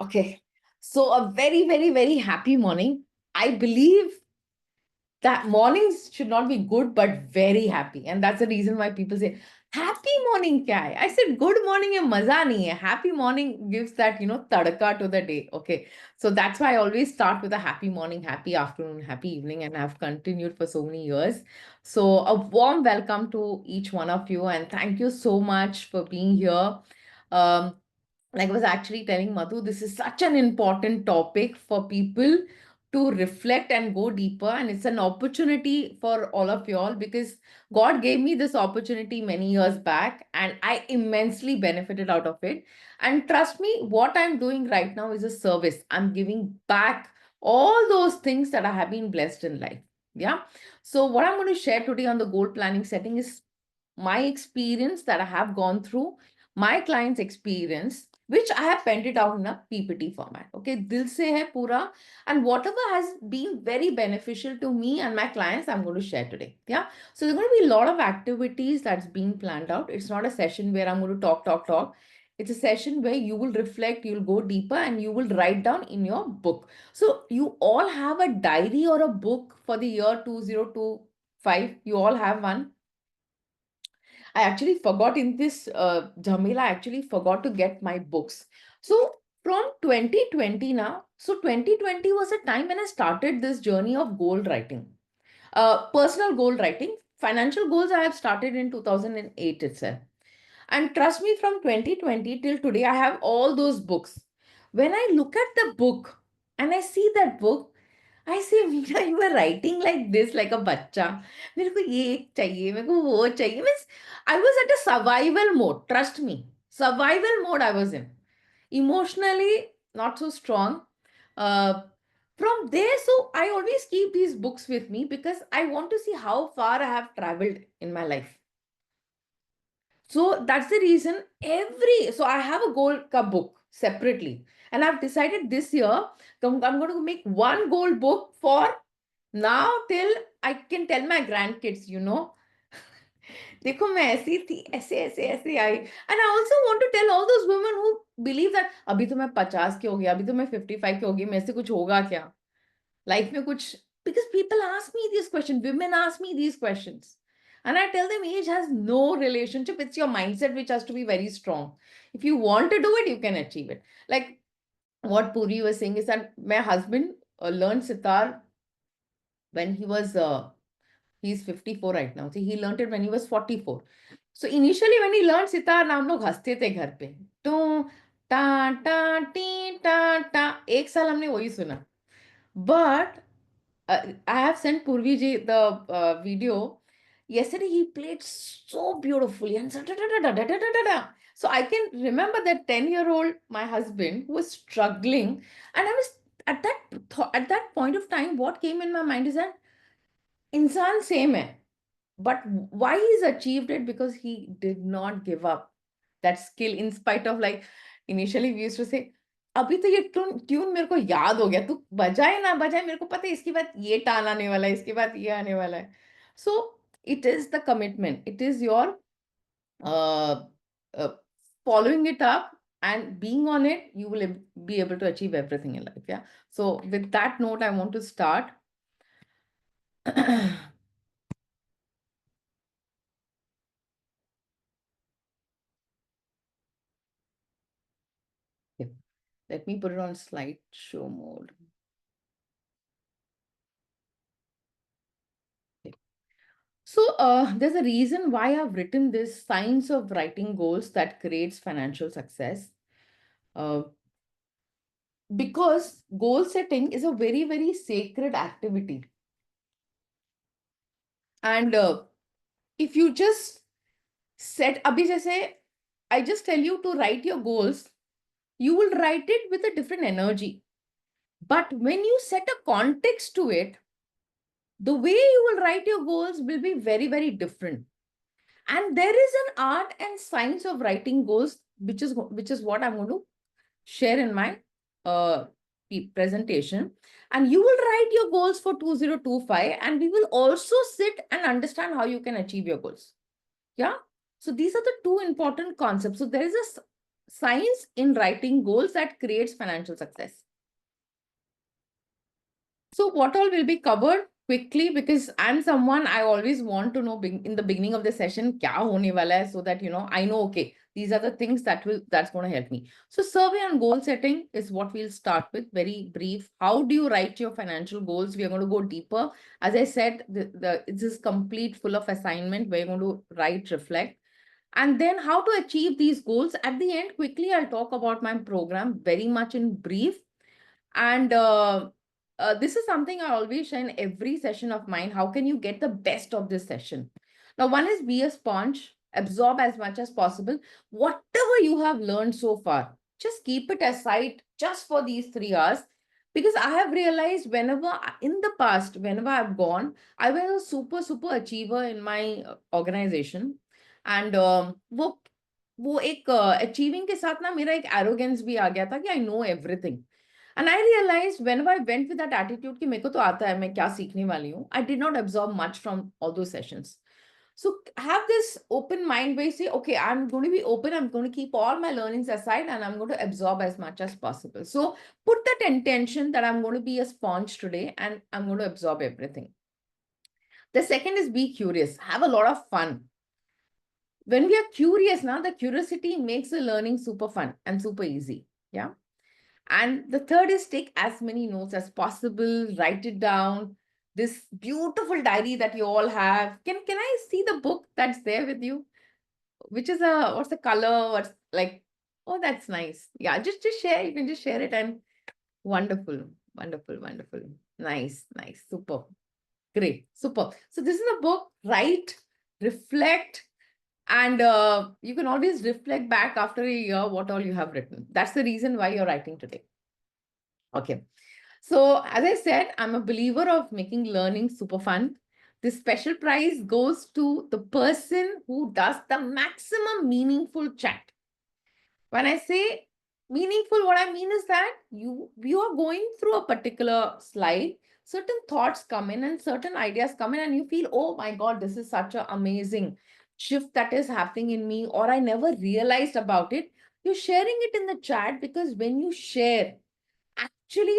Okay. So a very, very, very happy morning. I believe that mornings should not be good, but very happy. And that's the reason why people say, happy morning, kya hai? I said, good morning, hai, maza nahi hai. Happy morning gives that, tadka to the day. Okay. So that's why I always start with a happy morning, happy afternoon, happy evening, and I've continued for so many years. So a warm welcome to each one of you. And thank you so much for being here. Um, like I was actually telling Madhu, this is such an important topic for people to reflect and go deeper. And it's an opportunity for all of y'all because God gave me this opportunity many years back and I immensely benefited out of it. And trust me, what I'm doing right now is a service. I'm giving back all those things that I have been blessed in life. Yeah. So, what I'm going to share today on the goal planning setting is my experience that I have gone through, my client's experience, which I have penned it out in a PPT format. Okay, dil se hai pura, and whatever has been very beneficial to me and my clients, I'm going to share today. Yeah, so there's going to be a lot of activities that's being planned out. It's not a session where I'm going to talk. It's a session where you will reflect, you'll go deeper, and you will write down in your book. So you all have a diary or a book for the year 2025. You all have one. I actually forgot in this Jamila, I actually forgot to get my books. So from 2020 now, so 2020 was a time when I started this journey of goal writing, personal goal writing. Financial goals I have started in 2008 itself. And trust me, from 2020 till today, I have all those books. When I look at the book and I see that book, I say, Meena, you were writing like this, like a bacha. मेरे को ये चाहिए, मेरे को वो चाहिए. Means I was at a survival mode. Trust me, survival mode I was in. Emotionally, not so strong. Uh, from there, so I always keep these books with me because I want to see how far I have traveled in my life. So that's the reason so I have a goal ka book separately. And I've decided this year, I'm going to make one goal book for now till I can tell my grandkids. देखो मैं ऐसी थी ऐसे ऐसे ऐसे I and I also want to tell all those women who believe that अभी तो मैं 50 की हो गई अभी तो मैं 55 की हो गई मेरे से कुछ होगा क्या लाइफ में कुछ because people ask me this question, women ask me these questions, and I tell them age has no relationship. It's your mindset which has to be very strong. If you want to do it, you can achieve it. Like what Puri was saying is that my husband learned sitar when he's 54 right now. See, he learned it when he was 44. So initially when he learned sitar ना हम लोग हंसते थे घर पे तो टा टा टी टा टा एक साल हमने वही सुना. But I have sent Purvi ji the video. Yesterday he played so beautifully and so, da, da, da, da, da, da, da, da. So I can remember that 10-year-old, my husband, who was struggling, and I was at that point of time, what came in my mind is that insan same hai, but why he's achieved it because he did not give up that skill in spite of like initially we used to say अभी तो ये tune मेरे को याद हो गया तू बजाए ना बजाए मेरे को पता है इसके बाद ये टान आने वाला है इसके बाद ये आने वाला है so it is the commitment it is your following it up and being on it you will be able to achieve everything in life. Yeah, so with that note I want to start. Let me put it on slideshow mode. So there's a reason why I've written this Science of Writing Goals that creates financial success. Uh, because goal setting is a very, very sacred activity. And if you just set, abhi jaise, I just tell you to write your goals, you will write it with a different energy. But when you set a context to it, the way you will write your goals will be very, very different. And there is an art and science of writing goals, which is what I'm going to share in my uh, presentation. And you will write your goals for 2025, and we will also sit and understand how you can achieve your goals. Yeah. So these are the two important concepts. So there is science in writing goals that creates financial success. So what all will be covered quickly, because I'm someone I always want to know in the beginning of the session kya hone wala hai, so that I know, okay, these are the things that's going to help me. So survey on goal setting is what we'll start with. Very brief. How do you write your financial goals? We are going to go deeper. As I said, this is complete full of assignment. We're going to write, reflect, and then how to achieve these goals. At the end, quickly, I'll talk about my program very much in brief. And this is something I always share in every session of mine. How can you get the best of this session? Now, one is be a sponge, absorb as much as possible. Whatever you have learned so far, just keep it aside just for these 3 hours. Because I have realized in the past, whenever I've gone, I was a super, super achiever in my organization. And वो एक achieving के साथ ना मेरा एक arrogance भी आ गया था कि I know everything. And I realized whenever I went with that attitude कि मेरे को तो आता है मैं क्या सीखने वाली हूँ, I did not absorb much from all those sessions. So have this open mind where you say, okay, I'm going to be open. I'm going to keep all my learnings aside and I'm going to absorb as much as possible. So put that intention that I'm going to be a sponge today and I'm going to absorb everything. The second is be curious. Have a lot of fun. When we are curious now, the curiosity makes the learning super fun and super easy. Yeah. And the third is take as many notes as possible, write it down. This beautiful diary that you all have. Can I see the book that's there with you? Which is what's the color? What's like, oh, that's nice. Yeah, just share. You can just share it and wonderful, wonderful, wonderful. Nice, nice, super. Great, super. So this is a book, write, reflect, and you can always reflect back after a year what all you have written. That's the reason why you're writing today. Okay. So as I said, I'm a believer of making learning super fun. This special prize goes to the person who does the maximum meaningful chat. When I say meaningful, what I mean is that you are going through a particular slide, certain thoughts come in and certain ideas come in, and you feel, oh my God, this is such an amazing shift that is happening in me, or I never realized about it. You're sharing it in the chat because when you share, actually,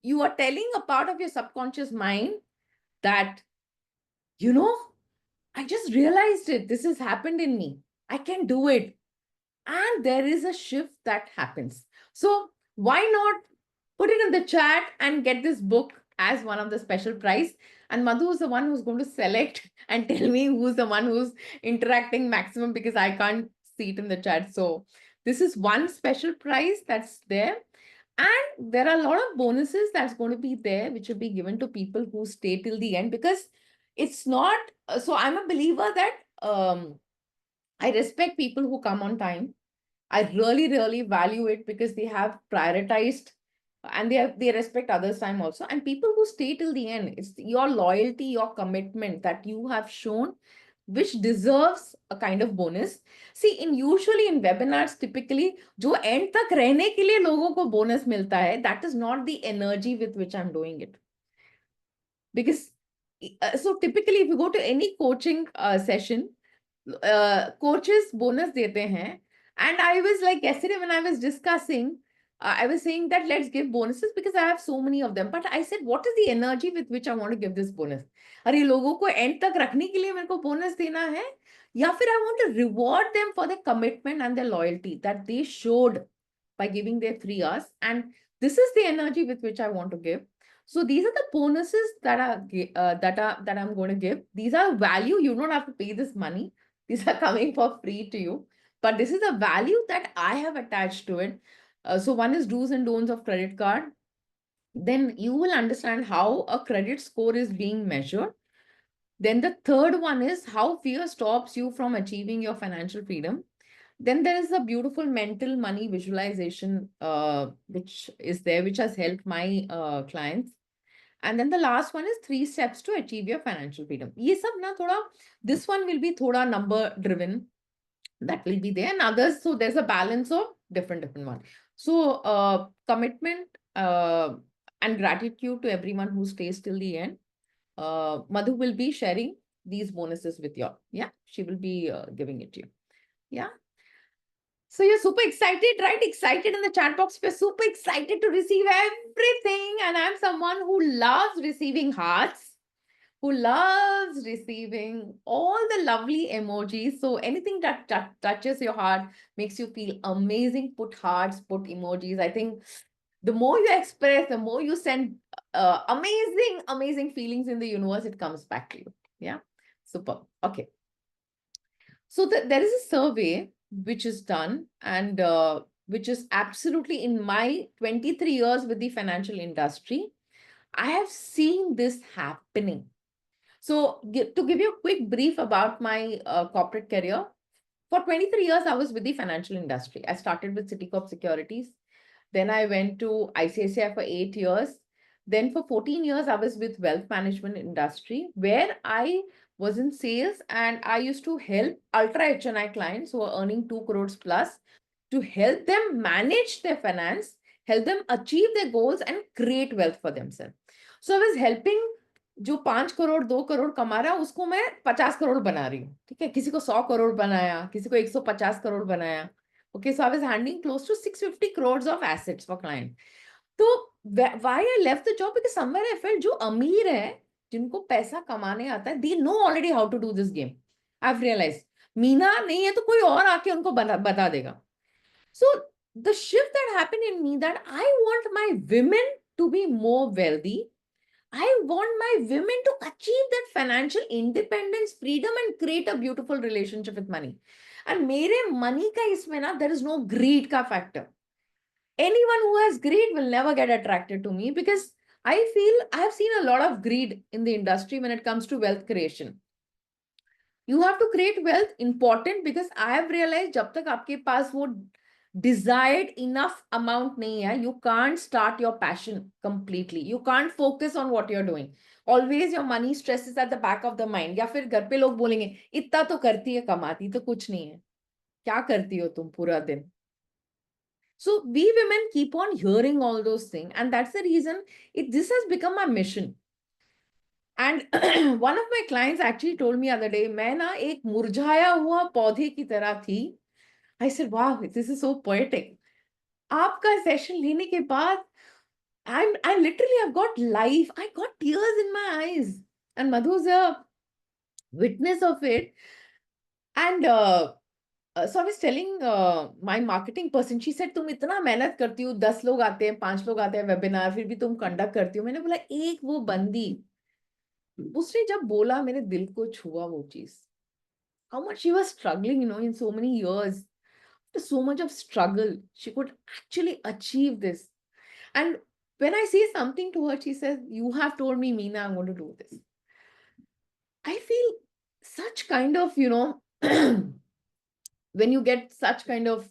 you are telling a part of your subconscious mind that, you know, I just realized it. This has happened in me. I can do it. And there is a shift that happens. So why not put it in the chat and get this book as one of the special prize? And Madhu is the one who's going to select and tell me who's the one who's interacting maximum, because I can't see it in the chat. So this is one special prize that's there. And there are a lot of bonuses that's going to be there, which will be given to people who stay till the end, because it's not. So I'm a believer that I respect people who come on time. I really, really value it because they have prioritized and they respect others' time also. And people who stay till the end, it's your loyalty, your commitment that you have shown, which deserves a kind of bonus. See, usually in webinars, typically, जो end तक रहने के लिए लोगों को bonus मिलता है, that is not the energy with which I'm doing it. Because so typically, if you go to any coaching session, coaches bonus देते हैं. And I was like, yesterday when I was discussing, I was saying that let's give bonuses because I have so many of them. But I said, what is the energy with which I want to give this bonus? अरे लोगों को end तक रखने के लिए मेरे को bonus देना है, या फिर I want to reward them for their commitment and their loyalty that they showed by giving their 3 hours. And this is the energy with which I want to give. So these are the bonuses that I'm going to give. These are value. You don't have to pay this money. These are coming for free to you. But this is a value that I have attached to it. So one is do's and don'ts of credit card. Then you will understand how a credit score is being measured. Then the third one is how fear stops you from achieving your financial freedom. Then there is a beautiful mental money visualization, which is there, which has helped my clients. And then the last one is 3 steps to achieve your financial freedom. ये सब ना थोड़ा, this one will be थोड़ा number driven. That will be there, and others. So there's a balance of different one. So commitment and gratitude to everyone who stays till the end. Madhu will be sharing these bonuses with you. Yeah, she will be giving it to you. Yeah. So you're super excited, right? Excited in the chat box. We're super excited to receive everything. And I'm someone who loves receiving hearts, who loves receiving all the lovely emojis. So anything that touches your heart, makes you feel amazing, put hearts, put emojis. I think the more you express, the more you send amazing, amazing feelings in the universe, it comes back to you. Yeah. Super. Okay. So there is a survey which is done, and which is absolutely, in my 23 years with the financial industry, I have seen this happening. So to give you a quick brief about my corporate career, for 23 years, I was with the financial industry. I started with Citicorp Securities. Then I went to ICICI for 8 years. Then for 14 years, I was with wealth management industry, where I was in sales, and I used to help ultra HNI clients who are earning 2 crores plus, to help them manage their finance, help them achieve their goals and create wealth for themselves. So I was helping, जो 5 करोड़ 2 करोड़ कमा रहा है उसको मैं 50 करोड़ बना रही हूँ, ठीक है, किसी को 100 करोड़ बनाया, किसी को 150 करोड़ बनाया. Okay, so I was handling close to 650 crores of assets for client. तो why I left the job, because somewhere I felt जो अमीर है, जिनको पैसा कमाने आता है, they know already how to do this game. I've realized Meena नहीं है तो कोई और आके उनको बता देगा. So the shift that happened in me, that I want my women to be more wealthy. I want my women to achieve that financial independence, freedom, and create a beautiful relationship with money. And मेरे money का इसमें ना, there is no greed का factor. Anyone who has greed will never get attracted to me, because I feel I have seen a lot of greed in the industry when it comes to wealth creation. You have to create wealth, important, because I have realized जब तक आपके पास वो desired enough amount nahi hai, you can't start your passion completely. You can't focus on what you're doing. Always your money stress is at the back of the mind. या फिर घर पे लोग बोलेंगे इतना तो करती है, कमाती तो कुछ नहीं है, क्या करती हो तुम पूरा दिन. So we women keep on hearing all those things, and that's the reason this has become my mission. And one of my clients actually told me other day, मैं ना एक मुरझाया हुआ पौधे की तरह थी. I said, wow, this is so poetic. आपका सेशन लेने के बाद I literally have got life. I got tears in my eyes. And Madhu's a witness of it. And so I was telling my marketing person, she said, तुम इतना मेहनत करती हो, 10 लोग आते हैं, 5 लोग आते हैं वेबिनार, फिर भी तुम कंडक्ट करती हो. मैंने बोला एक वो बंदी, उसने जब बोला मेरे दिल को छुआ वो चीज. How much she was struggling, in so many years. After so much of struggle, she could actually achieve this. And when I say something to her, she says, you have told me, Meena, I'm going to do this. I feel such kind of, when you get such kind of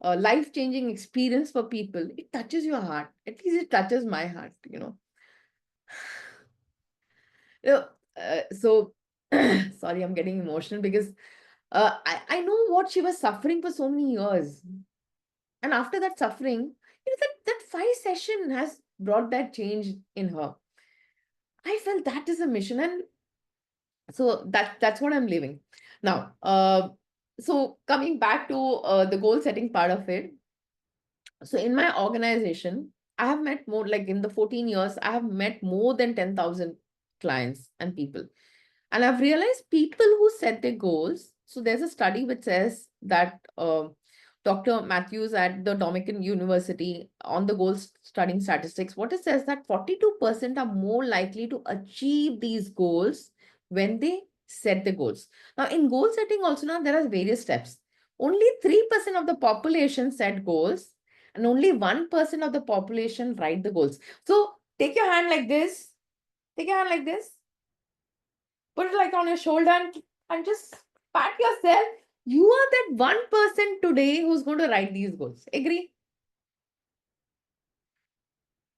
life-changing experience for people, it touches your heart. At least it touches my heart. So, sorry, I'm getting emotional, because I know what she was suffering for so many years. And after that suffering, that 5 session has brought that change in her. I felt that is a mission. And so that's what I'm living now. So coming back to the goal setting part of it. So in my organization, I have met more, like in the 14 years, I have met more than 10,000 clients and people. And I've realized people who set their goals. So there's a study which says that Dr. Matthews at the Dominican University, on the goals studying statistics, what it says that 42% are more likely to achieve these goals when they set the goals. Now, in goal setting also, now there are various steps. Only 3% of the population set goals, and only 1% of the population write the goals. So take your hand like this. Take your hand like this. Put it like on your shoulder, and just pat yourself. You are that 1% today who's going to write these goals. Agree?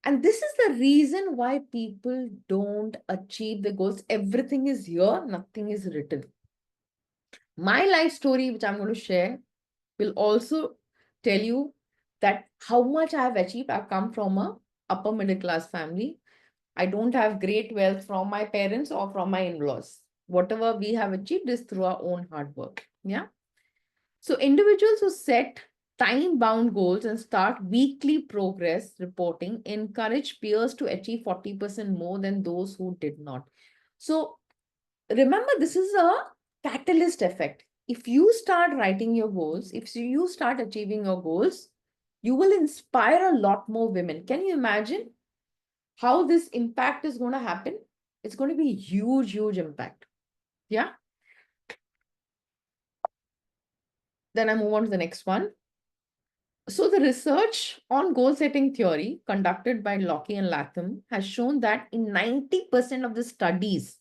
And this is the reason why people don't achieve the goals. Everything is here, nothing is written. My life story, which I'm going to share, will also tell you that how much I have achieved. I've come from a upper middle class family. I don't have great wealth from my parents or from my in-laws. Whatever we have achieved is through our own hard work. Yeah. So individuals who set time-bound goals and start weekly progress reporting encourage peers to achieve 40% more than those who did not. So remember, this is a catalyst effect. If you start writing your goals, if you start achieving your goals, you will inspire a lot more women. Can you imagine how this impact is going to happen? It's going to be huge, huge impact. Yeah. Then I move on to the next one. So the research on goal setting theory conducted by Locke and Latham has shown that in 90% of the studies,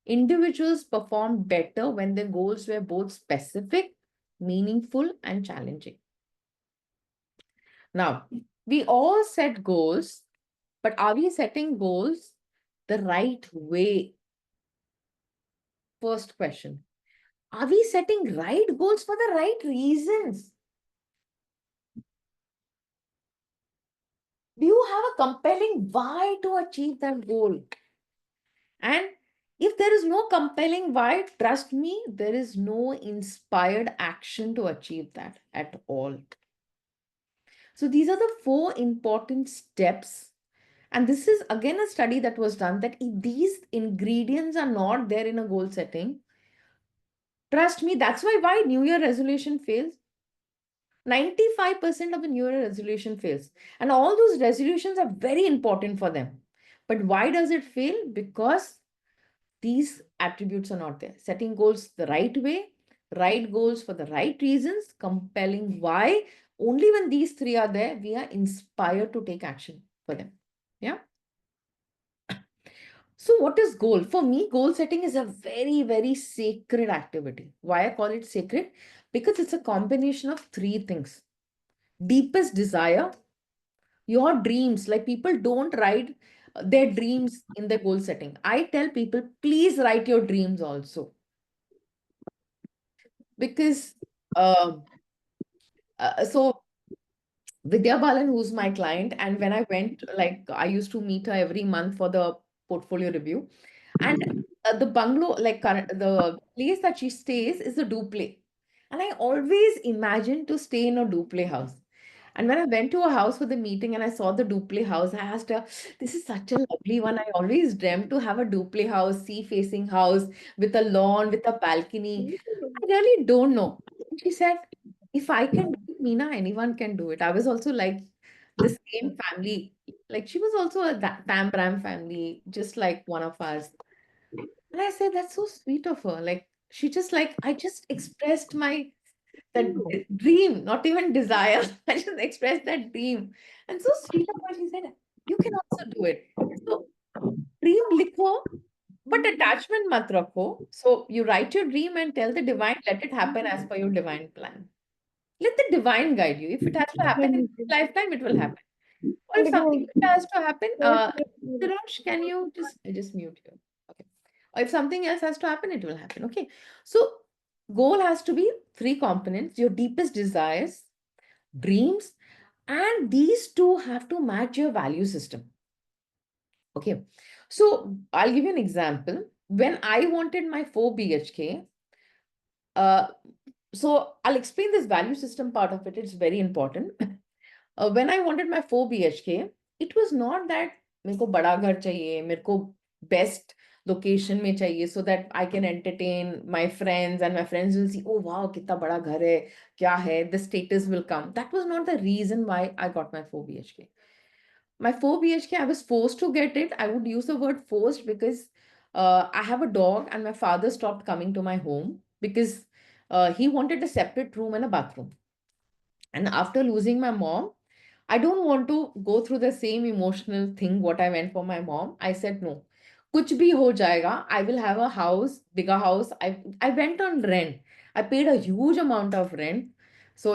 individuals performed better when their goals were both specific, meaningful, and challenging. Now, we all set goals, but are we setting goals the right way? First question. Are we setting right goals for the right reasons? Do you have a compelling why to achieve that goal? And if there is no compelling why, trust me, there is no inspired action to achieve that at all. So these are the four important steps. And this is again a study that was done that if these ingredients are not there in a goal setting, trust me, that's why New Year resolution fails. 95% of the New Year resolution fails. And all those resolutions are very important for them. But why does it fail? Because these attributes are not there. Setting goals the right way, right goals for the right reasons, compelling why. Only when these three are there, we are inspired to take action for them. Yeah. So, what is goal? For me, goal setting is a very, very sacred activity. Why I call it sacred? Because it's a combination of three things: deepest desire, your dreams. Like people don't write their dreams in their goal setting. I tell people, please write your dreams also. Because so Vidya Balan, who's my client, and when I went, like I used to meet her every month for the portfolio review, and the bungalow, like the place that she stays, is a duple, and I always imagined to stay in a duple house. And when I went to a house for the meeting and I saw the duple house, I asked her, "This is such a lovely one. I always dreamt to have a duple house, sea-facing house with a lawn, with a balcony. I really don't know." And she said, "If I can do it, Meena, anyone can do it." I was also like the same family. Like she was also a Tam Bram family, just like one of us. And I said, "That's so sweet of her." Like she just like, I just expressed my that dream, not even desire. I just expressed that dream. And so sweet of her, she said, "You can also do it." So dream likho, but attachment mat rakho. So you write your dream and tell the divine, let it happen as per your divine plan. Let the divine guide you. If it has to happen in this lifetime, it will happen. Or if something has to happen, Siraj, can you just, I just mute you. Okay. Or if something else has to happen, it will happen. Okay. So goal has to be three components: your deepest desires, dreams, and these two have to match your value system. Okay. So I'll give you an example. When I wanted my 4 BHK, uh, so I'll explain this value system part of it. It's very important. When I wanted my 4 BHK, it was not that मेरे को बड़ा घर चाहिए, मेरे को best location में चाहिए so that I can entertain my friends and my friends will see, oh wow, कितना बड़ा घर है, क्या है, the status will come. That was not the reason why I got my 4 BHK. My 4 BHK, I was forced to get it. I would use the word forced because I have a dog and my father stopped coming to my home because he wanted a separate room and a bathroom. And after losing my mom, I don't want to go through the same emotional thing what I went for my mom. I said no. Kuch bhi ho jayega. I will have a house, bigger house. I went on rent. I paid a huge amount of rent. So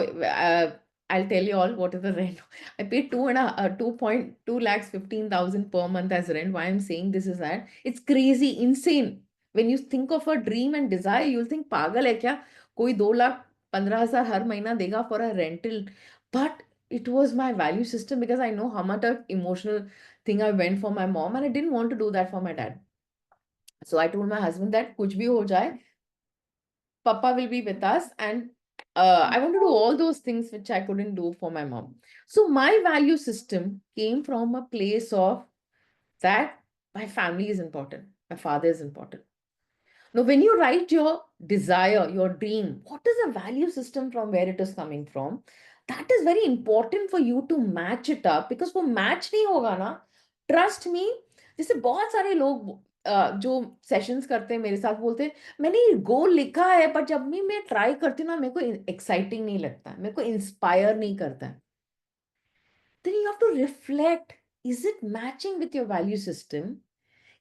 I'll tell you all what is the rent. I paid 2.2 lakhs 15,000 per month as rent. Why I'm saying this is that it's crazy, insane. When you think of a dream and desire, you'll think पागल है क्या? कोई 2,15,000 हर महीना देगा for a rental. But it was my value system because I know how much of emotional thing I went for my mom and I didn't want to do that for my dad. So I told my husband that kuch bhi ho jaye, Papa will be with us and I want to do all those things which I couldn't do for my mom. So my value system came from a place of that my family is important, my father is important. Now, when you write your desire, your dream, what is the value system from where it is coming from? That is very important for you to match it up, because वो match नहीं होगा ना, trust me. जैसे बहुत सारे लोग जो sessions करते हैं मेरे साथ बोलते हैं मैंने गोल लिखा है पर जब भी मैं ट्राई करती हूँ ना मेरे को एक्साइटिंग नहीं लगता है, मेरे को इंस्पायर नहीं करता है. Then you have to reflect, is it matching with your value system?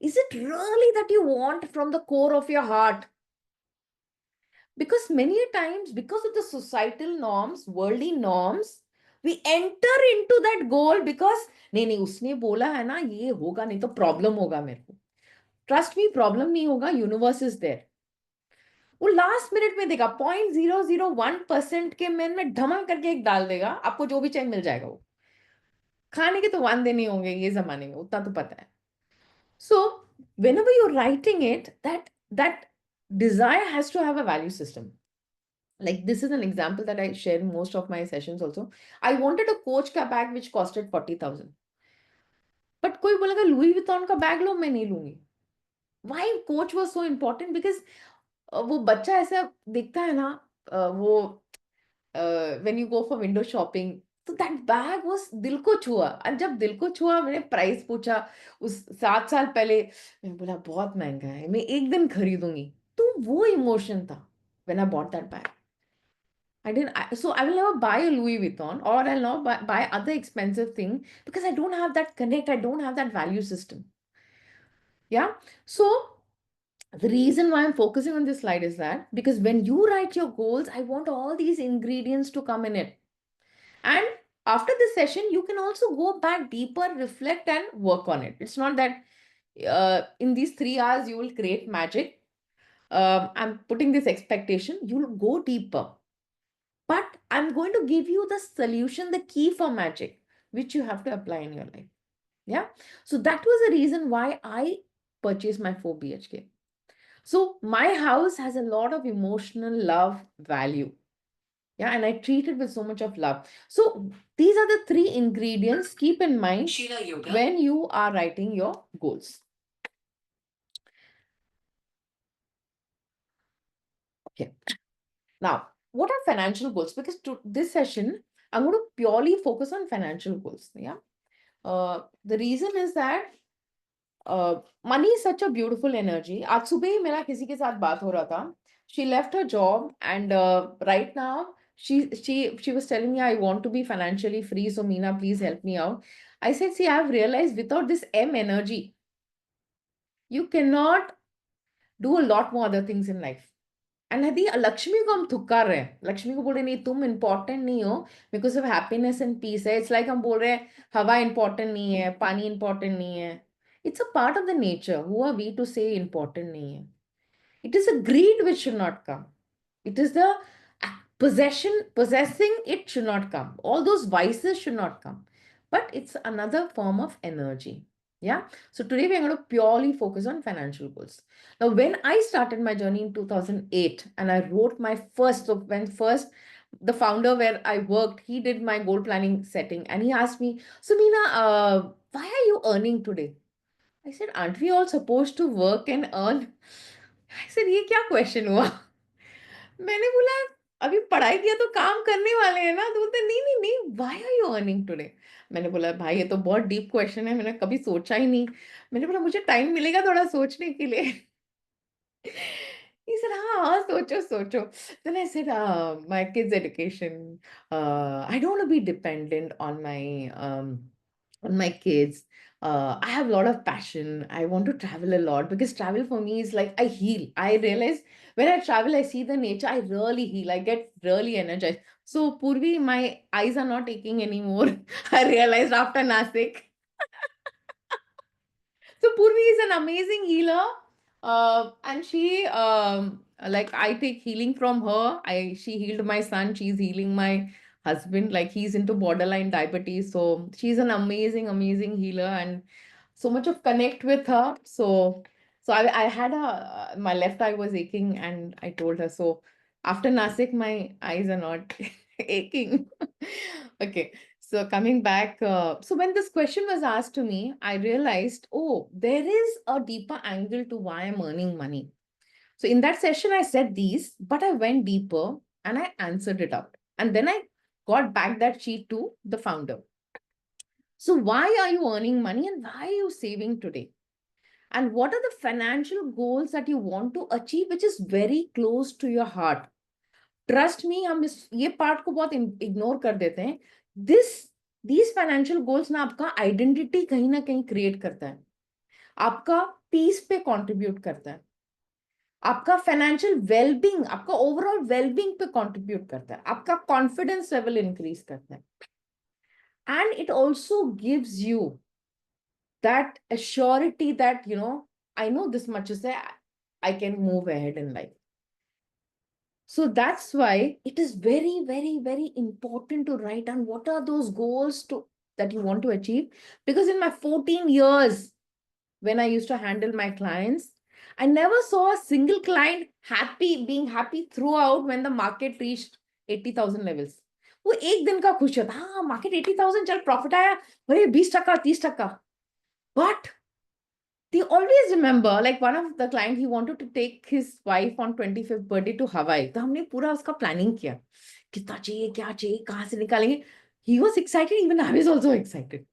Is it really that you want from the core of your heart? Because many a times, because of the societal norms, worldly norms, we enter into that goal because नहीं नहीं उसने बोला है ना ये होगा नहीं तो प्रॉब्लम होगा मेरे को. ट्रस्ट मी, प्रॉब्लम नहीं होगा, यूनिवर्स इज देयर. वो लास्ट मिनट में देगा 0.001% के मैन में धमन करके एक डाल देगा, आपको जो भी चाहिए मिल जाएगा. वो खाने के तो वांदे नहीं होंगे ये जमाने में, उतना तो पता है. So whenever you're writing it, that desire has to have a value system. Like this is an example that I share in most of my sessions also. I wanted a Coach का bag which costed 40,000. But कोई बोलेगा Louis Vuitton का bag लो, मैं नहीं लूंगी. Why Coach was so important? Because वो बच्चा ऐसा दिखता है ना, वो when you go for window shopping, तो that bag was दिल को छुआ. और जब दिल को छुआ मैंने प्राइस पूछा उस 7 साल पहले, मैं बोला बहुत महंगा है, मैं एक दिन खरीदूंगी. तो वो इमोशन था when I bought that bag. So I will never buy a Louis Vuitton or I'll not buy other expensive thing because I don't have that connect. I don't have that value system. Yeah. So the reason why I'm focusing on this slide is that because when you write your goals, I want all these ingredients to come in it. And after this session, you can also go back deeper, reflect and work on it. It's not that in these 3 hours you will create magic. I'm putting this expectation. You'll go deeper. But I'm going to give you the solution, the key for magic, which you have to apply in your life. Yeah. So that was the reason why I purchased my 4 BHK. So my house has a lot of emotional love value. Yeah. And I treat it with so much of love. So these are the 3 ingredients. Keep in mind when you are writing your goals. Okay. Now, what are financial goals? Because to this session, I'm going to purely focus on financial goals. Yeah. The reason is that money is such a beautiful energy. आज सुबह ही मेरा किसी के साथ बात हो रहा था. She left her job and right now she was telling me I want to be financially free. So Meena, please help me out. I said, see, I've realized without this M energy, you cannot do a lot more other things in life. And यदि लक्ष्मी को हम थुकार रहे हैं, लक्ष्मी को बोल रहे नहीं तुम इंपॉर्टेंट नहीं हो because of happiness and peace है. इट्स लाइक हम बोल रहे हैं हवा इंपॉर्टेंट नहीं है, पानी इंपॉर्टेंट नहीं है. It's a part of the nature. Who are we to say important नहीं है? It is a greed which should not come. It is the possessing it should not come. All those vices should not come. But it's another form of energy. Yeah. So today we're going to purely focus on financial goals. Now, when I started my journey in 2008 and I wrote my first, so when first the founder where I worked, he did my goal planning setting and he asked me, so Meena, why are you earning today? I said, aren't we all supposed to work and earn? I said, ये क्या question हुआ? मैंने बोला अभी पढ़ाई किया तो काम करने वाले हैं ना. तो बोलते नहीं नहीं नहीं, why are you earning today? मैंने बोला भाई ये तो बहुत डीप क्वेश्चन है, मैंने कभी सोचा ही नहीं. मैंने बोला मुझे टाइम मिलेगा थोड़ा सोचने के लिए. He said, हाँ सोचो सोचो. Then I said, my kids' education. I don't want to be dependent on my kids. I have a lot of passion. I want to travel a lot because travel for me is like I heal. I realize when I travel, I see the nature. I really heal. I get really energized. So Purvi, my eyes are not aching anymore. I realized after Nasik. So Purvi is an amazing healer. And she like I take healing from her. She healed my son, she's healing my husband, like he's into borderline diabetes. So she's an amazing, amazing healer and so much of connect with her. So I had my left eye was aching and I told her. So After Nasik, my eyes are not aching. Okay. So coming back, so when this question was asked to me, I realized, oh, there is a deeper angle to why I'm earning money. So in that session, I said these, but I went deeper and I answered it out. And then I got back that sheet to the founder. So why are you earning money and why are you saving today? And what are the financial goals that you want to achieve, which is very close to your heart? Trust me, हम इस ये part को बहुत ignore कर देते हैं. This these financial goals ना आपका आइडेंटिटी कहीं ना कहीं क्रिएट करता है, आपका पीस पे कंट्रीब्यूट करता है, आपका फाइनेंशियल वेलबींग, आपका ओवरऑल वेलबींग पे कंट्रीब्यूट करता है, आपका कॉन्फिडेंस लेवल इंक्रीज करता है. And it also gives you that assurity that I know this much is I can move ahead in life. So that's why it is very, very, very important to write down what are those goals that you want to achieve. Because in my 14 years, when I used to handle my clients, I never saw a single client being happy throughout when the market reached 80,000 levels. वो एक दिन का खुश होता, हाँ market 80,000 चल profit आया, अरे 20%, 30%. But they always remember, like one of the client, he wanted to take his wife on 25th birthday to Hawaii. तो हमने पूरा उसका प्लानिंग किया, कितना चाहिए, क्या चाहिए, कहाँ से निकालेंगे. He was excited, even I was also excited.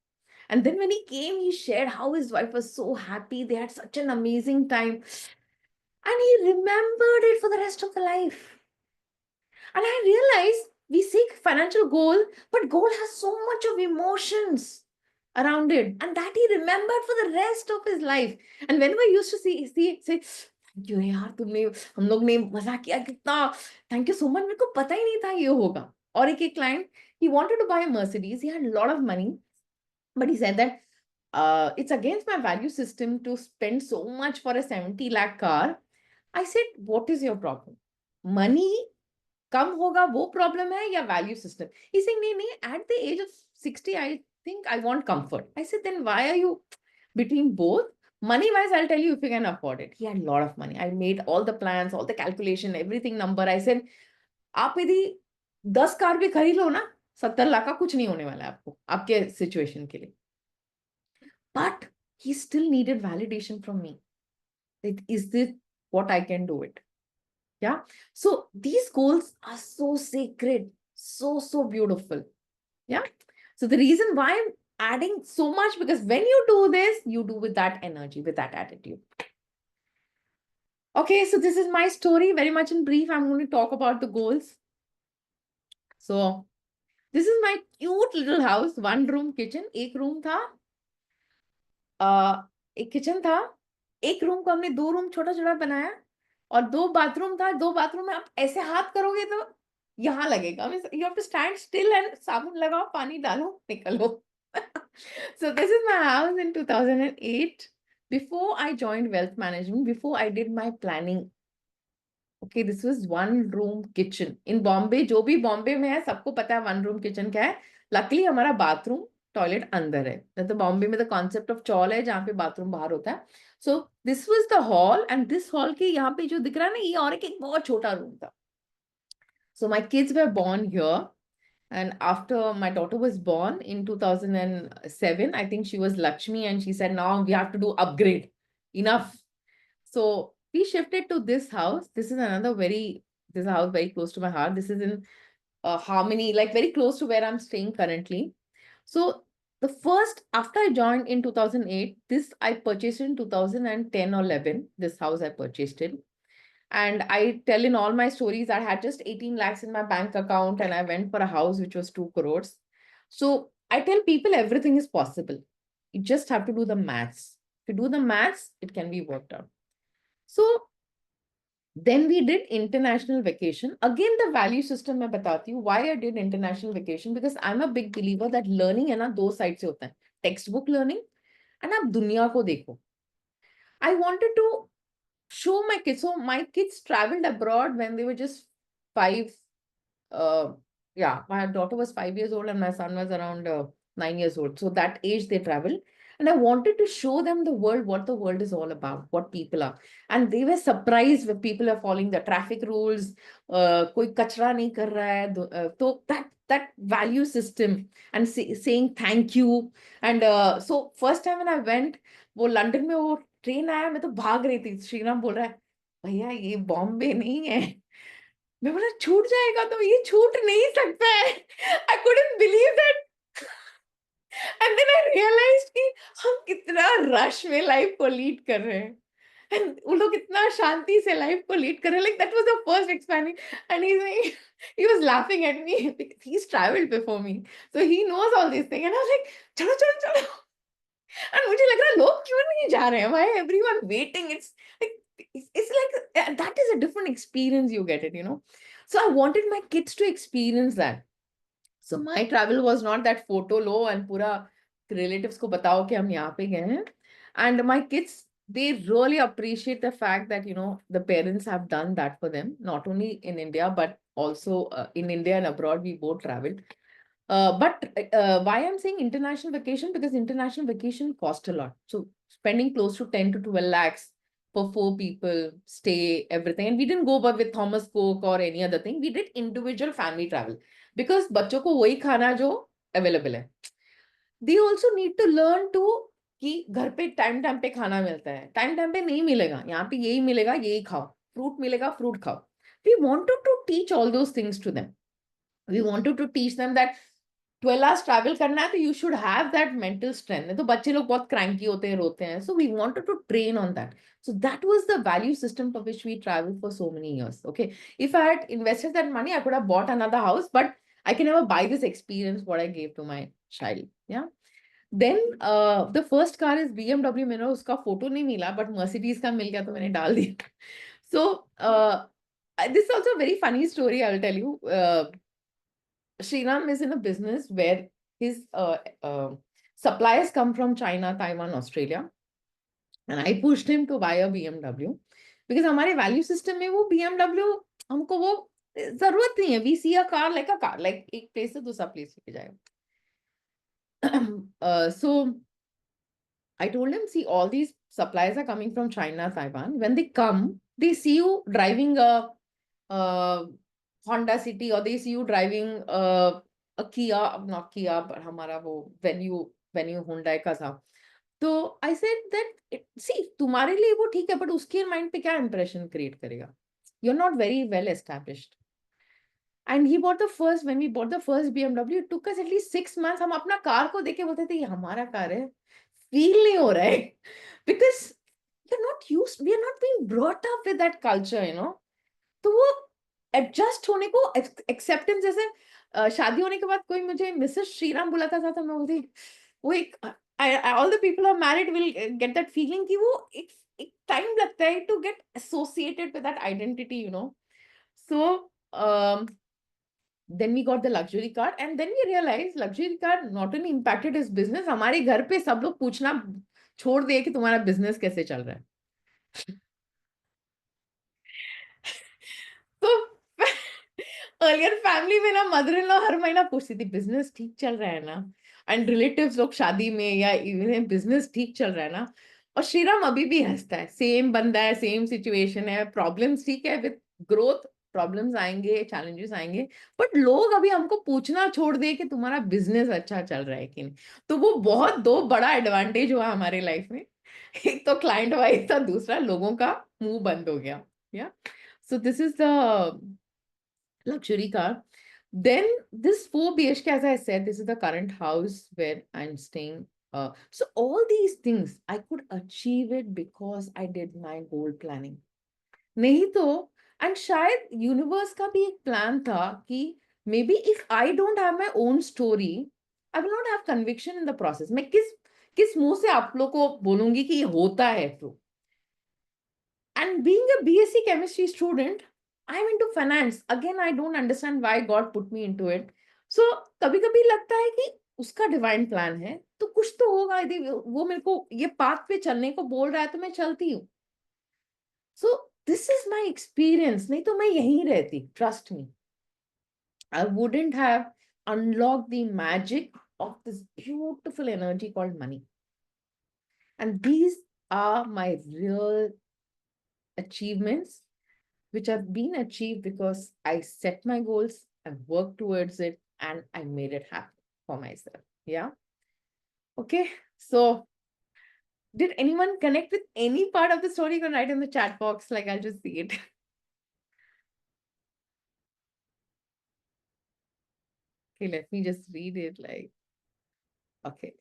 And then when he came, he shared how his wife was so happy. They had such an amazing time. And he remembered it for the rest of the life. And I realized we seek financial goal, but goal has so much of emotions around it, and that he remembered for the rest of his life. And whenever I used to say, thank you यार, तुमने हम लोग ने मजा किया कितना, thank you so much, मेरे को पता ही नहीं था ये होगा. और एक client, he wanted to buy a Mercedes, he had a lot of money, but he said that it's against my value system to spend so much for a 70 lakh car. I said, what is your problem? Money कम होगा वो problem है या value system? ही saying नहीं नहीं, at the age of 60 I think I want comfort. I said, then why are you between both? Money wise, I'll tell you if you can afford it. He had a lot of money. I made all the plans, all the calculation, everything number. I said, आप यदि 10 car भी खरीद लो ना, 70 लाख का कुछ नहीं होने वाला है आपको, आपके सिचुएशन के लिए. But he still needed validation from me. Is this what I can do it? Yeah. So these goals are so sacred, so beautiful. Yeah. So the reason why I'm adding so much, because when you do this, you do with that energy, with that attitude. Okay. So this is my story, very much in brief. I'm going to talk about the goals. So this is my cute little house, 1 room kitchen. एक room था, एक kitchen था, एक room को हमने 2 room छोटा छोटा बनाया, और 2 बाथरूम था. 2 बाथरूम में आप ऐसे हाथ करोगे तो यहाँ लगेगा. You have to stand still and साबुन लगाओ, पानी डालो, निकलो. So this is my house in 2008. Before I joined wealth management, before I did my planning, okay, this was 1 room kitchen in Bombay. जो भी बॉम्बे में है सबको पता है 1 room kitchen क्या है. लकीली हमारा बाथरूम टॉयलेट अंदर है. तो बॉम्बे में द कॉन्सेप्ट ऑफ चॉल है जहाँ पे बाथरूम बाहर होता है. So this was the hall, and this hall के यहाँ पे जो दिख रहा है ना, ये और एक बहुत छोटा रूम था. So my kids were born here, and after my daughter was born in 2007, I think she was Lakshmi, and she said, now we have to do upgrade. Enough. So we shifted to this house. This is this house very close to my heart. This is in Harmony, like very close to where I'm staying currently. So the first, after I joined in 2008, this I purchased in 2010 or 11. This house I purchased it. And I tell in all my stories, I had just 18 lakhs in my bank account and I went for a house which was 2 crores. So I tell people everything is possible. You just have to do the maths. If you do the maths, it can be worked out. So then we did international vacation. Again, the value system मैं बताती हूँ why I did international vacation, because I'm a big believer that learning है ना 2 sides से होता है. Textbook learning and आप दुनिया को देखो. I wanted to show my kids. So my kids traveled abroad when they were just 5. Yeah, my daughter was 5 years old and my son was around 9 years old. So that age they traveled. And I wanted to show them the world, what the world is all about, what people are. And they were surprised when people are following the traffic rules, koi kachra nahi kar raha hai, so that value system, and saying thank you. And so first time when I went, वो London में वो train आया, मैं तो भाग रही थी, श्रीराम बोल रहा है भैया ये बॉम्बे नहीं है। मैं बोला छूट जाएगा, तो ये छूट नहीं सकता है। I couldn't believe that. And then I realised कि हम कितना रश में लाइफ को लीड कर रहे हैं, एंड वो लोग इतना शांति से लाइफ को लीड कर रहे हैं। Like that was the first experience. And he was laughing at me because he's traveled before me, so he knows all these things, and I was like चलो चलो चलो। एंड मुझे लग रहा है लोग क्यों नहीं जा रहे हैं, why everyone waiting? It's like that is a different experience you get it, you know. So I wanted my kids to experience that. So my travel was not that photo low and पूरा relatives को बताओ कि हम यहाँ पे गए हैं. And my kids, they really appreciate the fact that, you know, the parents have done that for them, not only in India, but also in India and abroad, we both traveled. But why I'm saying international vacation, because international vacation cost a lot. So spending close to 10 to 12 lakhs for 4 people, stay, everything. And we didn't go but with Thomas Cook or any other thing. We did individual family travel because बच्चों को वही खाना जो available है. They also need to learn to कि घर पे time time पे खाना मिलता है, टाइम टाइम पे नहीं मिलेगा, यहाँ पे यही मिलेगा, यही खाओ, फ्रूट मिलेगा, फ्रूट खाओ. We wanted to teach all those things to them. We wanted to teach them that 12 hours travel करना है तो you should have that mental strength. नहीं तो बच्चे लोग बहुत cranky होते हैं, रोते हैं. So we wanted to train on that. So that was the value system for which we traveled for so many years. Okay, if I had invested that money, I could have bought another house, but I can never buy this experience what I gave to my child. Yeah. Then the first car is BMW. मैंने उसका photo नहीं मिला, but Mercedes का मिल गया तो मैंने डाल दिया. So this is also a very funny story. I will tell you. Sriram is in a business where his suppliers come from China, Taiwan, Australia. And I pushed him to buy a BMW because हमारे value system में वो BMW हमको वो जरूरत नहीं है. We see a car, like एक place से दूसरा place लेके जाएगा. So I told him, see, all these suppliers are coming from China, Taiwan. When they come, they see you driving a Honda City, or they see you driving a Kia, not Kia, but हमारा वो venue Hyundai का था. तो I said that, see, तुम्हारे लिए वो ठीक है, but उसके mind पे क्या impression create करेगा? You're not very well established. And he bought the first, when we bought the first BMW, it took us at least 6 months. हम अपना कार को देख के बोलते थे ये हमारा कार है, feel नहीं हो रहा है, because we're not used, we are not being brought up with that culture, you know. तो वो एडजस्ट होने को, एक्सेप्टेंस, जैसे शादी होने के बाद कोई मुझे मिसेस श्रीराम बुलाता था तो मैं बोलती वो एक all the people are married will get that feeling कि वो एक टाइम लगता है to get associated with that identity, you know. So then we got the luxury car, and then we realized luxury car not only impacted his business, हमारे घर पे सब लोग पूछना छोड़ दिए कि तुम्हारा बिजनेस कैसे चल रहा है. तो अर्लियर फैमिली में ना मदर इन लॉ हर महीना पूछती थी बिजनेस ठीक चल रहा है ना, एंड रिलेटिव्स लोग शादी में या इवन बिजनेस ठीक चल रहा है ना. और श्रीराम अभी भी हंसता है, सेम बंदा है, सेम सिचुएशन है, प्रॉब्लम्स ठीक है, विद ग्रोथ प्रॉब्लम्स आएंगे, चैलेंजेस आएंगे, बट लोग अभी हमको पूछना छोड़ दे कि तुम्हारा बिजनेस अच्छा चल रहा है कि नहीं. तो वो बहुत दो बड़ा एडवांटेज हुआ हमारे लाइफ में. एक तो क्लाइंट वाइज था, दूसरा लोगों का मुंह बंद हो गया. या so this is the luxury car. Then this 4 BHK, as I said, this is the current house where I'm staying. So all these things I could achieve it because I did my goal planning. नहीं तो, and शायद universe का भी एक plan था कि maybe if I don't have my own story, I will not have conviction in the process. मैं किस मुंह से आप लोग को बोलूंगी कि ये होता है तो. And being a BSc chemistry student, I'm into finance. Again, I don't understand why God put me into it. So कभी-कभी लगता है कि उसका डिवाइन प्लान है तो कुछ तो होगा, यदि वो मेरे को ये पाथ पे चलने को बोल रहा है तो मैं चलती हूँ. So this is my experience. नहीं तो मैं यहीं रहती. Trust me. I wouldn't have unlocked the magic of this beautiful energy called money. And these are my real achievements, which have been achieved because I set my goals and worked towards it and I made it happen for myself. Yeah. Okay. So, did anyone connect with any part of the story? You can write in the chat box, like I'll just see it. Okay, let me just read it. Like, okay.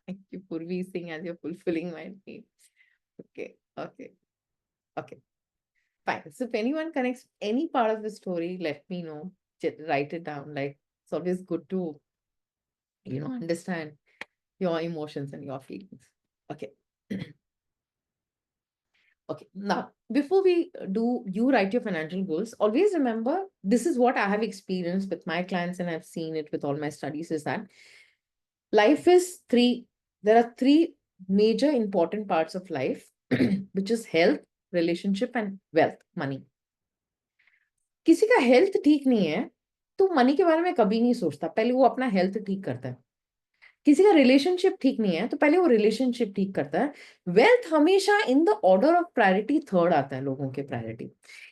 Thank you, Purvi Singh, as you're fulfilling my dream. Okay, okay, okay. Fine. So if anyone connects any part of the story, let me know. Write it down. Like, it's always good to, understand your emotions and your feelings. Okay. Okay. Now, before we do, you write your financial goals, always remember this is what I have experienced with my clients and I've seen it with all my studies is that life is three, there are three major important parts of life, which is health, relationship, and wealth, money. किसी का health ठीक नहीं है तो money के बारे में कभी नहीं सोचता, पहले वो अपना हेल्थ ठीक करता है। किसी का रिलेशनशिप ठीक नहीं है तो पहले वो रिलेशनशिप ठीक करता है। वेल्थ हमेशा in the order of priority third आता है लोगों के प्रायोरिटी।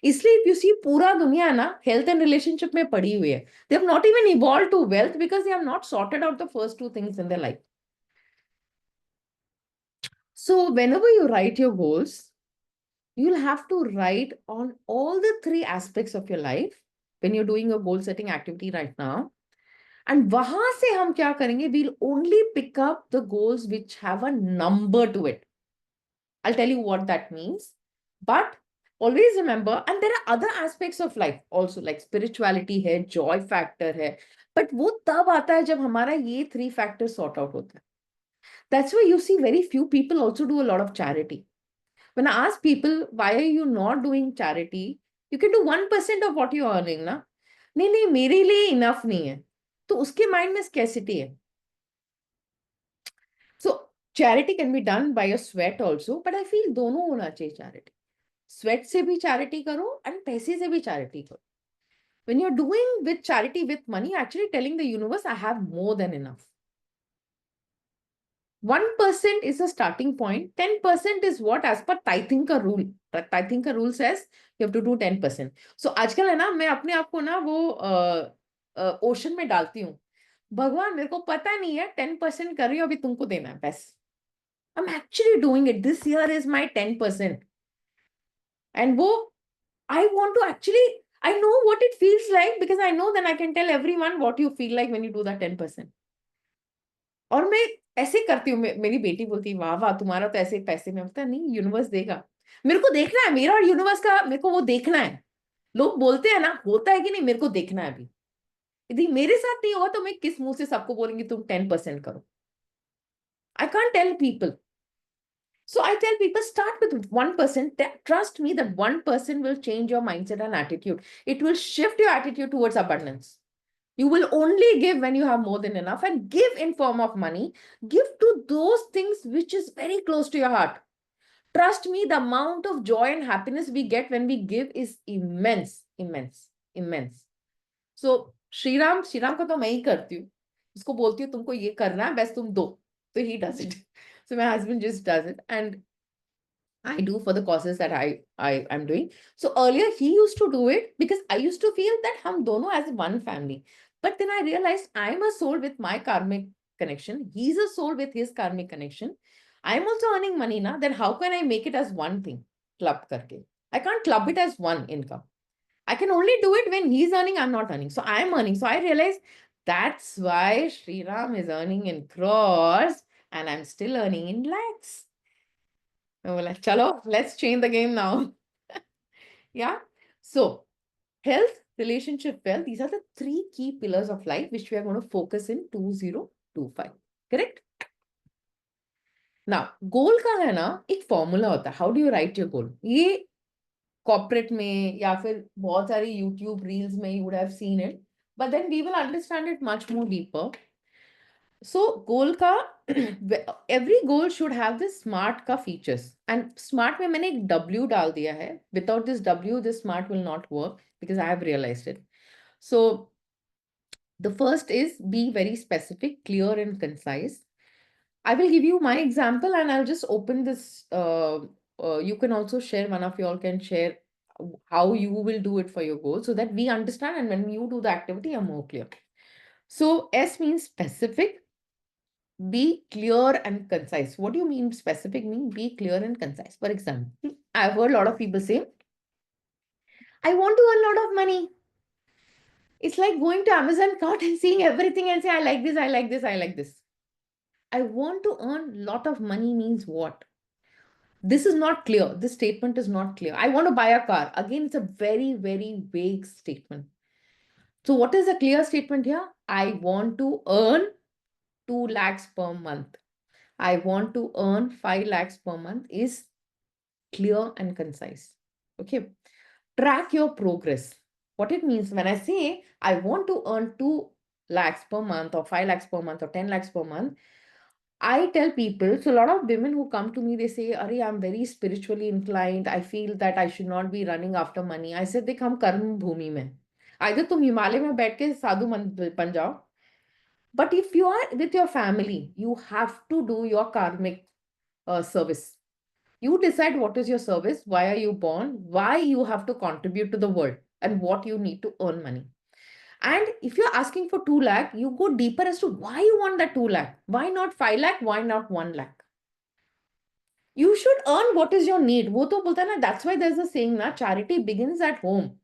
इसलिए इफ यू सी पूरा दुनिया ना हेल्थ एंड रिलेशनशिप में पड़ी हुई है। They have not even evolve to wealth because they have not sorted out the first two things in their life. So whenever you write your goals you'll have to write on all the three aspects of your life when you're doing a goal setting activity right now. And wahan se hum kya karenge? We'll only pick up the goals which have a number to it. I'll tell you what that means. But always remember, and there are other aspects of life also, like spirituality hai, joy factor hai. But wo tab aata hai jab hamara ye three factors sort out hota hai. That's why you see very few people also do a lot of charity. When I ask people, why are you not doing charity? You can do 1% of what you're earning, na? नहीं मेरे लिए enough नहीं है तो उसके mind में scarcity है. So charity can be done by a sweat also, but I feel दोनों होना चाहिए charity. Sweat से भी charity करो and पैसे से भी charity करो. When you're doing with charity with money, actually telling the universe, I have more than enough. 1% is a starting point. 10% is what as per tithing का rule. Tithing का rule says you have to do 10%. So आजकल है ना मैं अपने आप को ना वो ओशन में डालती हूँ. भगवान मेरे को पता नहीं है 10% कर रही हूँ अभी तुमको देना है बस. I'm actually doing it. This year is my 10%. And वो I want to actually, I know what it feels like because I know then I can tell everyone what you feel like when you do that 10%. और मैं ऐसे करती हूँ. मेरी बेटी बोलती है वाह वाह तुम्हारा तो ऐसे पैसे में होता है. नहीं यूनिवर्स देगा. मेरे को देखना है मेरा और यूनिवर्स का मेरे को वो देखना है. लोग बोलते हैं ना होता है कि नहीं मेरे को देखना है अभी. यदि मेरे साथ नहीं होगा तो मैं किस मुंह से सबको बोलेंगी तुम 10% करो. I can't tell people. So I tell people start with 1%. Trust me that 1% will change your mindset and attitude. It will shift your attitude towards abundance. You will only give when you have more than enough and give in form of money. Give to those things which is very close to your heart. Trust me, the amount of joy and happiness we get when we give is immense, immense, immense. So Shriram का तो मैं ही करती हूँ. उसको बोलती हूँ तुमको ये करना है बस तुम दो. So he does it. So my husband just does it. And I do for the causes that I'm doing. So earlier he used to do it because I used to feel that hum dono as one family. But then I realized I'm a soul with my karmic connection. He's a soul with his karmic connection. I'm also earning money now. Then how can I make it as one thing? Club karke. I can't club it as one income. I can only do it when he's earning, I'm not earning. So I'm earning. So I realized that's why Sri Ram is earning in crores and I'm still earning in lakhs. And we're like, chalo, let's change the game now. Yeah. So health, relationship, wealth, these are the three key pillars of life which we are going to focus in 2025. Correct? Now, goal का है ना एक formula होता है. How do you write your goal? ये corporate में या फिर बहुत सारी YouTube reels में you would have seen it. But then we will understand it much more deeper. So goal का every goal should have this smart का features and smart में मैंने एक W डाल दिया है. Without this W, this smart will not work because I have realized it. So The first is be very specific, clear, and concise. I will give you my example and I'll just open this. You can also share, one of you all can share how you will do it for your goal so that we understand. And when you do the activity, I'm more clear. So, S means specific, be clear and concise. What do you mean specific? Mean be clear and concise. For example, I've heard a lot of people say, I want to earn a lot of money. It's like going to Amazon cart and seeing everything and say, I like this, I like this, I like this. I want to earn a lot of money means what? This is not clear. This statement is not clear. I want to buy a car. Again, it's a very, very vague statement. So, what is a clear statement here? I want to earn 2 lakhs per month. I want to earn 5 lakhs per month is clear and concise. Okay. Track your progress. What it means when I say I want to earn 2 lakhs per month or 5 lakhs per month or 10 lakhs per month, I tell people, so a lot of women who come to me, they say, Ari, I'm very spiritually inclined. I feel that I should not be running after money. I said, देख हम कर्म भूमि में either तुम हिमालय में बैठ के साधु बन जाओ, but if you are with your family, you have to do your karmic service. You decide what is your service, why are you born, why you have to contribute to the world, and what you need to earn money. And if you're asking for 2 lakh, you go deeper as to why you want that 2 lakh. Why not 5 lakh? Why not 1 lakh? You should earn what is your need. वो तो बोलता है ना, that's why there's a saying ना, charity begins at home.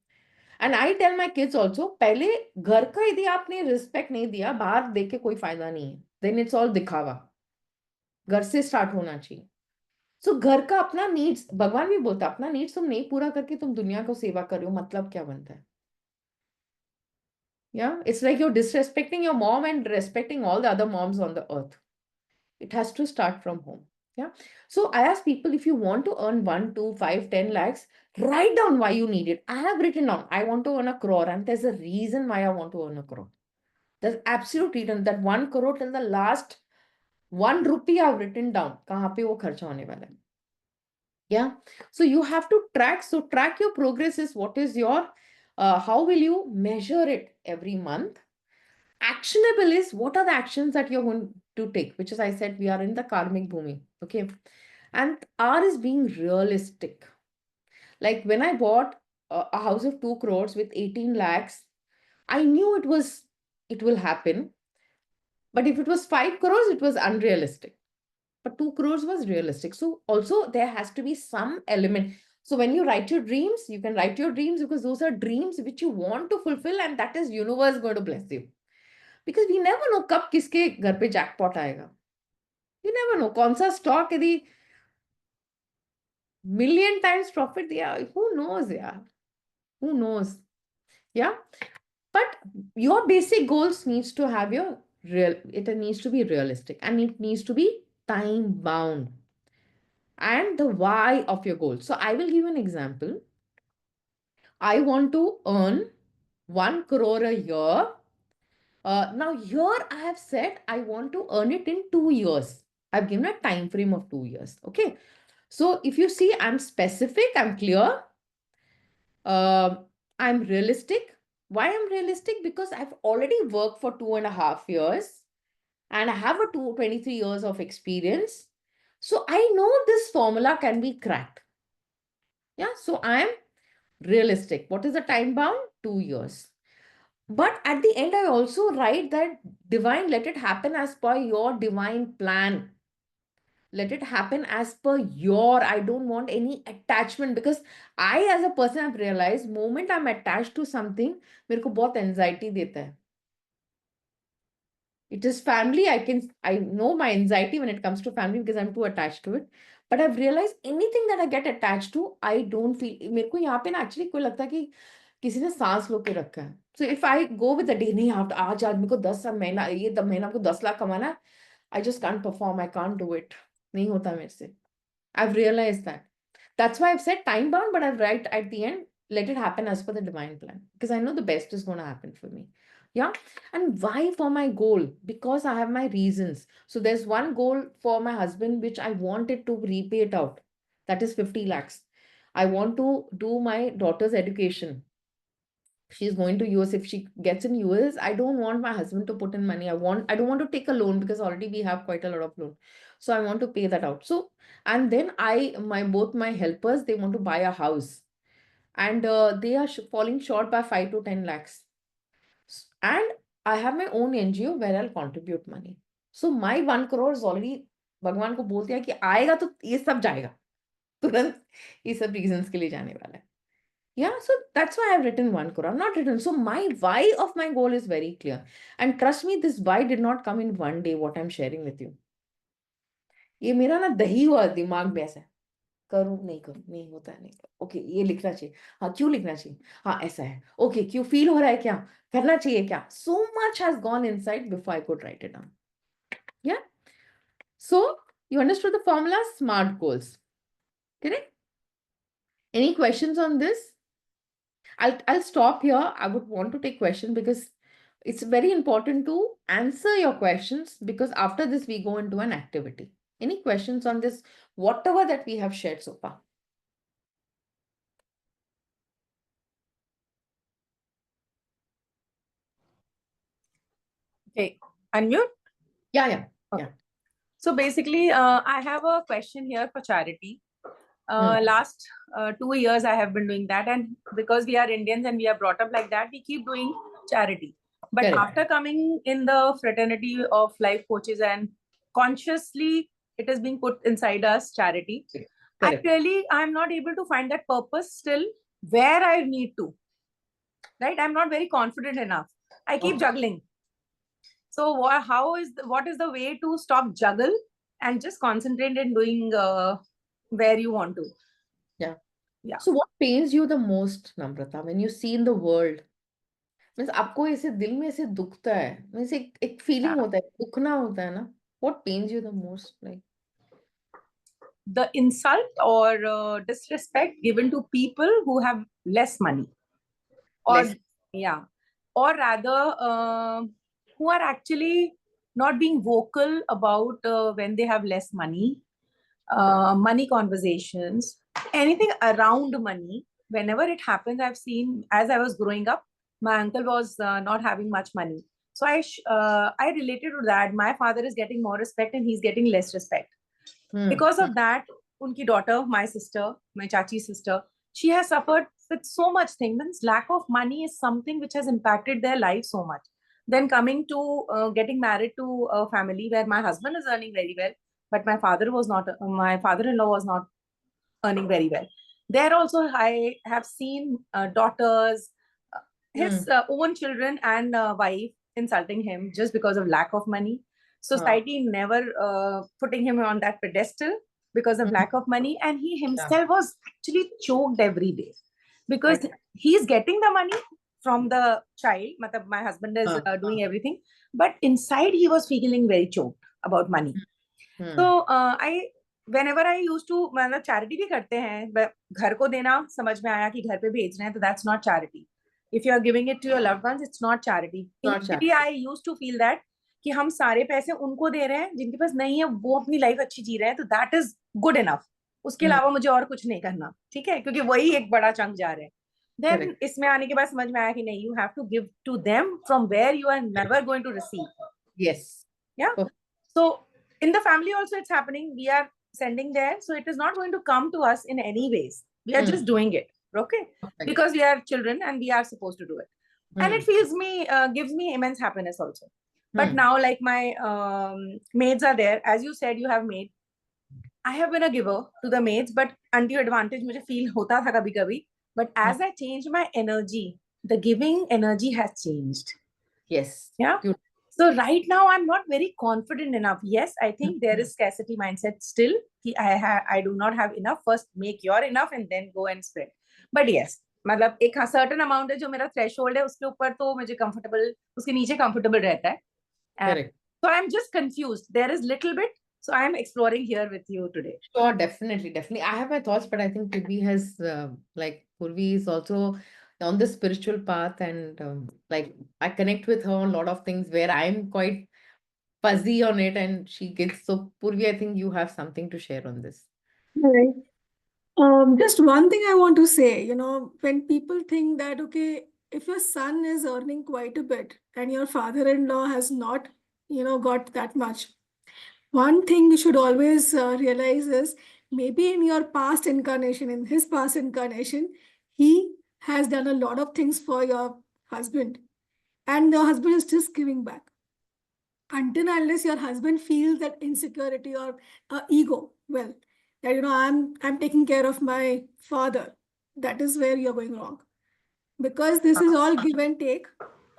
And I tell my kids also, पहले घर का यदि आपने रिस्पेक्ट नहीं दिया, बाहर देख के कोई फायदा नहीं है. Then it's all दिखावा. घर से स्टार्ट होना चाहिए. सो घर का अपना नीड्स, भगवान भी बोलता अपना नीड्स तुम नहीं पूरा करके तुम दुनिया को सेवा कर रहे हो, मतलब क्या बनता है? Yeah, it's like you're disrespecting your mom and respecting all the other moms on the earth. It has to start from home. Yeah. So I ask people, if you want to earn 1, 2, 5, 10 lakhs, write down why you need it. I have written down, I want to earn a crore, and there's a reason why I want to earn a crore. There's absolute reason that 1 crore till the last 1 rupee I've written down. कहाँ पे वो खर्चा होने वाला है. Yeah. So you have to track. So track your progress is what is your, how will you measure it every month? Actionable is what are the actions that you're going to take, which is I said we are in the karmic bhumi. Okay. And R is being realistic. Like when I bought a house of 2 crores with 18 lakhs, I knew it will happen. But if it was 5 crores, it was unrealistic. But 2 crores was realistic. So also there has to be some element. So when you write your dreams, you can write your dreams because those are dreams which you want to fulfill, and that is universe going to bless you. Because we never know कब किसके घर पे jackpot आएगा. You never know कौन सा stock यदि million times profit दिया. Who knows यार? Who knows? Yeah. But your basic goals needs to have your it needs to be realistic and it needs to be time bound. And the why of your goal. So I will give you an example. I want to earn 1 crore a year. Now here I have said I want to earn it in 2 years. I've given a time frame of 2 years. Okay. So if you see, I'm specific, I'm clear, uh, I'm realistic. Why I'm realistic? Because I've already worked for 2.5 years and I have a 23 years of experience. So I know this formula can be cracked. Yeah. So I'm realistic. What is the time bound? 2 years. But at the end, I also write that divine, let it happen as per your divine plan. Let it happen as per your, I don't want any attachment because I, as a person, have realized moment I'm attached to something, मेरे को बहुत anxiety देता है. It is family. I know my anxiety when it comes to family because I'm too attached to it. But I've realized anything that I get attached to, I don't feel. मेरे को यहाँ पे ना actually कोई लगता है कि किसी ने सांस लो के रखा है. So if I go with the day, नहीं आज आज मेरे को 10 महीना ये महीना को 10 लाख कमाना है, I just can't perform. I can't do it. नहीं होता मेरे से. I've realized that. That's why I've said time bound, but I've right at the end, let it happen as per the divine plan because I know the best is going to happen for me. Yeah. And why for my goal? Because I have my reasons. So there's one goal for my husband, which I wanted to repay it out. That is 50 lakhs. I want to do my daughter's education. She's going to US. If she gets in US, I don't want my husband to put in money. I don't want to take a loan because already we have quite a lot of loan. So I want to pay that out. So, and then both my helpers, they want to buy a house, and they are falling short by 5 to 10 lakhs. And I have my own NGO where I'll contribute money. So my 1 crore is already, भगवान को बोल दिया कि आएगा तो ये सब जाएगा, तुरंत ये सब reasons के लिए जाने वाला है. Yeah, so that's why I've written 1 crore. I've not written. So my why of my goal is very clear. And trust me, this why did not come in one day, what I'm sharing with you. ये मेरा ना दही हुआ दिमाग में ऐसा है. करूँ नहीं होता है, नहीं. ओके, ये लिखना चाहिए. हाँ, क्यों लिखना चाहिए? हाँ, ऐसा है. ओके, क्यों फील हो रहा है क्या? करना चाहिए क्या? So much has gone inside before I could write it down. Yeah. So you understood the formula, SMART goals. Correct? Any questions on this? I'll stop here. I would want to take questions because it's very important to answer your questions, because after this we go into an activity. Any questions on this, whatever that we have shared so far? Okay, unmute. Yeah. Okay. So basically, I have a question here for charity. Last 2 years, I have been doing that, and because we are Indians and we are brought up like that, we keep doing charity. But Correct. after coming in the fraternity of life coaches, and consciously it is being put inside us, charity. Correct. I'm not able to find that purpose still where I need to. Right? I'm not very confident enough. I keep juggling. So what is the way to stop juggle and just concentrate in doing where you want to? Yeah. So what pains you the most, Namrata, when you see in the world? Means आपको ऐसे दिल में ऐसे दुखता है, means एक feeling होता है, दुखना होता है ना? What pains you the most, like? The insult or disrespect given to people who have less money, or or rather who are actually not being vocal about when they have less money, money conversations, anything around money. Whenever it happens, I've seen, as I was growing up, my uncle was not having much money, so I related to that. My father is getting more respect and he's getting less respect. Because of that, unki daughter, my sister, my chachi's sister, she has suffered with so much thing. Means lack of money is something which has impacted their life so much. Then coming to getting married to a family where my husband is earning very well, but my father-in-law was not earning very well. There also, I have seen daughters, his own children and wife insulting him just because of lack of money. Society never putting him on that pedestal because of lack of money, and he himself was actually choked every day because he's getting the money from the child. My husband is doing everything, but inside he was feeling very choked about money. So whenever I used to, मतलब charity भी करते हैं, घर को देना समझ में आया कि घर पे भेज रहे हैं, तो that's not charity. If you are giving it to your loved ones, it's not charity. Initially, I used to feel that कि हम सारे पैसे उनको दे रहे हैं जिनके पास नहीं है, वो अपनी लाइफ अच्छी जी रहे हैं, तो that is good enough. उसके अलावा मुझे और कुछ नहीं करना, ठीक है, क्योंकि वही एक बड़ा चंक जा रहे हैं. Then इसमें आने के बाद समझ में आया कि नहीं, you have to give to them from where you are never going to receive. Yes. Yeah. So in the family also it's happening. We are sending there, so it is not going to come to us in any ways. We are just doing it, okay? Because we are children and we are supposed to do it. And it gives me immense happiness also. But now, like my maids are there, as you said, you have maid. I have been a giver to the maids, but undue advantage मुझे feel होता था कभी कभी. But as I changed my energy, the giving energy has changed. Yes. Yeah. So right now I'm not very confident enough. Yes, I think there is scarcity mindset still. I do not have enough. First make your enough and then go and spread. But yes, मतलब एक certain amount है जो मेरा threshold है, उसके ऊपर तो मुझे comfortable, उसके नीचे comfortable रहता है. Correct. So I'm just confused. There is little bit. So I'm exploring here with you today. Sure, definitely. I have my thoughts, but I think Purvi has, Purvi is also on the spiritual path, and I connect with her on a lot of things where I'm quite fuzzy on it, and she gets, so Purvi, I think you have something to share on this. Right. Just one thing I want to say, when people think that, okay, if your son is earning quite a bit and your father-in-law has not, got that much, one thing you should always realize is maybe in your past incarnation, in his past incarnation, he has done a lot of things for your husband, and the husband is just giving back. Until unless your husband feels that insecurity or ego, well, that I'm taking care of my father, that is where you're going wrong, because this is all give and take.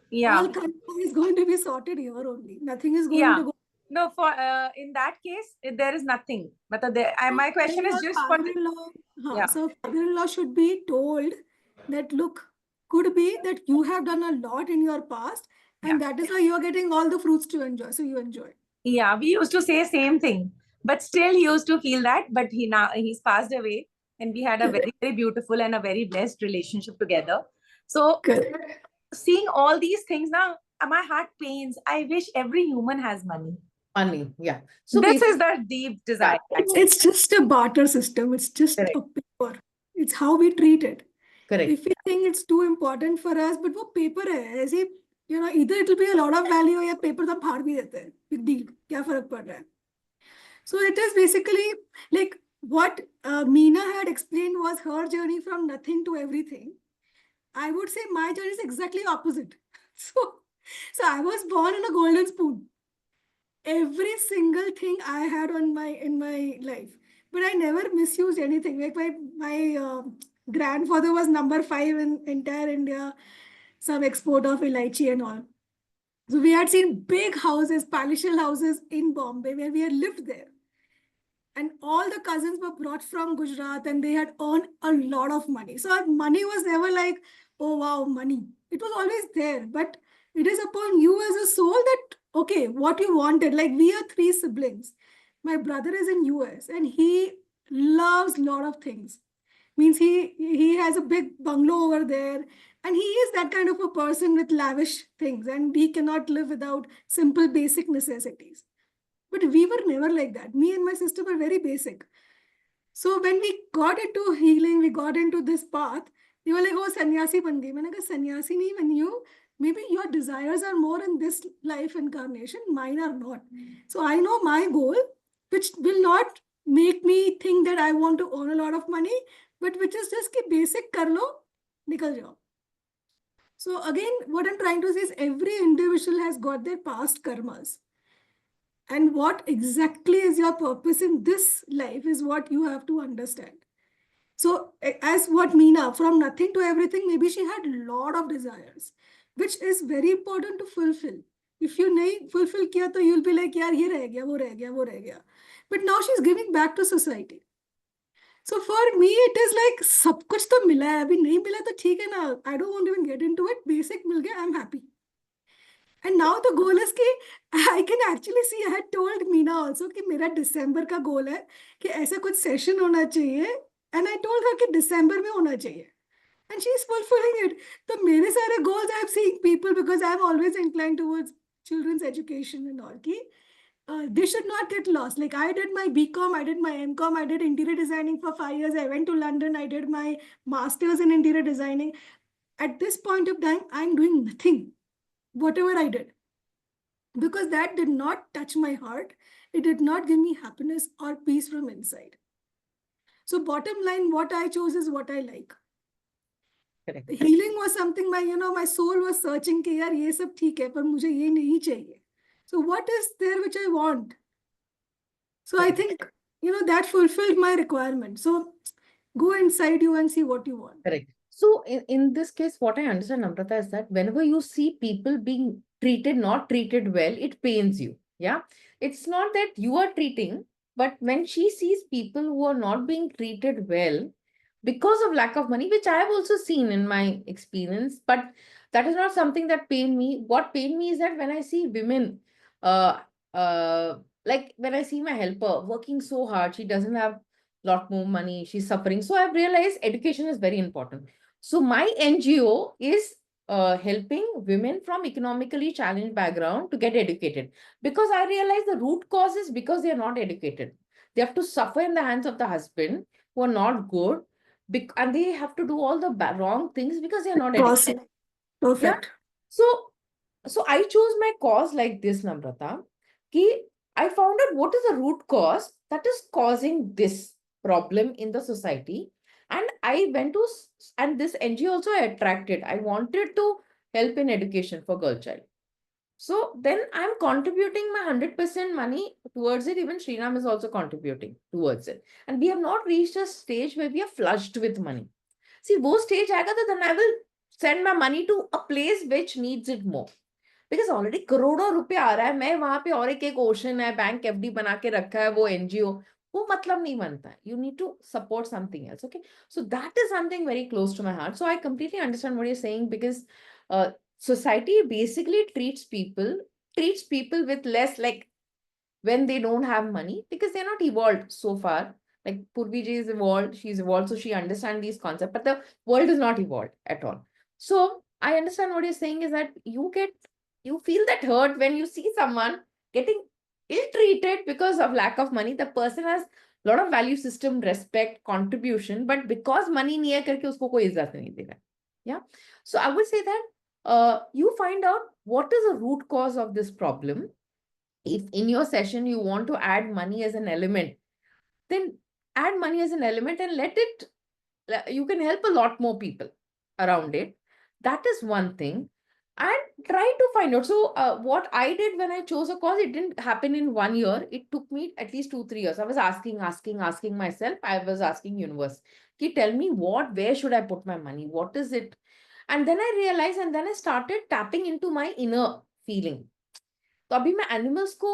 Yeah. All karma is going to be sorted here only. Nothing is going Yeah. to go. No, for in that case, there is nothing. But my question is Your just for father-in-law, yeah. so father-in-law should be told that, look, could be that you have done a lot in your past, and that is why you're getting all the fruits to enjoy. So you enjoy. Yeah, we used to say same thing, but still he used to feel that. But he's passed away, and we had a very, very beautiful and a very blessed relationship together. So Correct. seeing all these things now, my heart pains. I wish every human has money. Money, yeah. So this is the deep desire. It's just a barter system. It's just Correct. a paper. It's how we treat it. Correct. If we think it's too important for us, but वो paper है, ऐसे either it will be a lot of value या paper तो हम फाड़ भी देते हैं. Big deal. क्या फर्क पड़ रहा है? So it is basically like what Meena had explained was her journey from nothing to everything. I would say my journey is exactly opposite. So I was born in a golden spoon. Every single thing I had in my life, but I never misused anything. Like my grandfather was number 5 in entire India, some export of elaichi and all. So we had seen big houses, palatial houses in Bombay where we had lived there. And all the cousins were brought from Gujarat and they had earned a lot of money. So our money was never like, oh wow, money. It was always there. But it is upon you as a soul that, okay, what you wanted. Like we are 3 siblings. My brother is in US and he loves a lot of things. Means he has a big bungalow over there. And he is that kind of a person with lavish things. And he cannot live without simple basic necessities. But we were never like that. Me and my sister were very basic. So when we got into healing, we got into this path, they were like, oh, sannyasi ban gayi. मैंने कहा sannyasi nahi bani you. Maybe your desires are more in this life incarnation, mine are not. So I know my goal, which will not make me think that I want to earn a lot of money, but which is just ki basic kar lo, nikal jao. So again, what I'm trying to say is every individual has got their past karmas. And what exactly is your purpose in this life is what you have to understand. So as what Meena, from nothing to everything, maybe she had a lot of desires, which is very important to fulfill. If you nahi fulfill kiya, to you'll be like, yaar, ye reh gaya, wo reh gaya, wo reh gaya. But now she's giving back to society. So for me, it is like, sab kuch to mila hai, abhi nahi mila to theek hai na. I don't want to even get into it. Basic mil gaya, I'm happy. And now the goal is कि I can actually see, I had told Meena also कि मेरा December का goal है कि ऐसा कुछ session होना चाहिए. And I told her कि December में होना चाहिए. And she's fulfilling it. तो मेरे सारे goals I've seen people, because I'm always inclined towards children's education and all, कि they should not get lost. Like I did my BCom, I did my MCom, I did interior designing for 5 years. I went to London, I did my master's in interior designing. At this point of time, I'm doing nothing. Whatever I did, because that did not touch my heart. It did not give me happiness or peace from inside. So bottom line, what I chose is what I like. Correct. Healing was something my soul was searching कि यार ये सब ठीक है पर मुझे ये नहीं चाहिए. So what is there which I want? So I think that fulfilled my requirement. So go inside you and see what you want. Correct. So in this case, what I understand, Namrata, is that whenever you see people being not treated well, it pains you. Yeah. It's not that you are treating, but when she sees people who are not being treated well because of lack of money, which I have also seen in my experience, but that is not something that pained me. What pained me is that when I see women, uh, like when I see my helper working so hard, she doesn't have lot more money, she's suffering. So I've realized education is very important. So my NGO is helping women from economically challenged background to get educated, because I realize the root cause is because they are not educated. They have to suffer in the hands of the husband who are not good, and they have to do all the wrong things because they are not educated. Perfect. So I chose my cause like this, Namrata, ki I found out what is the root cause that is causing this problem in the society. And I went to, and this NGO also I attracted. I wanted to help in education for girl child. So then I'm contributing my 100% money towards it. Even Srinam is also contributing towards it. And we have not reached a stage where we are flushed with money. See, wo stage aega to then I will send my money to a place which needs it more. Because already करोड़ों रुपए आ रहा है मैं वहां पे और एक ocean है बैंक एफडी बना के रखा है वो एनजीओ वो मतलब नहीं बनता है you need to support something else okay so that is something very close to my heart so I completely understand what you are saying because society basically treats people with less like when they don't have money because they're not evolved so far. Like Purvi ji is evolved, she's evolved, so she understands these concepts, but the world is not evolved at all. So I understand what you're saying is that you feel that hurt when you see someone getting ill-treated because of lack of money. The person has a lot of value system, respect, contribution, but because money नहीं है करके उसको कोई इज्जत नहीं दे रहा है. Yeah. So I would say that you find out what is the root cause of this problem. If in your session you want to add money as an element, then add money as an element and you can help a lot more people around it. That is one thing. And try to find out. So what I did when I chose a cause, it didn't happen in 1 year. It took me at least 2-3 years. I was asking myself. I was asking universe, tell me where should I put my money? What is it? And then I realized, and then I started tapping into my inner feeling. तो अभी मैं animals को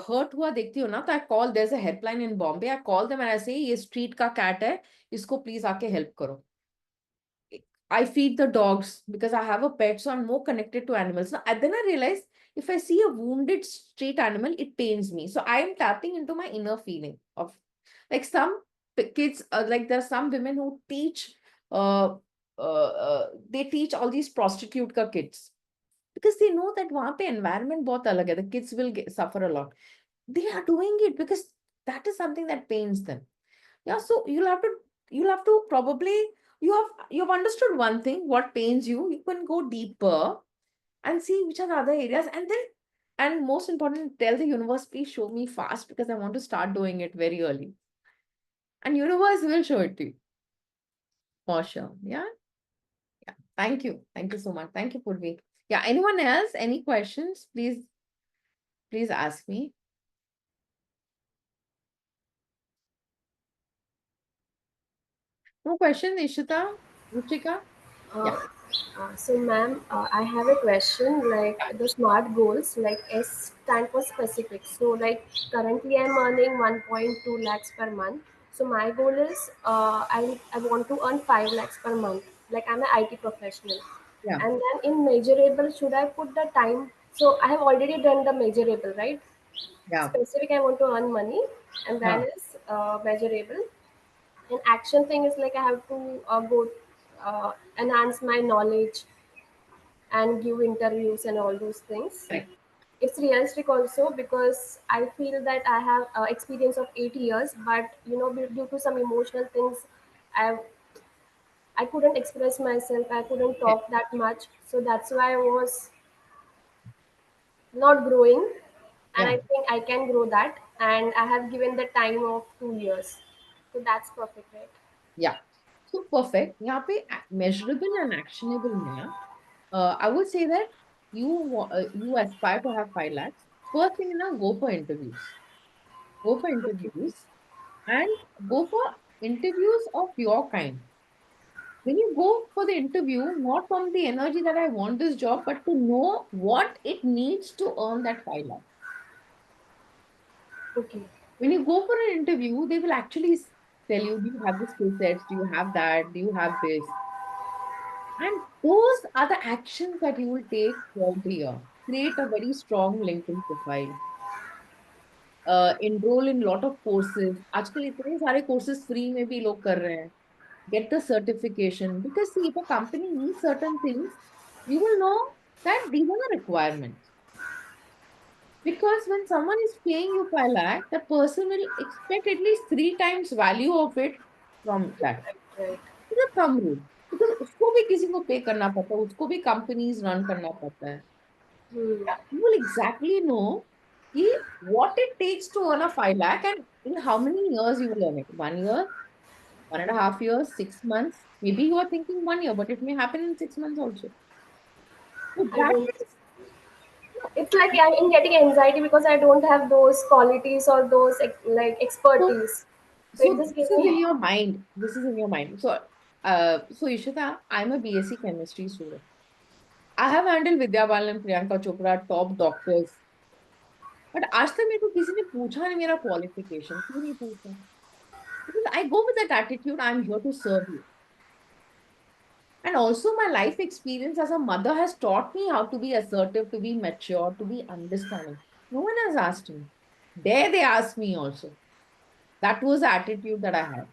hurt हुआ देखती हूँ ना तो I call there is a helpline in Bombay I call them and I say ये स्ट्रीट का कैट है इसको प्लीज आके हेल्प करो I feed the dogs because I have a pet, so I'm more connected to animals. Now, and then I realized if I see a wounded street animal, it pains me. So I am tapping into my inner feeling of like some kids, like there are some women who teach, they teach all these prostitute ka kids because they know that वहाँ पे environment बहुत अलग है. The kids will suffer a lot. They are doing it because that is something that pains them. Yeah, so you'll have to probably you've understood one thing, what pains you. You can go deeper and see which are the other areas, and most important, tell the universe, please show me fast because I want to start doing it very early. And universe will show it to you. For sure. Yeah. Yeah. Thank you. Thank you so much. Thank you, Purvi. Yeah. Anyone else? Any questions? Please ask me. No question, Ishita, Ruchika? Yeah. So, ma'am, I have a question. Like the SMART goals, like S stand for specific. So, like currently, I'm earning 1.2 lakhs per month. So, my goal is I want to earn 5 lakhs per month. Like I'm an IT professional. Yeah. And then in measurable, should I put the time? So, I have already done the measurable, right? Yeah. Specific, I want to earn money, and then Huh. is measurable. And action thing is like I have to go enhance my knowledge and give interviews and all those things. Correct. It's realistic also because I feel that I have experience of 8 years, but due to some emotional things, I I couldn't express myself. I couldn't Yeah. talk that much, so that's why I was not growing. And I Yeah. think I can grow that, and I have given the time of 2 years, so that's perfect, right? Yeah. So perfect. यहाँ पे measurable and actionable में I would say that you aspire to have 5 lakhs. First thing, go for interviews. Go for Okay. interviews and go for interviews of your kind. When you go for the interview, not from the energy that I want this job, but to know what it needs to earn that 5 lakhs. Okay. When you go for an interview, they will actually tell you, do you have the skill sets? Do you have that? Do you have this? And those are the actions that you will take throughout the year. Create a very strong LinkedIn profile. Enroll in lot of courses. आजकल इतने सारे courses free में भी लोग कर रहे हैं. Get the certification because see, if a company needs certain things, you will know that these are the requirements. Because when someone is paying you 5 lakh, the person will expect at least 3 times value of it from that. Right. It's a thumb rule. Because उसको भी किसी को पे करना पड़ता है, उसको भी कंपनीज रन करना पड़ता है. Hmm. You will exactly know what it takes to earn a 5 lakh and in how many years you will earn it. 1 year, 1.5 years, 6 months. Maybe you are thinking 1 year, but it may happen in 6 months also. So I that don't. is, It's like I'm getting anxiety because I don't have those qualities or those like so, expertise. So it so just this gives is in me. your mind. This is in your mind. So Ishita, I'm a BSc chemistry student. I have handled Vidya Balan, Priyanka Chopra, top doctors. But आज तक मेरे को किसी ने पूछा नहीं मेरा qualification. क्यों नहीं पूछा? Because I go with that attitude, I'm here to serve you. And also, my life experience as a mother has taught me how to be assertive, to be mature, to be understanding. No one has asked me. There, they asked me also. That was the attitude that I had.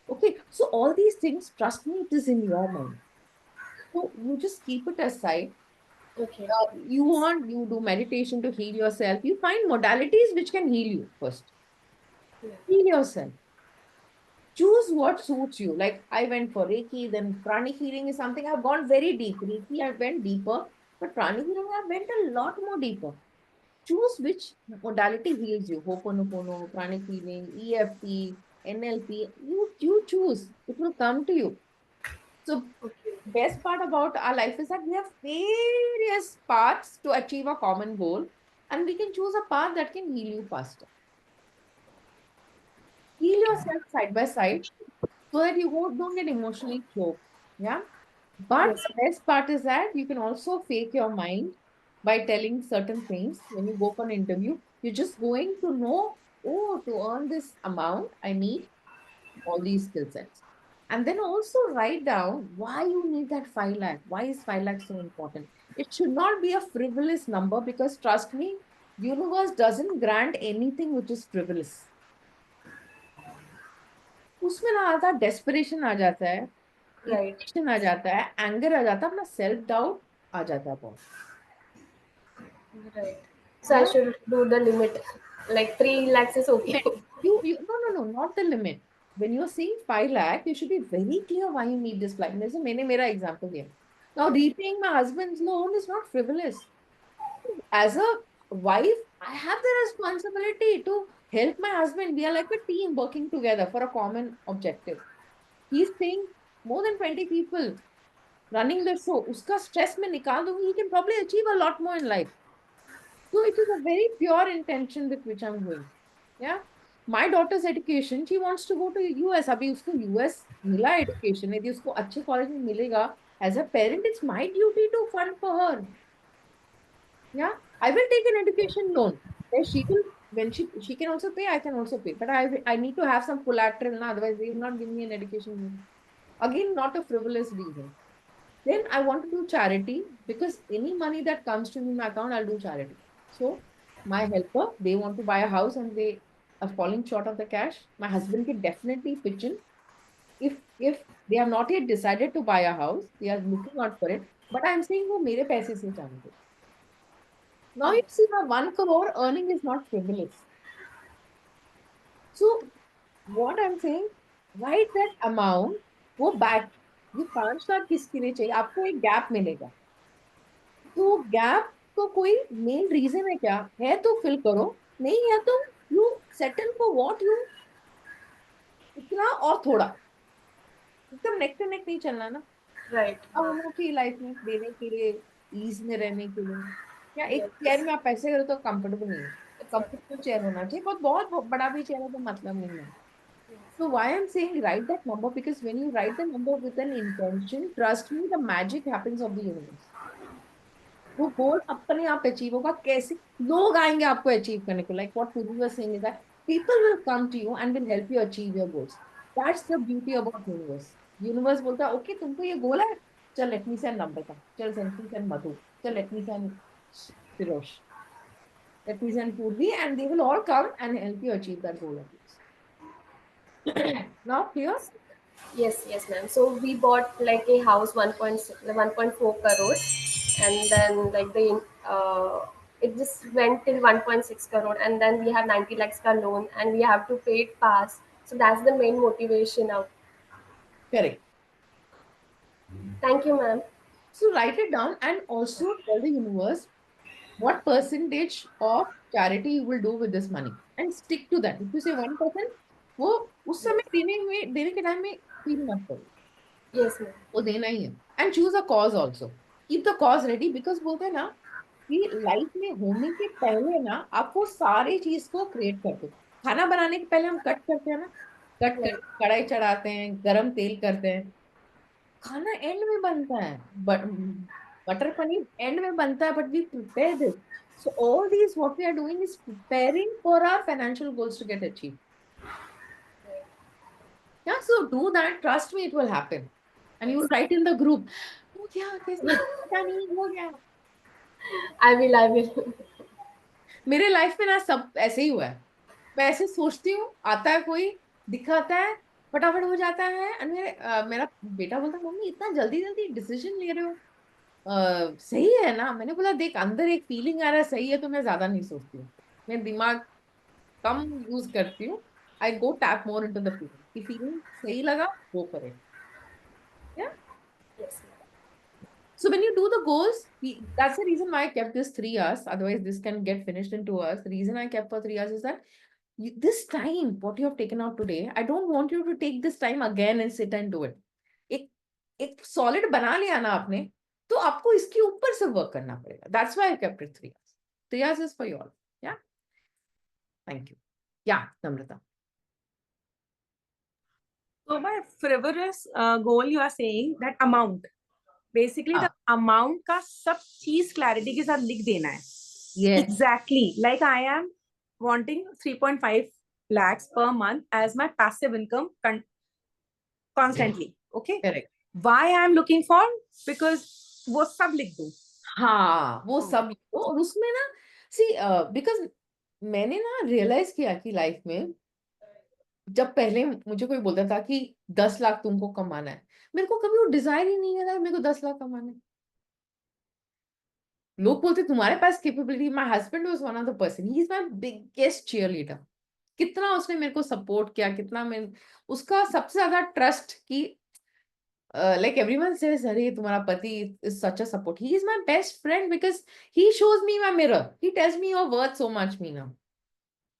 Okay, so all these things, trust me, it is in your mind. So you just keep it aside. Okay. You do meditation to heal yourself. You find modalities which can heal you first. Yeah. Heal yourself. Choose what suits you. Like I went for Reiki, then pranic healing is something I've gone very deep. Reiki, I went deeper, but pranic healing, I went a lot more deeper. Choose which modality heals you. Ho'oponopono, pranic healing, EFT, NLP. You choose. It will come to you. So Okay. best part about our life is that we have various paths to achieve a common goal, and we can choose a path that can heal you faster. Heal yourself side by side so that don't get emotionally choked. Yeah. But Yes. the best part is that you can also fake your mind by telling certain things. When you go for an interview, you're just going to know, oh, to earn this amount, I need all these skill sets. And then also write down why you need that 5 lakh. Why is 5 lakh so important? It should not be a frivolous number because trust me, universe doesn't grant anything which is frivolous. उसमें ना आता desperation आ जाता है, Right. Irritation आ जाता है, anger आ जाता है, अपना सेल्फ डाउट आ जाता है बहुत. Right. So I Yeah. should do the limit. Like 3 lakhs is okay. You no, not the limit. When you're saying 5 lakh, you should be very clear why you need this plan. जैसे मैंने मेरा example दिया. Now repaying my husband's loan is not frivolous. As a wife, I have the responsibility to help my husband. We are like a team working together for a common objective. He's paying more than 20 people running the show. Uska stress में निकाल दूंगी, he can probably achieve a lot more in life. So it is a very pure intention with which I'm going. Yeah. My daughter's education, she wants to go to US. अभी उसको US मिला education. यदि उसको अच्छे college में मिलेगा, as a parent, it's my duty to fund for her. Yeah. I will take an education loan. Where she will, when she can also pay, I can also pay. But I need to have some collateral, na, otherwise they will not give me an education loan. Again, not a frivolous reason. Then I want to do charity because any money that comes to me in my account, I'll do charity. So my helper, they want to buy a house and they are falling short of the cash. My husband can definitely pitch in. If they have not yet decided to buy a house, they are looking out for it. But I'm saying वो मेरे पैसे से चाहिए. Now you see my 1 crore earning is not frivolous. So what I'm saying, write that amount, वो back. ये 5 लाख किसके लिए चाहिए? आपको एक गैप मिलेगा. तो गैप को कोई मेन रीजन है तो फिल करो, नहीं है तो you settle for what you, इतना और थोड़ा, एकदम नेक टू नेक नहीं चलना ना. Right. अब हम लोग की लाइफ में देने के लिए, ईज में रहने के लिए, या एक चेयर Yes. में आप पैसे करो तो कंफर्टेबल नहीं है, It's not. कंफर्टेबल चेयर होना चाहिए, बहुत बड़ा भी चेयर है तो मतलब नहीं है. So why I'm saying write that number, because when you write the number with an intention, trust me, the magic happens of the universe. वो गोल अपने आप अचीव होगा. कैसे लोग आएंगे आपको अचीव करने को? Like what Purvi was saying is that people will come to you and will help you achieve your goals. That's the beauty about universe. Universe बोलता है ओके तुमको ये गोल है, चल लेट मी सेंड नम्रता, चल लेट मी सेंड मधु, चल let me send Firosh, let me send Purvi, and they will all come and help you achieve that goal of yours. Now clear? Yes, ma'am. So we bought like a house 1.4 crore, and then like it just went till 1.6 crore, and then we have 90 lakhs ka loan, and we have to pay it fast. So that's the main motivation of. Correct. Thank you, ma'am. So write it down and also tell the universe what percentage of charity you will do with this money and stick to that. If you say 1%, वो उस समय देने के time में feel मत करो, Yes, ma'am. वो देना ही है. And choose a cause also. Keep the cause ready because बोलते हैं ना कि लाइफ में होने के पहले ना आप वो सारी चीज को क्रिएट करते हो. खाना बनाने के पहले हम कट करते हैं ना, कट कर Right. कढ़ाई चढ़ाते हैं, गरम तेल करते हैं. खाना एंड में बनता है, बट बटर पनीर एंड में बनता है, but we prepare this. So all these what we are doing is preparing for our financial goals to get achieved. Yeah, so do that. Trust me, it will happen. And you write in the group, हो गया कैसे, पता नहीं हो गया. I will, I will. मेरे life में ना सब ऐसे ही हुआ है. मैं ऐसे सोचती हूँ, आता है कोई, दिखाता है, फटाफट हो जाता है. और मेरा बेटा बोलता है, मम्मी इतना जल्दी जल्दी डिसीजन ले रहे हो, सही है ना. मैंने बोला देख, अंदर एक फीलिंग आ रहा है सही है, तो मैं ज्यादा नहीं सोचती हूँ. मैं दिमाग कम यूज करती हूँ. I go tap more into the feeling, कि फीलिंग सही लगा, go for it. Yes, ma'am. So when you do the goals, that's the reason why I kept this 3 hours. Otherwise, this can get finished in 2 hours. The reason I kept for 3 hours is that this time, what you have taken out today, I don't want you to take this time again and sit and do it. एक एक solid बना लिया ना आपने, तो आपको इसके ऊपर से work करना पड़ेगा. That's why I kept it 3 hours. 3 hours is for you all. Yeah. Thank you. Yeah, Namrata. So by frivolous goal, you are saying that amount. Basically, the हाँ. amount का सब चीज clarity के साथ लिख देना है. Yes. Exactly. Like I am wanting 3.5 lakhs per month as my passive income constantly. Okay. Correct. Why I am looking for? Because वो सब लिख दूं. हाँ, वो सब लिखो. और उसमें ना सी बिकॉज मैंने ना रियलाइज किया कि लाइफ में जब पहले मुझे कोई बोलता था कि 10 लाख तुमको कमाना है, मेरे को कभी वो डिजायर ही नहीं है मेरे को 10 लाख कमाना है. लोग बोलते तुम्हारे पास capability. My husband was one of the person, he is my biggest cheer leader. कितना उसने मेरे को सपोर्ट किया, कितना मैं उसका सबसे ज्यादा ट्रस्ट की. Like everyone says, अरे तुम्हारा पति is such a support. He is my best friend because he shows me my mirror. He tells me you're worth so much, Meena.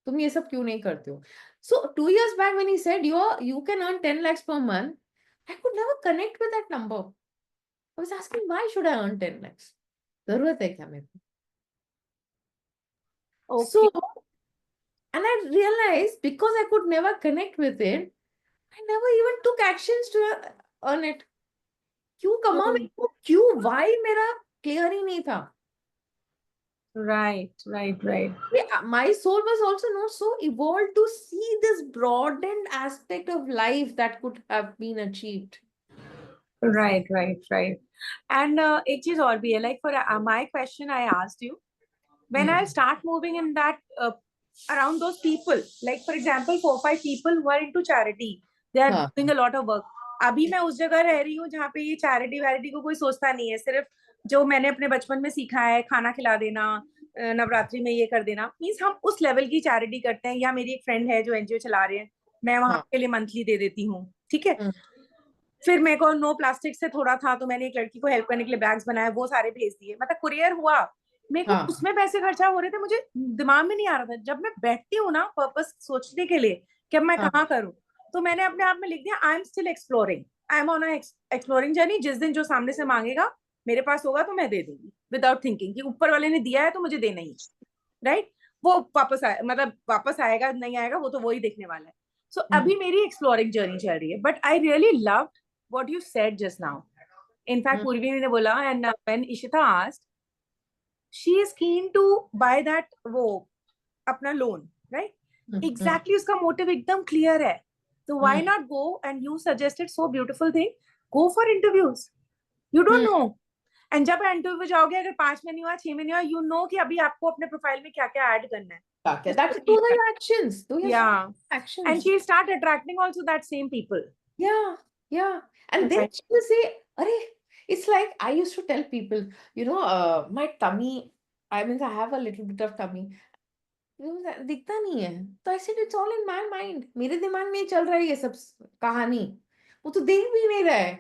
तुम ये सब क्यों नहीं करते हो? So 2 years back when he said you can earn 10 lakhs per month, I could never connect with that number. I was asking why should I earn 10 lakhs? जरूरत है क्या मेरे को? Okay. So, and I realized because I could never connect with it, I never even took actions to earn it. क्यों कमा मेरे को, क्यों, why मेरा क्लियर ही नहीं था. Right. Yeah, my soul was also not so evolved to see this broadened aspect of life that could have been achieved. Right. And एक चीज और भी है, like for my question I asked you, when I start moving in that around those people, like for example 4-5 people who are into charity, they are doing a lot of work. अभी मैं उस जगह रह रही हूँ जहाँ पे ये चैरिटी वैरिटी को कोई सोचता नहीं है. सिर्फ जो मैंने अपने बचपन में सीखा है, खाना खिला देना, नवरात्रि में ये कर देना, मीन्स हम उस लेवल की चैरिटी करते हैं. या मेरी एक फ्रेंड है जो एनजीओ चला रहे हैं, मैं वहां के लिए मंथली दे देती हूँ. ठीक है. फिर मेरे को नो प्लास्टिक से थोड़ा था, तो मैंने एक लड़की को हेल्प करने के लिए बैग्स बनाए, वो सारे भेज दिए. मतलब कुरियर हुआ, मेरे को उसमें पैसे खर्चा हो रहे थे, मुझे दिमाग में नहीं आ रहा था. जब मैं बैठती हूँ ना पर्पस सोचने के लिए कि अब मैं कहाँ करूँ, तो मैंने अपने आप में लिख दिया I am still exploring, I am on exploring journey. जिस दिन जो सामने से मांगेगा मेरे पास होगा तो मैं दे दूंगी विदाउट थिंकिंग कि ऊपर वाले ने दिया है तो मुझे देना ही. राइट. वो वापस आए, मतलब वापस आएगा नहीं आएगा वो तो वही देखने वाला है. सो अभी मेरी एक्सप्लोरिंग जर्नी चल रही है. But I really loved what you said just now. In fact, Purvi ne bola, and when Ishita asked, she is keen to buy that वो अपना loan, right? Exactly, उसका motive एकदम clear है. So why not go, and you suggested so beautiful thing, go for interviews. You don't know. And जब interview जाओगे, अगर 5 में नहीं हुआ, 6 में नहीं हुआ, you know कि अभी आपको अपने प्रोफाइल में क्या क्या ऐड करना है. That's do the actions. Do your actions. And she'll start attracting also that same people. Yeah. And then she will say, "Arey, it's like I used to tell people, my tummy. I mean, I have a little bit of tummy. दिखता नहीं है." तो I said, "It's all in my mind. मेरे दिमाग में चल रहा है ये सब कहानी. वो तो देख भी नहीं रहा है."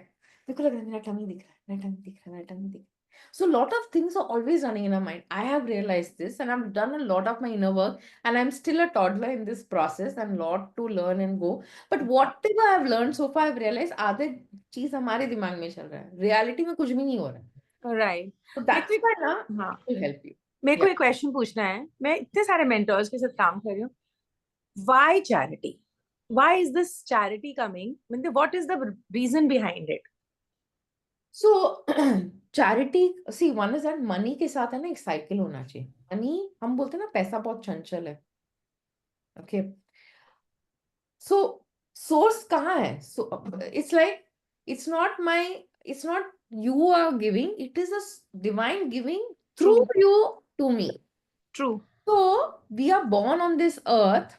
मेरे को लग रहा है मेरा टमी दिख रहा है, मेरा टमी दिख रहा है, मेरा टमी दिख रहा है. So a lot of things are always running in our mind. I have realized this, and I've done a lot of my inner work, and I'm still a toddler in this process and lot to learn and go. But whatever I've learned so far, I've realized आधे चीज हमारे दिमाग में चल रहा है. Reality में कुछ भी नहीं हो रहा है. Right. So that's why ना हाँ, it will help you. मेरे को Yeah. एक क्वेश्चन पूछना है. मैं इतने सारे मेंटर्स के साथ काम कर रही हूँ. Why charity? Why is this charity coming? What is the reason behind it? So charity, see, one is that money के साथ है ना एक साइकिल होना चाहिए. Money, हम बोलते हैं ना पैसा बहुत चंचल है. Okay. So source कहाँ है? So it's like it's not you are giving, it is a divine giving through True. you to me. True. So we are born on this earth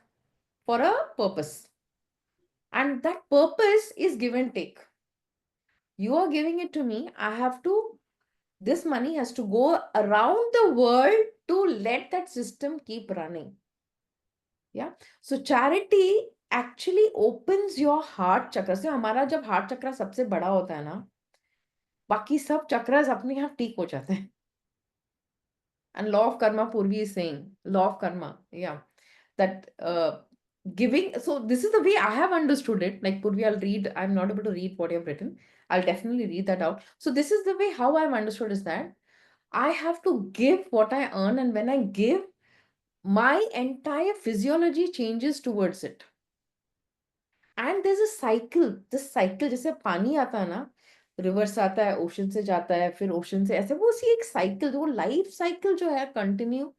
for a purpose, and that purpose is give and take. You are giving it to me. This money has to go around the world to let that system keep running. Yeah. So charity actually opens your heart chakra. से हमारा जब heart chakra सबसे बड़ा होता है ना, बाकी सब chakras अपने आप ठीक हो जाते हैं. And law of karma, Purvi is saying, law of karma, yeah, that giving. So this is the way I have understood it. Like Purvi, I'll read. I'm not able to read what you have written. I'll definitely read that out. So this is the way how I've understood is that I have to give what I earn, and when I give, my entire physiology changes towards it. And there's a cycle. This cycle, जैसे पानी आता है ना, river से आता है, ocean से जाता है, फिर ओशन से ऐसे, वो उसी एक साइकिल, वो लाइफ साइकिल जो है कंटिन्यू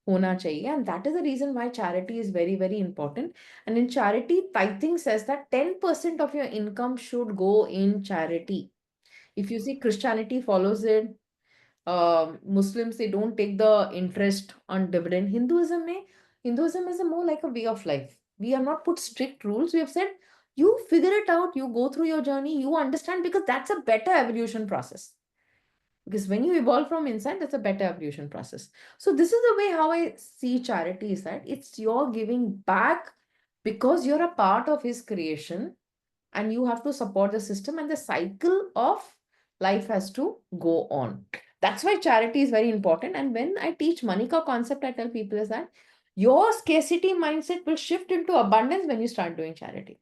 होना चाहिए. And that is the reason why charity is very, very important. And in charity, tithing says that 10% of your income should go in charity. If you see, Christianity follows it. Muslims, they don't take the interest on dividend. Hinduism is a more like a way of life. We have not put strict rules. We have said, you figure it out, you go through your journey, you understand, because that's a better evolution process. Because when you evolve from inside, that's a better evolution process. So this is the way how I see charity, is that it's your giving back because you're a part of his creation, and you have to support the system, and the cycle of life has to go on. That's why charity is very important. And when I teach money ka concept, I tell people is that your scarcity mindset will shift into abundance when you start doing charity.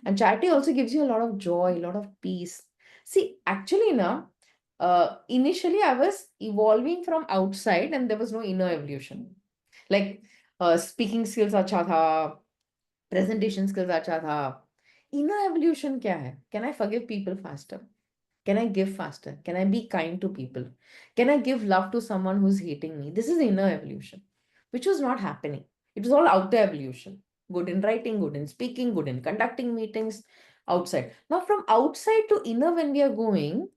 And charity also gives you a lot of joy, a lot of peace. See, actually now, initially I was evolving from outside and there was no inner evolution. Like speaking skills acha tha, presentation skills acha tha. Inner evolution kya hai? Can I forgive people faster? Can I give faster? Can I be kind to people? Can I give love to someone who's hating me? This is inner evolution, which was not happening. It was all outer evolution. Good in writing, good in speaking, good in conducting meetings, outside. Now, from outside to inner, when we are going,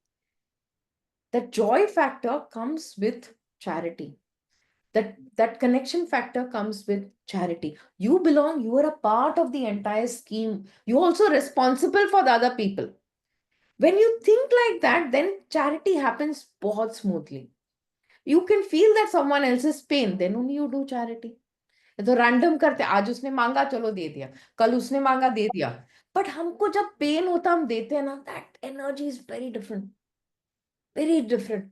the joy factor comes with charity. That connection factor comes with charity. You belong, you are a part of the entire scheme. You're also responsible for the other people. When you think like that, then charity happens बहुत smoothly. You can feel that someone else's pain, then only you do charity. तो random करते, आज उसने मांगा चलो दे दिया, कल उसने मांगा दे दिया. बट हमको जब पेन होता हम देते हैं ना, that energy is very different, very different.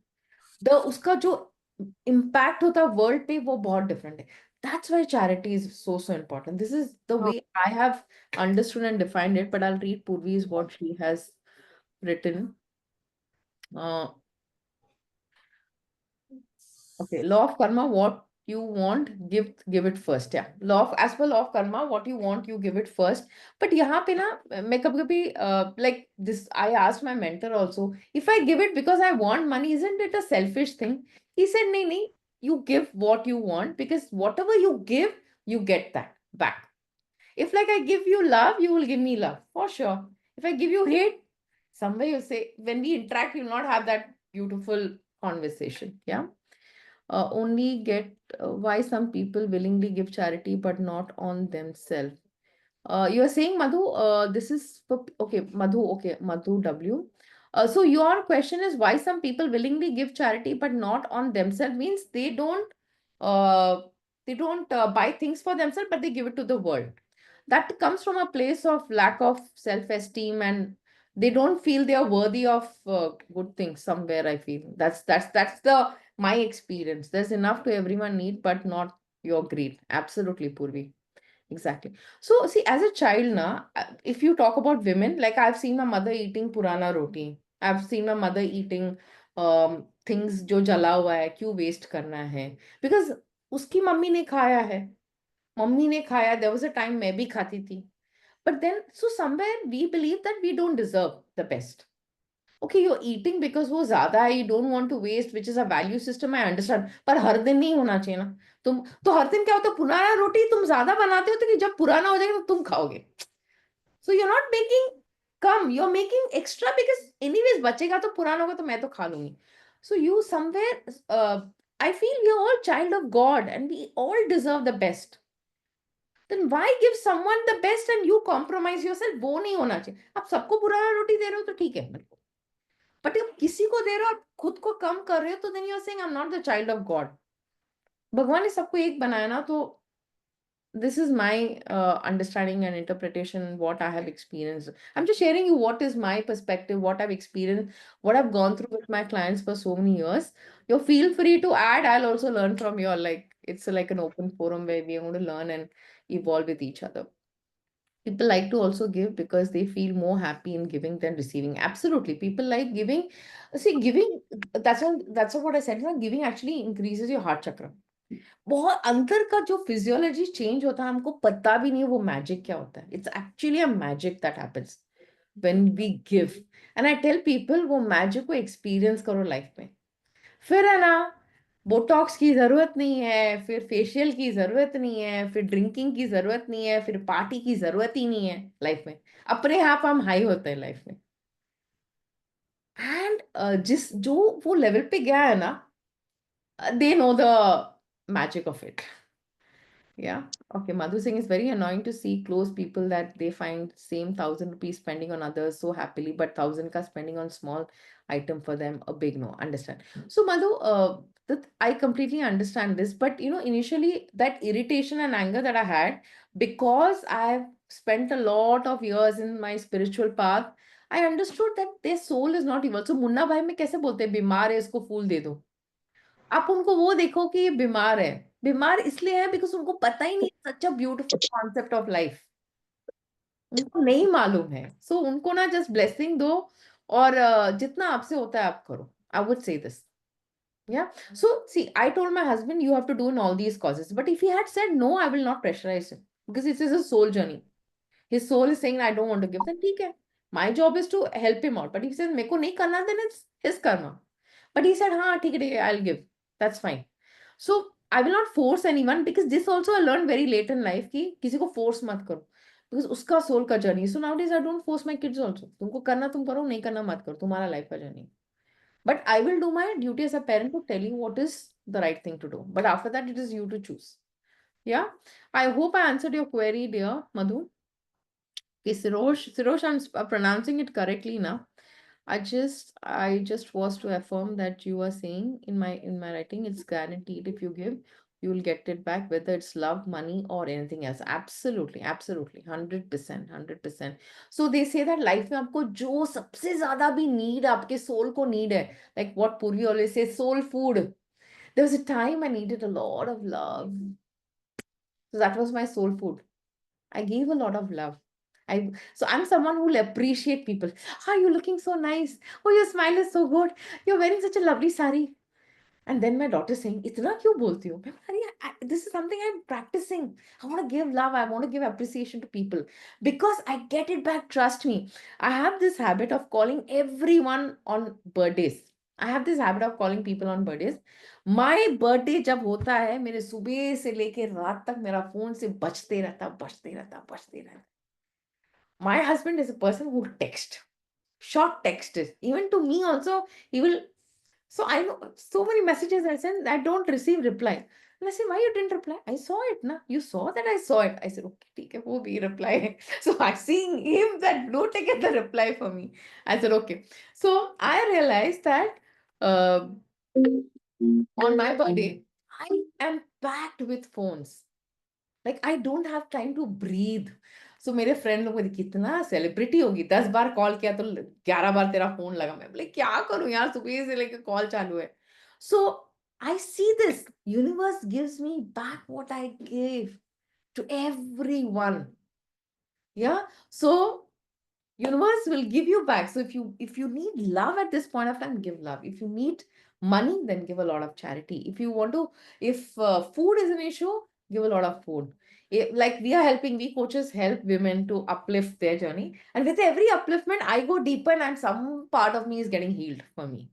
The उसका जो इम्पैक्ट होता है वर्ल्ड पे वो बहुत डिफरेंट है. That's why charity is so important. This is the way I have understood and defined it, but I'll read Purvi's what she has written. Okay, law of karma, what you want, give it first. Yeah, as per law of karma, what you want, you give it first. But यहाँ पे ना मैं कभी like this, I asked my mentor also, if I give it because I want money, isn't it a selfish thing? He said, नहीं, you give what you want, because whatever you give, you get that back. If like I give you love, you will give me love for sure. If I give you hate, somewhere you'll say, when we interact, you'll not have that beautiful conversation. Yeah. Only get why some people willingly give charity but not on themselves. You are saying, Madhu, this is for, okay, Madhu, okay, Madhu W. So your question is why some people willingly give charity but not on themselves, means they don't buy things for themselves, but they give it to the world. That comes from a place of lack of self-esteem, and They don't feel they are worthy of good things somewhere. I feel that's the my experience. There's enough to everyone need, but not your greed. Absolutely, Purvi. Exactly. So see, as a child now, if you talk about women, like I've seen my mother eating purana roti. I've seen my mother eating things जो जला हुआ है, क्यों waste करना है? Because उसकी mummy ने खाया है, मम्मी ने खाया. There was a time मैं भी खाती थी. But then, so somewhere we believe that we don't deserve the best. Okay, you're eating because वो ज्यादा है, you don't want to waste, which is a value system, I understand. पर हर दिन नहीं होना चाहिए ना. तुम तो हर दिन क्या होता है, पुराना रोटी तुम ज्यादा बनाते हो तो कि जब पुराना हो जाएगा तो तुम खाओगे. So you're not making come, you're making extra because anyways बचेगा तो पुराना होगा तो मैं तो खा लूंगी. So you somewhere, I feel we are all child of God and we all deserve the best. Then why give someone the best and you compromise yourself? वो नहीं होना चाहिए. आप सबको पुराना रोटी दे रहे हो तो ठीक है, बट आप किसी को दे रहे हो और खुद को कम कर रहे हो तो then you're saying I'm not the child of God. भगवान ने सबको एक बनाया ना. तो this is my understanding and interpretation, what I have experienced. I'm just sharing you what is my perspective, what I've experienced, what I've gone through with my clients for so many years. You feel free to add. I'll also learn from you. Like it's like an open forum where we are going to learn and evolve with each other. People like to also give because they feel more happy in giving than receiving. Absolutely. People like giving. See, giving, that's what I said. Giving actually increases your heart chakra. बहुत अंदर का जो physiology change होता है हमको पता भी नहीं है वो मैजिक क्या होता है. It's actually a magic that happens when we give. And I tell people वो मैजिक को एक्सपीरियंस करो लाइफ में. फिर है ना, बोटॉक्स की जरूरत नहीं है, फिर फेशियल की जरूरत नहीं है, फिर ड्रिंकिंग की जरूरत नहीं है, फिर पार्टी की जरूरत ही नहीं है लाइफ में. अपने आप हम हाई होते हैं लाइफ में. एंड जिस जो वो लेवल पे गया है ना, they know the magic of it. Yeah. Okay. Madhu Singh is very annoying to see close people that they find same 1,000 rupees spending on others so happily, but 1,000 ka spending on small item for them a big no. Understand? So Madhu, that I completely understand this, but initially that irritation and anger that I had because I've spent a lot of years in my spiritual path, I understood that their soul is not evil. So Munna भाई में कैसे बोलते हैं बीमार है इसको फूल दे दो. आप उनको वो देखो कि ये बीमार है. बीमार इसलिए है बिकॉज उनको पता ही नहीं such a beautiful concept of life. उनको नहीं मालूम है. सो उनको ना जस्ट ब्लेसिंग दो और जितना आपसे होता है आप करो. I would say this. Yeah. So see, I told my husband you have to do in all these causes. But if he had said no, I will not pressurize him because it is a soul journey. His soul is saying I don't want to give. Then ठीक है. My job is to help him out. But if he says मेरे को नहीं करना, then it's his karma. But he said हाँ ठीक है I'll give. That's fine. So I will not force anyone because this also I learned very late in life कि किसी को force मत करो. Because उसका soul का journey. So nowadays I don't force my kids also. तुमको करना तुम करो, नहीं करना मत करो. तुम्हारा life का journey. But I will do my duty as a parent to tell you what is the right thing to do. But after that, it is you to choose. Yeah. I hope I answered your query, dear Madhu. Okay, Sirosh, I'm pronouncing it correctly now. I just was to affirm that you are saying in my writing, it's guaranteed if you give, you will get it back, whether it's love, money, or anything else. Absolutely, absolutely, 100%, 100%. So they say that life में आपको जो सबसे ज़्यादा भी need आपके soul को need है, like what Purvi always says, soul food. There was a time I needed a lot of love. So that was my soul food. I gave a lot of love. So I'm someone who will appreciate people. Ah, you're looking so nice. Oh, your smile is so good. You're wearing such a lovely sari. And then my daughter saying, "Itna क्यों बोलती हो?" मैं बोला, "अरे, this is something I'm practicing. I want to give love. I want to give appreciation to people because I get it back. Trust me. I have this habit of calling everyone on birthdays. I have this habit of calling people on birthdays. My birthday जब होता है, मेरे सुबह से लेके रात तक मेरा फोन से बजते रहता, बजते रहता, बजते रहता. My husband is a person who text. Short text is. Even to me also, he will. So I know so many messages I send, I don't receive reply. And I say, why you didn't reply? I saw it, na. You saw that I saw it. I said, okay, ठीक है, वो भी reply. So I seeing him that no take the reply for me. I said, okay. So I realized that uh, on my birthday, I am packed with phones. Like I don't have time to breathe. So मेरे friend लोग बोले कितना celebrity होगी, 10 बार call किया तो 11 बार तेरा phone लगा. मैं बोले क्या करूं यार, सुबह से लेकर कॉल चालू है. So I see this universe gives me back what I gave to everyone. Yeah. So universe will give you back. So if you need love at this point of time, give love. If you need money, then give a lot of charity. If you want to, if food is an issue, give a lot of food. Like we are helping, we coaches help women to uplift their journey, and with every upliftment I go deeper, and some part of me is getting healed for me.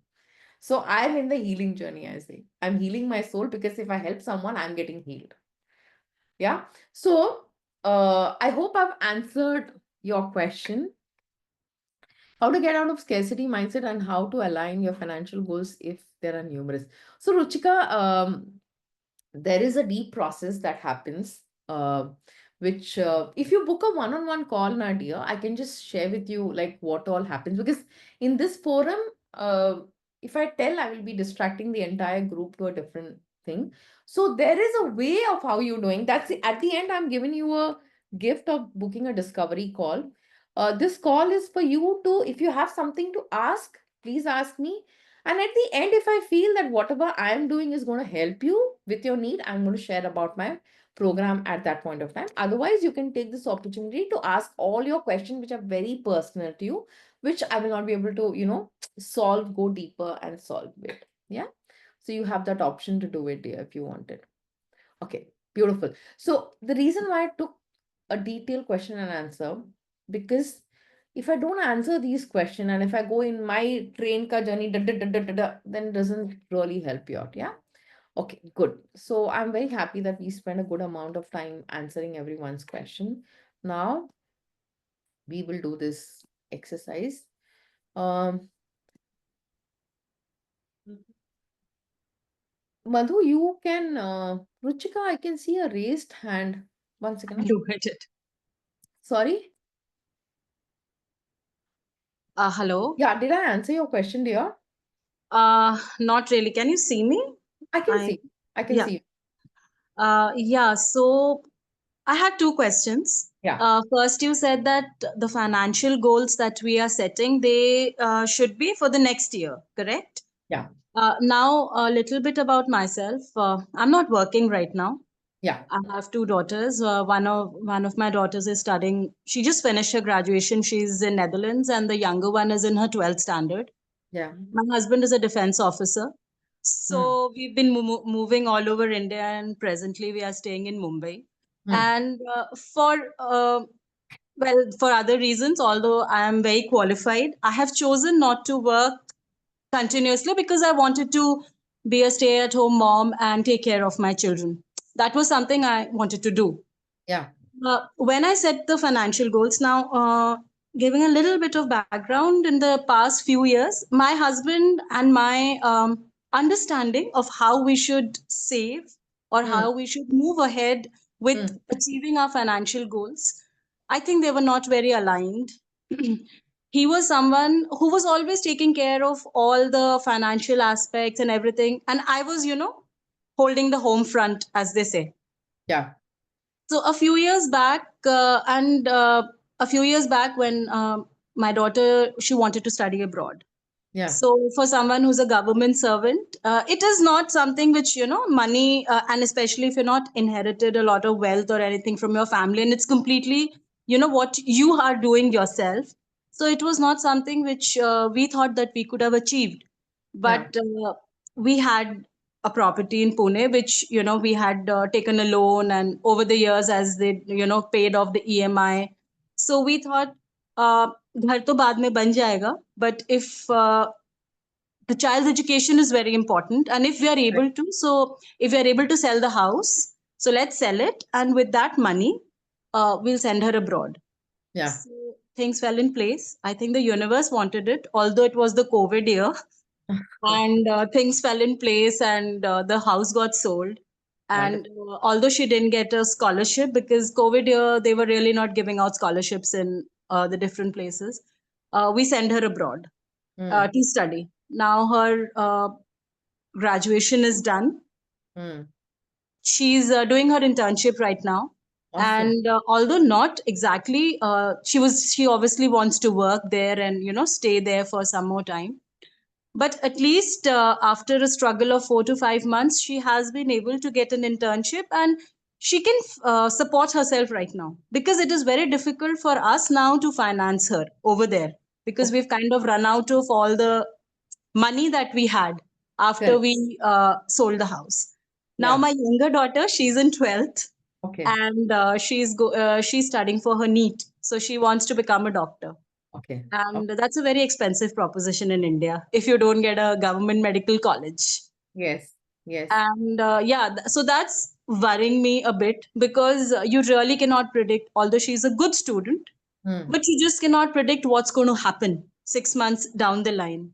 So I'm in the healing journey. I say I'm healing my soul, because if I help someone, I'm getting healed. Yeah. So I hope I've answered your question. How to get out of scarcity mindset and how to align your financial goals if there are numerous. So Ruchika, there is a deep process that happens, which if you book a one-on-one call, Nadia, I can just share with you like what all happens, because in this forum, if I tell, I will be distracting the entire group to a different thing. So there is a way of how you're doing. That's at the end, I'm giving you a gift of booking a discovery call. This call is for you to, if you have something to ask, please ask me. And at the end, if I feel that whatever I am doing is going to help you with your need, I'm going to share about my program at that point of time. Otherwise, you can take this opportunity to ask all your questions, which are very personal to you, which I will not be able to, solve, go deeper and solve it. Yeah. So you have that option to do it, dear, if you want it. Okay, beautiful. So the reason why I took a detailed question and answer, because if I don't answer these questions and if I go in my train ka journey, then it doesn't really help you out. Yeah. Okay, good. So I'm very happy that we spent a good amount of time answering everyone's question. Now we will do this exercise. Madhu, you can, Ruchika, I can see a raised hand. One second. You hit it. Sorry. Hello. Yeah, did I answer your question, dear? Not really. Can you see me? I can see. I can yeah. see. Yeah. So I had two questions. Yeah. First, you said that the financial goals that we are setting, they should be for the next year, correct? Yeah. Now, a little bit about myself. I'm not working right now. Yeah. I have two daughters. One of my daughters is studying. She just finished her graduation. She's in Netherlands, and the younger one is in her 12th standard. Yeah. My husband is a defense officer. So we've been moving all over India, and presently we are staying in Mumbai. And for other reasons, although I am very qualified, I have chosen not to work continuously because I wanted to be a stay-at-home mom and take care of my children. That was something I wanted to do. Yeah. When I set the financial goals, now giving a little bit of background, in the past few years, my husband and my understanding of how we should save or how we should move ahead with achieving our financial goals, I think they were not very aligned. He was someone who was always taking care of all the financial aspects and everything, and I was, holding the home front, as they say. Yeah. So a few years back, when my daughter, she wanted to study abroad. Yeah. So for someone who's a government servant, it is not something which, money, and especially if you're not inherited a lot of wealth or anything from your family, and it's completely, what you are doing yourself. So it was not something which we thought that we could have achieved. But we had a property in Pune, which, we had taken a loan, and over the years, as they, paid off the EMI. So we thought, घर तो बाद में बन जाएगा, but if the child's education is very important, and if we are able to sell the house, so let's sell it, and with that money we'll send her abroad. Yeah. So things fell in place. I think the universe wanted it, although it was the COVID year. And things fell in place, and the house got sold. And although she didn't get a scholarship, because COVID year, they were really not giving out scholarships in the different places, we sent her abroad to study. Now her graduation is done. She's doing her internship right now. Awesome. And although not exactly, she obviously wants to work there and, stay there for some more time. But at least after a struggle of 4 to 5 months, she has been able to get an internship, and she can support herself right now, because it is very difficult for us now to finance her over there, because we've kind of run out of all the money that we had after Correct. we sold the house. Now Yeah. my younger daughter, she's in 12th, Okay. and she's studying for her NEET, so she wants to become a doctor. Okay. And that's a very expensive proposition in India if you don't get a government medical college. Yes. Yes. And so that's worrying me a bit, because you really cannot predict, although she's a good student, Hmm. but you just cannot predict what's going to happen 6 months down the line.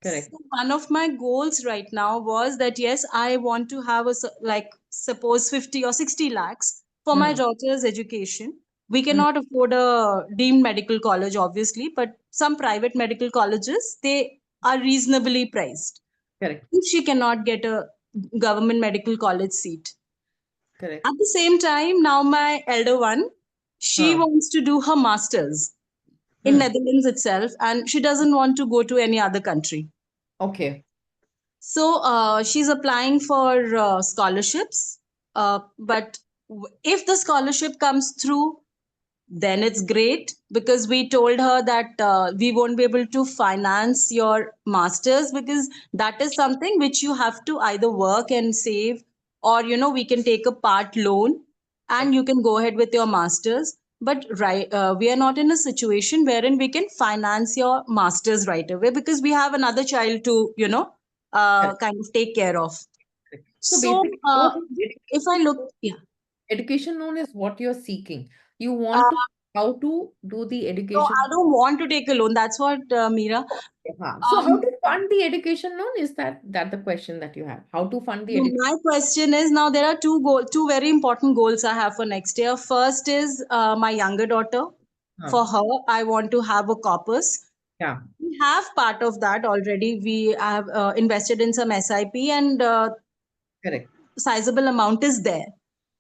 Correct. So one of my goals right now was that, yes, I want to have suppose 50 or 60 lakhs for my Hmm. daughter's education. We cannot afford a deemed medical college, obviously, but some private medical colleges, they are reasonably priced. Correct. If she cannot get a government medical college seat. Correct. At the same time, now my elder one, she Huh. wants to do her master's in Hmm. Netherlands itself, and she doesn't want to go to any other country. Okay. So she's applying for scholarships. But if the scholarship comes through, then it's great, because we told her that we won't be able to finance your masters, because that is something which you have to either work and save, or we can take a part loan and you can go ahead with your masters. But we are not in a situation wherein we can finance your masters right away, because we have another child to Correct. kind of take care of. Correct. So basically, if I look, education loan is what you're seeking. You uh, want to how to do the no, education. I don't want to take a loan. That's what, Meera. So how to fund the education loan? Is that the question that you have? How to fund the education? My question is, now there are two very important goals I have for next year. First is my younger daughter. For her, I want to have a corpus. Yeah. We have part of that already. We have invested in some SIP, and Correct. sizable amount is there.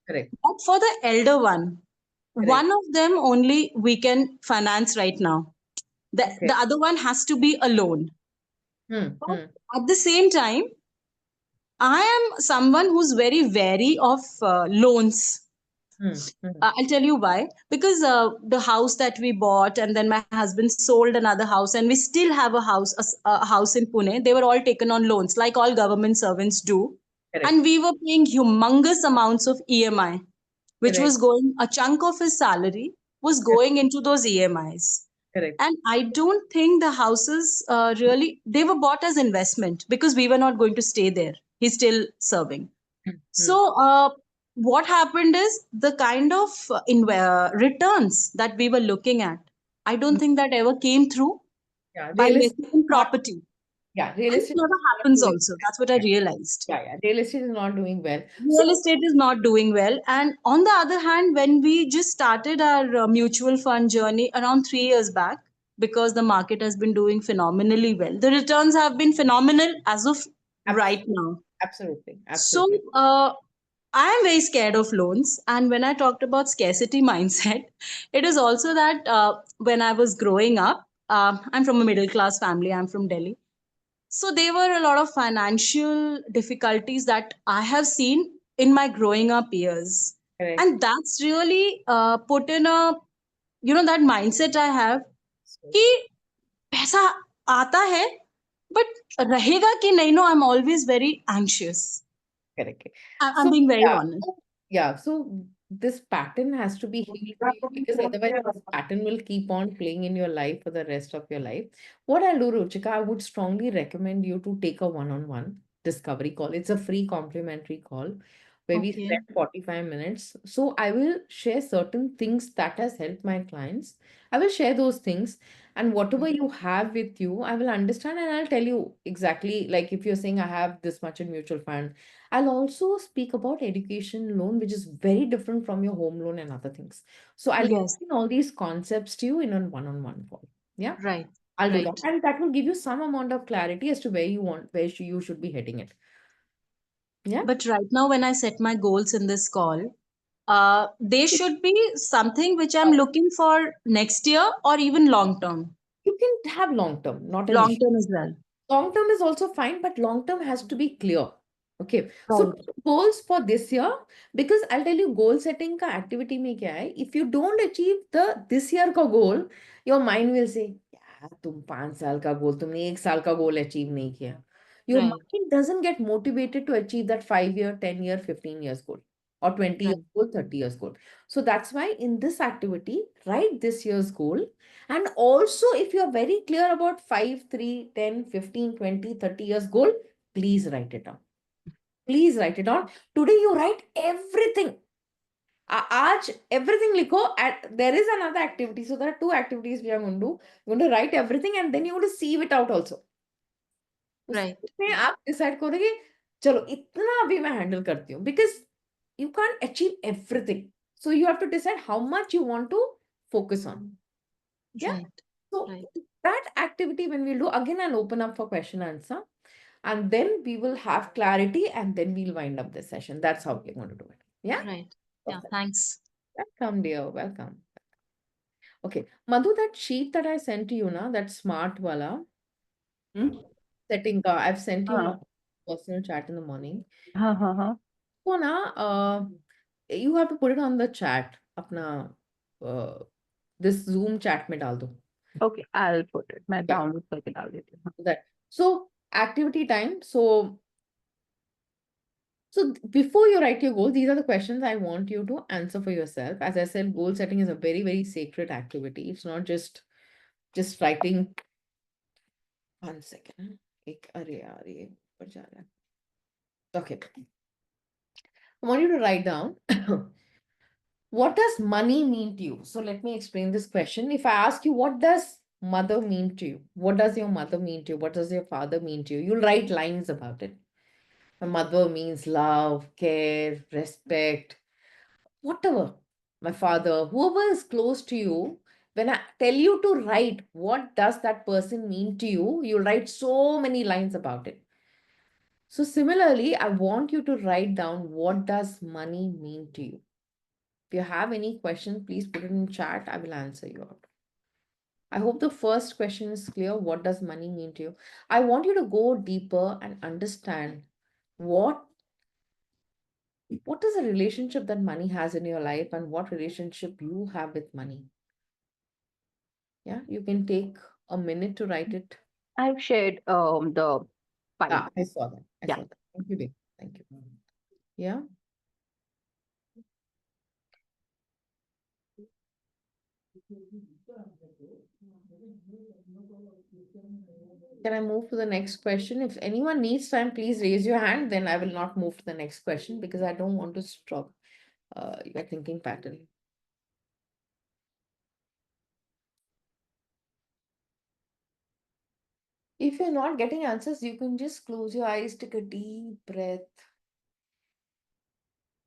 Correct. But for the elder one, Correct. one of them only we can finance right now. The other one has to be a loan. But at the same time, I am someone who's very wary of loans. I'll tell you why. Because the house that we bought, and then my husband sold another house, and we still have a house in Pune. They were all taken on loans, like all government servants do. Correct. And we were paying humongous amounts of EMI, which Correct. was going, a chunk of his salary was going into those EMIs. Correct. And I don't think the houses really, they were bought as investment, because we were not going to stay there. He's still serving. So what happened is, the kind of returns that we were looking at, I don't think that ever came through Yeah. by Real estate investing in is not- property. Yeah. Real And it estate never is not happens doing- also. That's what I realized. Yeah. Real estate is not doing well. Real estate is not doing well. And on the other hand, when we just started our mutual fund journey around 3 years back, because the market has been doing phenomenally well, the returns have been phenomenal as of right now. Absolutely. So Absolutely. I am very scared of loans. And when I talked about scarcity mindset, it is also that when I was growing up, I'm from a middle class family, I'm from Delhi. So there were a lot of financial difficulties that I have seen in my growing up years. Correct. And that's really put in a, that mindset I have, कि पैसा आता है, but रहेगा कि नहीं, no, I'm always very anxious. Correct. I'm being very honest. Yeah. So this pattern has to be healed for you, because otherwise this pattern will keep on playing in your life for the rest of your life. What I'll do, Ruchika, I would strongly recommend you to take a one-on-one discovery call. It's a free complimentary call where we Okay. spend 45 minutes. So I will share certain things that has helped my clients. I will share those things, and whatever you have with you, I will understand, and I'll tell you exactly, like if you're saying I have this much in mutual fund, I'll also speak about education loan, which is very different from your home loan and other things. So I'll Yes. explain all these concepts to you in a one-on-one call. Yeah, Right. I'll do Right. that. And that will give you some amount of clarity as to where you should be heading it. Yeah. But right now, when I set my goals in this call, They should be something which I'm looking for next year or even long term. You can have long term, not an Long issue. term as well. Long term is also fine, but long term has to be clear. Okay. So Right. goals for this year, because I'll tell you goal setting ka activity mein kya hai. If you don't achieve the this year ka goal, your mind will say, "Yeah, तुम 5 साल का goal, तुमने 1 साल का goal achieve नहीं किया." Your Right. mind doesn't get motivated to achieve that 5 year, 10 year, 15 years goal, or 20 years Right. goal, 30 years goal. So that's why in this activity, write this year's goal. And also, if you are very clear about 5, 3, 10, 15, 20, 30 years goal, please write it down. Please write it down. Today, you write everything. Aaj, everything likho. There is another activity. So, there are two activities we are going to do. You're going to write everything and then you're going to sieve it out also. Right. उसमें आप decide करो कि चलो इतना अभी मैं handle करती हूँ, because you can't achieve everything. So you have to decide how much you want to focus on. Yeah. Right. So Right. that activity when we'll do, again I'll open up for question answer, and then we will have clarity, and then we'll wind up the session. That's how we're going to do it. Yeah. Right. Yeah. Perfect. Thanks. Welcome, dear. Welcome. Okay, Madhu, that sheet that I sent to you now, that smart wala Hmm? setting ka, I've sent you हाँ my personal chat in the morning. हाँ हाँ हाँ So na, you have to put it on the chat. अपना this Zoom chat में डाल दो. Okay, I'll put it. मैं Yeah. Download करके डाल देती हूँ. That. So activity time. So before you write your goals, these are the questions I want you to answer for yourself. As I said, goal setting is a very, very sacred activity. It's not just writing. 1 second. एक अरे यार ये ऊपर जा रहा है. Okay. I want you to write down what does money mean to you? So let me explain this question. If I ask you, what does mother mean to you? What does your mother mean to you? What does your father mean to you? You'll write lines about it. My mother means love, care, respect, whatever. My father, whoever is close to you, when I tell you to write what does that person mean to you, you'll write so many lines about it. So similarly, I want you to write down what does money mean to you. If you have any question, please put it in chat. I will answer you out. I hope the first question is clear. What does money mean to you? I want you to go deeper and understand what is the relationship that money has in your life and what relationship you have with money. Yeah, you can take a minute to write it. I've shared the file. Ah, I saw that. I Yeah. saw that. Thank you, babe. Thank you. Yeah. Can I move to the next question? If anyone needs time, please raise your hand. Then I will not move to the next question because I don't want to stop your thinking pattern. If you're not getting answers, you can just close your eyes, take a deep breath.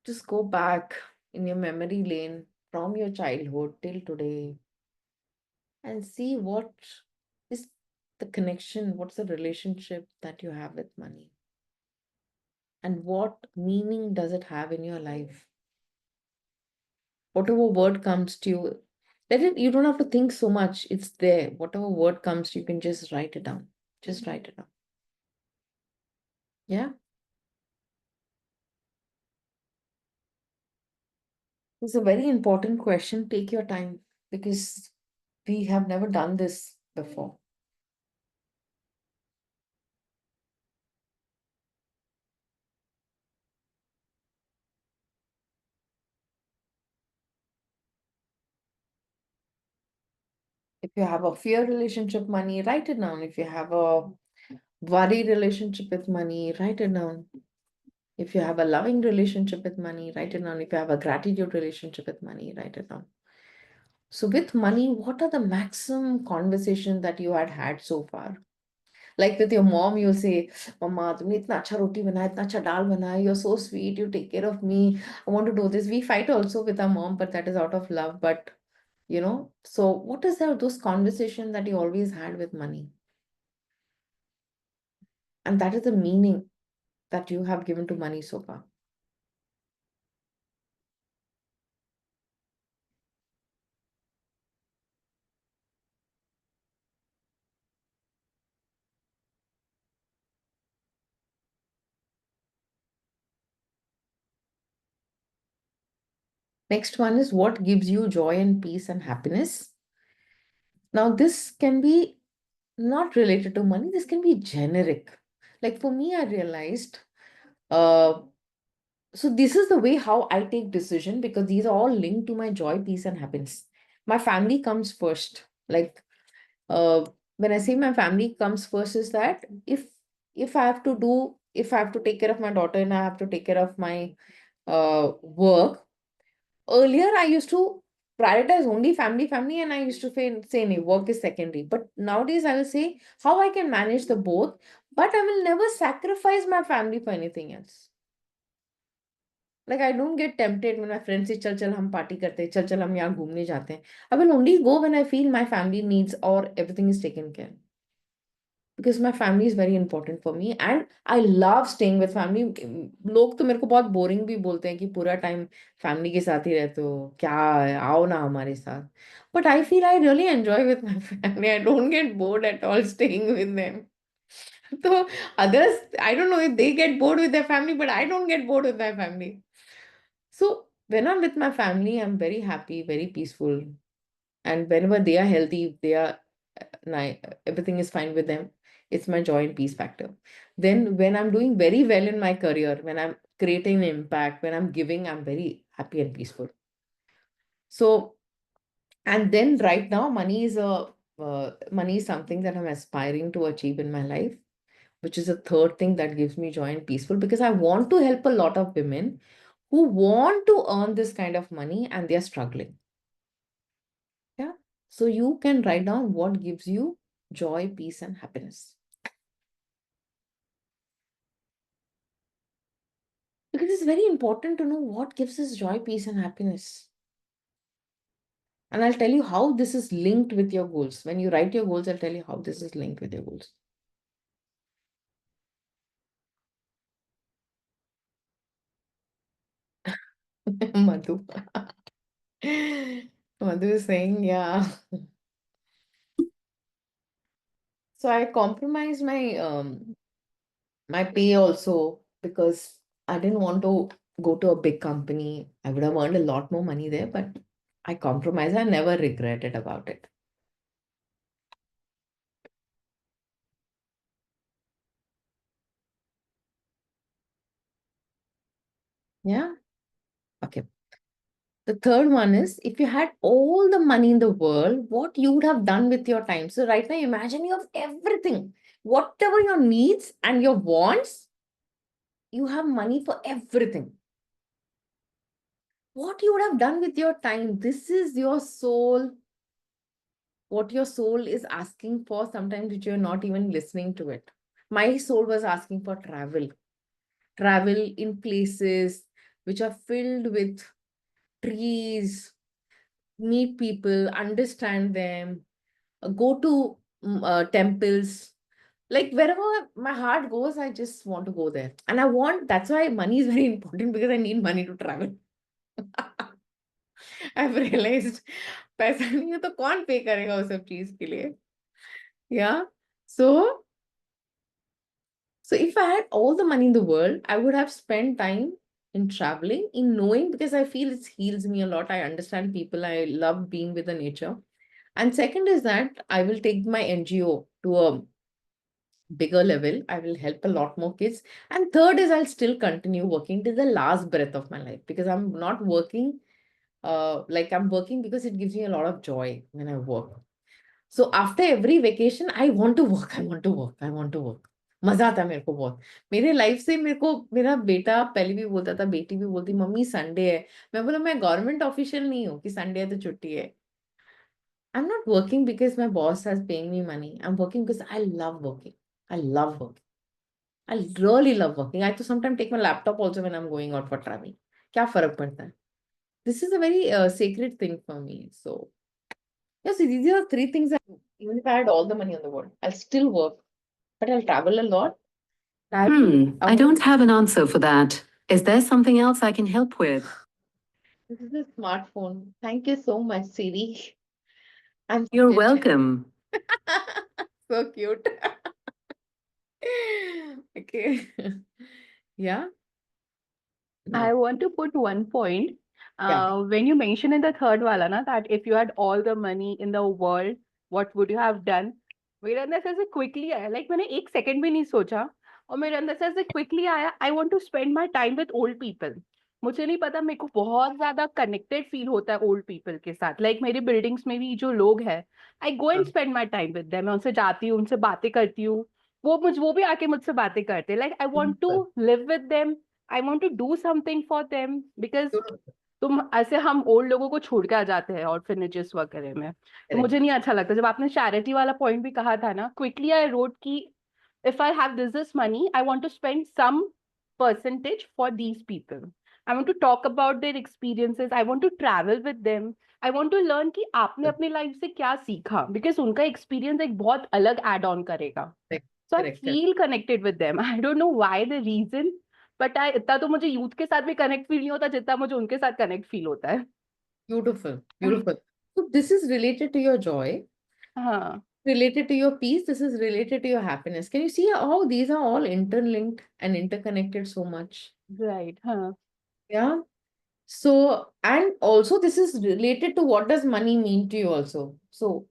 Just go back in your memory lane from your childhood till today and see what is the connection, what's the relationship that you have with money, and what meaning does it have in your life. Whatever word comes to you, let it, you don't have to think so much. It's there. Whatever word comes, you can just write it down. Just write it down. Yeah. It's a very important question. Take your time because we have never done this before. If you have a fear relationship money, write it down. If you have a worry relationship with money, write it down. If you have a loving relationship with money, write it down. If you have a gratitude relationship with money, write it down. So with money, what are the maximum conversations that you had so far? Like with your mom, you'll say, Mama, तुमने इतना अच्छा रोटी बनाया, इतना अच्छा दाल बनाया, you're so sweet, you take care of me, I want to do this. We fight also with our mom, but that is out of love. But so what is there those conversations that you always had with money? And that is the meaning that you have given to money so far. Next one is what gives you joy and peace and happiness. Now, this can be not related to money, this can be generic. Like for me, I realized, uh, so this is the way how I take decision because these are all linked to my joy, peace, and happiness. My family comes first. Like when I say my family comes first, is that if I have to do, if I have to take care of my daughter and I have to take care of my work, earlier I used to prioritize only family, and I used to say no, work is secondary. But nowadays I will say how I can manage the both, but I will never sacrifice my family for anything else. Like I don't get tempted when my friends say चल चल हम party करते हैं, चल चल हम यहाँ घूमने जाते हैं. I will only go when I feel my family needs or everything is taken care. Because my family is very important for me and I love staying with family. लोग तो मेरे को बहुत बोरिंग भी बोलते हैं कि पूरा टाइम फैमिली के साथ ही रहते हो, क्या है, आओ ना हमारे साथ. But I feel I really enjoy with my family. I don't get bored at all staying with them. So others, I don't know if they get bored with their family, but I don't get bored with my family. So when I'm with my family, I'm very happy, very peaceful. And whenever they are healthy, they are everything is fine with them. It's my joy and peace factor. Then when I'm doing very well in my career, when I'm creating an impact, when I'm giving, I'm very happy and peaceful. So, and then right now, money is something that I'm aspiring to achieve in my life, which is a third thing that gives me joy and peaceful because I want to help a lot of women who want to earn this kind of money and they're struggling. Yeah. So you can write down what gives you joy, peace, and happiness. Because it's very important to know what gives us joy, peace, and happiness. And I'll tell you how this is linked with your goals. When you write your goals, I'll tell you how this is linked with your goals. Madhu. Madhu is saying, yeah. So I compromised my pay also because I didn't want to go to a big company. I would have earned a lot more money there, but I compromised. I never regretted about it. Yeah. Okay. The third one is if you had all the money in the world, what you would have done with your time. So right now, imagine you have everything, whatever your needs and your wants, you have money for everything. What you would have done with your time? This is your soul. What your soul is asking for, sometimes which you're not even listening to it. My soul was asking for travel in places which are filled with trees, meet people, understand them, go to temples. Like wherever my heart goes, I just want to go there. And that's why money is very important because I need money to travel. I've realized पैसा नहीं है तो कौन पे करेगा उस सब चीज के लिए. Yeah. So if I had all the money in the world, I would have spent time in traveling, in knowing, because I feel it heals me a lot. I understand people. I love being with the nature. And second is that I will take my NGO to a bigger level. I will help a lot more kids. And third is I'll still continue working till the last breath of my life because I'm not working like I'm working because it gives me a lot of joy when I work. So after every vacation, I want to work. I want to work. I want to work. मजा आता है मेरे को बहुत. मेरे life से मेरे को मेरा बेटा पहले भी बोलता था, बेटी भी बोलती, मम्मी संडे है. मैं बोला मैं गवर्नमेंट ऑफिशियल नहीं हूँ कि संडे है तो छुट्टी है. I'm not working because my boss has paying me money. I'm working because I love working. I love working. I really love working. I to sometimes take my laptop also when I'm going out for traveling. क्या फर्क पड़ता है? This is a very sacred thing for me. So yes, these are three things that even if I had all the money in the world, I'll still work, but I'll travel a lot. I don't have an answer for that. Is there something else I can help with? This is a smartphone. Thank you so much, Siri. You're welcome. So cute. Okay. Yeah. I want to put one point. When you mentioned in the third wala na that if you had all the money in the world, what would you have done? मेरे अंदर से ऐसे quickly आया, like मैंने एक second भी नहीं सोचा, और मेरे अंदर से ऐसे quickly आया, I want to spend my time with old people. मुझे नहीं पता, मेरे को बहुत ज्यादा connected feel होता है old people के साथ. Like मेरी buildings में भी जो लोग हैं, I go and spend my time with them. मैं उनसे जाती हूँ, उनसे बातें करती हूँ, वो भी आके मुझसे बातें करते हैं. Like I want to live with them. I want to do something for them because तुम ऐसे हम ओल्ड लोगों को छोड़ के आ जाते हैं ऑर्फनेजेस वगैरह में, तो मुझे नहीं अच्छा लगता. जब आपने चैरिटी वाला पॉइंट भी कहा था ना, क्विकली आई रोट कि if I have this money, I want to spend some percentage for these people. I want to talk about their experiences. I want to travel with them. I want to learn कि आपने अपनी life से क्या सीखा, because उनका experience एक बहुत अलग एड ऑन करेगा. So I feel connected with them. I don't know why the reason, but इतना तो मुझे यूथ के साथ भी कनेक्ट फील नहीं होता जितना मुझे उनके साथ कनेक्ट फील होता है. Beautiful, beautiful. So this is related to your joy, हाँ, related to your peace, this is related to your happiness. Can you see how these are all interlinked and interconnected so much? right. हाँ, Yeah. So, and also this is related to what does money mean to you also. So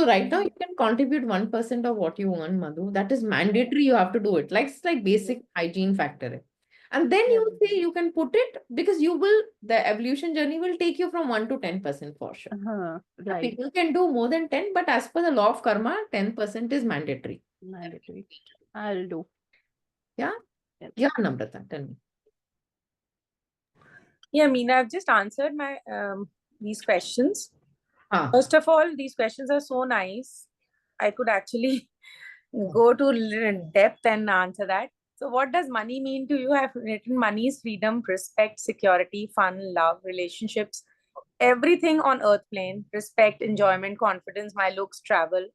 right now you can contribute 1% of what you earn, Madhu. That is mandatory. You have to do it. Like it's like basic hygiene factor. And then you say you can put it because the evolution journey will take you from 1 to 10% for sure. हाँ, right. People can do more than 10, but as per the law of karma, 10% is mandatory. Mandatory. I'll do. Yeah. Yes. Yeah, Namrata, tell me. Yeah, Meena, I've just answered my these questions. First of all, these questions are so nice. I could actually go to depth and answer that. So what does money mean to you? I've written money is freedom, respect, security, fun, love, relationships, everything on earth plane, respect, enjoyment, confidence, my looks, travel,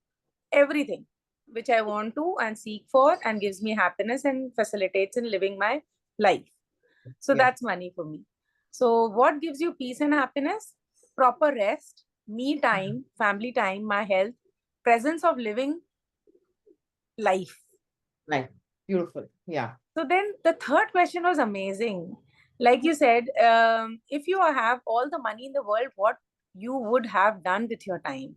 everything which I want to and seek for and gives me happiness and facilitates in living my life. So that's money for me. So what gives you peace and happiness? Proper rest, me time, family time, my health, presence of living life. Right. Beautiful. Yeah. So then the third question was amazing. Like you said, if you have all the money in the world, what you would have done with your time?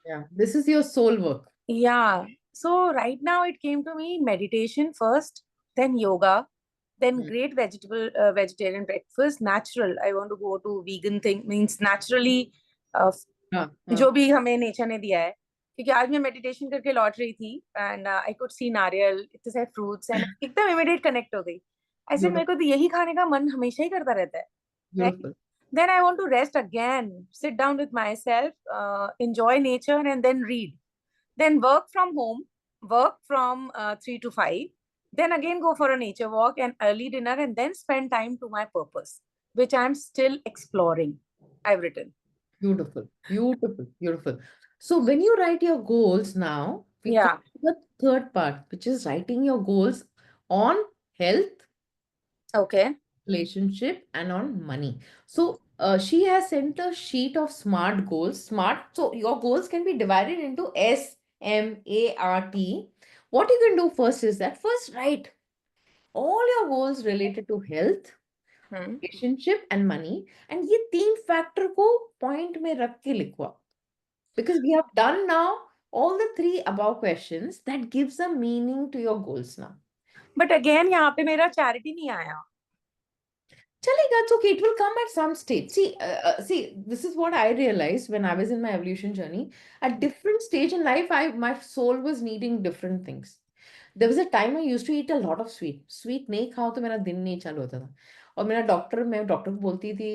Yeah. This is your soul work. Yeah. So right now it came to me meditation first, then yoga, then great vegetarian breakfast, natural. I want to go to vegan thing, means naturally जो भी हमें nature ने दिया है. क्योंकि आज मैं meditation करके लौट रही थी एंड आई कुड सी नारियल, इतने सारे फ्रूट्स एंड एकदम इमीडिएट कनेक्ट हो गई. ऐसे मेरे को तो यही खाने का मन हमेशा ही करता रहता है. Then I want to rest again, sit down with myself, enjoy nature and then read. Then work from home, work from 3 to 5. Then again go for a nature walk and early dinner and then spend time to my purpose, which I'm still exploring. I've written. Beautiful, beautiful, beautiful. So when you write your goals now, we come to the third part, which is writing your goals on health, Okay. relationship, and on money. So she has sent a sheet of SMART goals. SMART. So your goals can be divided into SMART. What you can do first is that first write all your goals related to health, relationship and money, and ये तीन factor को point में रख के लिखवा. Because we have done now all the three above questions, that gives a meaning to your goals now. But again यहाँ पे मेरा charity नहीं आया. Chalega, it's okay. It will come at some stage. See, this is what I realized when I was in my evolution journey. At different stage in life, my soul was needing different things. There was a time I used to eat a lot of sweet. Sweet नहीं खाओ तो मेरा दिन नहीं चालू होता था. और मैं डॉक्टर को बोलती थी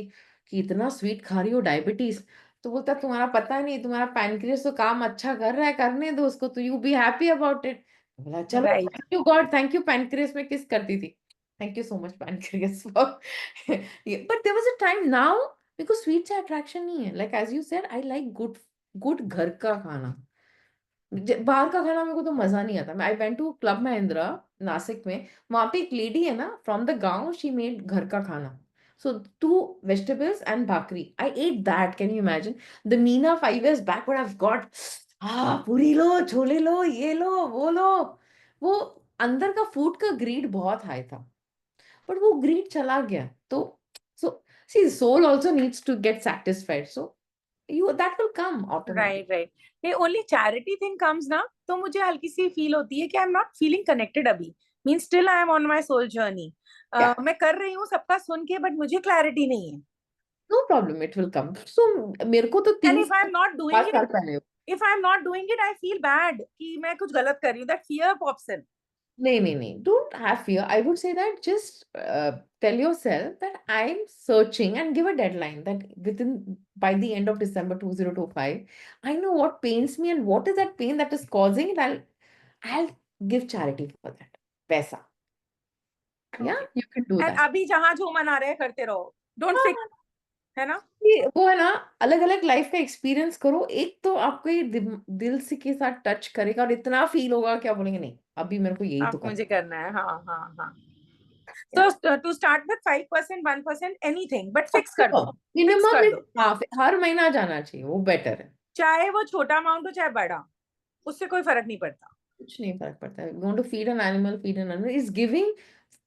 कि इतना स्वीट खा रही हो, डायबिटीज. तो बोलता तुम्हारा पता नहीं, तुम्हारा पैनक्रियास तो काम अच्छा कर रहा है, करने दो उसको, तो you be happy about it. बोला चलो, thank you God, thank you pancreas में किस करती थी. Thank you so much, pancreas. But there was a time now, because sweets are attraction नहीं है. Like as you said, I like good घर का खाना. बाहर का खाना मेरे को तो मजा नहीं आता. I went to Club Mahindra, Nashik में. वहाँ पे एक लेडी है ना, from the गांव, she made घर का खाना. So 2 vegetables and bhakri. I ate that. Can you imagine? The Meena 5 years back would have got, पूरी लो, छोले लो, ये लो, वो लो. वो अंदर का फूड का ग्रीड बहुत हाई था. बट वो ग्रीड चला गया. तो See, the soul also needs to get satisfied. So that will come automatically. Right. Hey, only charity thing comes ना, तो मुझे हल्की सी फील होती है कि I'm not feeling connected अभी. Means still I am on my soul journey. Yeah. मैं कर रही हूँ सबका सुन के, but मुझे clarity नहीं है. No problem, it will come. So मेरे को तो And 3 if I'm not doing साल it, पहले I feel bad कि मैं कुछ गलत कर रही हूँ. That fear pops in. नहीं, don't have fear. I would say that just tell yourself that I'm searching and give a deadline that by the end of December 2025, I know what pains me and what is that pain that is causing it. I'll give charity for that. Paisa. Yeah, Okay. you can do And that. अभी जहाँ जो मन आ रहा है करते रहो. Don't fix, है ना? वो है ना, अलग अलग लाइफ का एक्सपीरियंस करो, एक तो आपको ये दिल से के साथ टच करेगा और इतना फील होगा क्या बोलेंगे नहीं अभी मेरे को यही तो अब मुझे करना है. हाँ. Yeah. So to start with 5%, 1%, anything, but fix कर दो. मिनिमम कर दो. हर महीना जाना चाहिए, वो बेटर है. चाहे वो छोटा अमाउंट हो चाहे बड़ा, उससे कोई फर्क नहीं पड़ता. कुछ नहीं फर्क पड़ता है. You want to feed an animal is giving.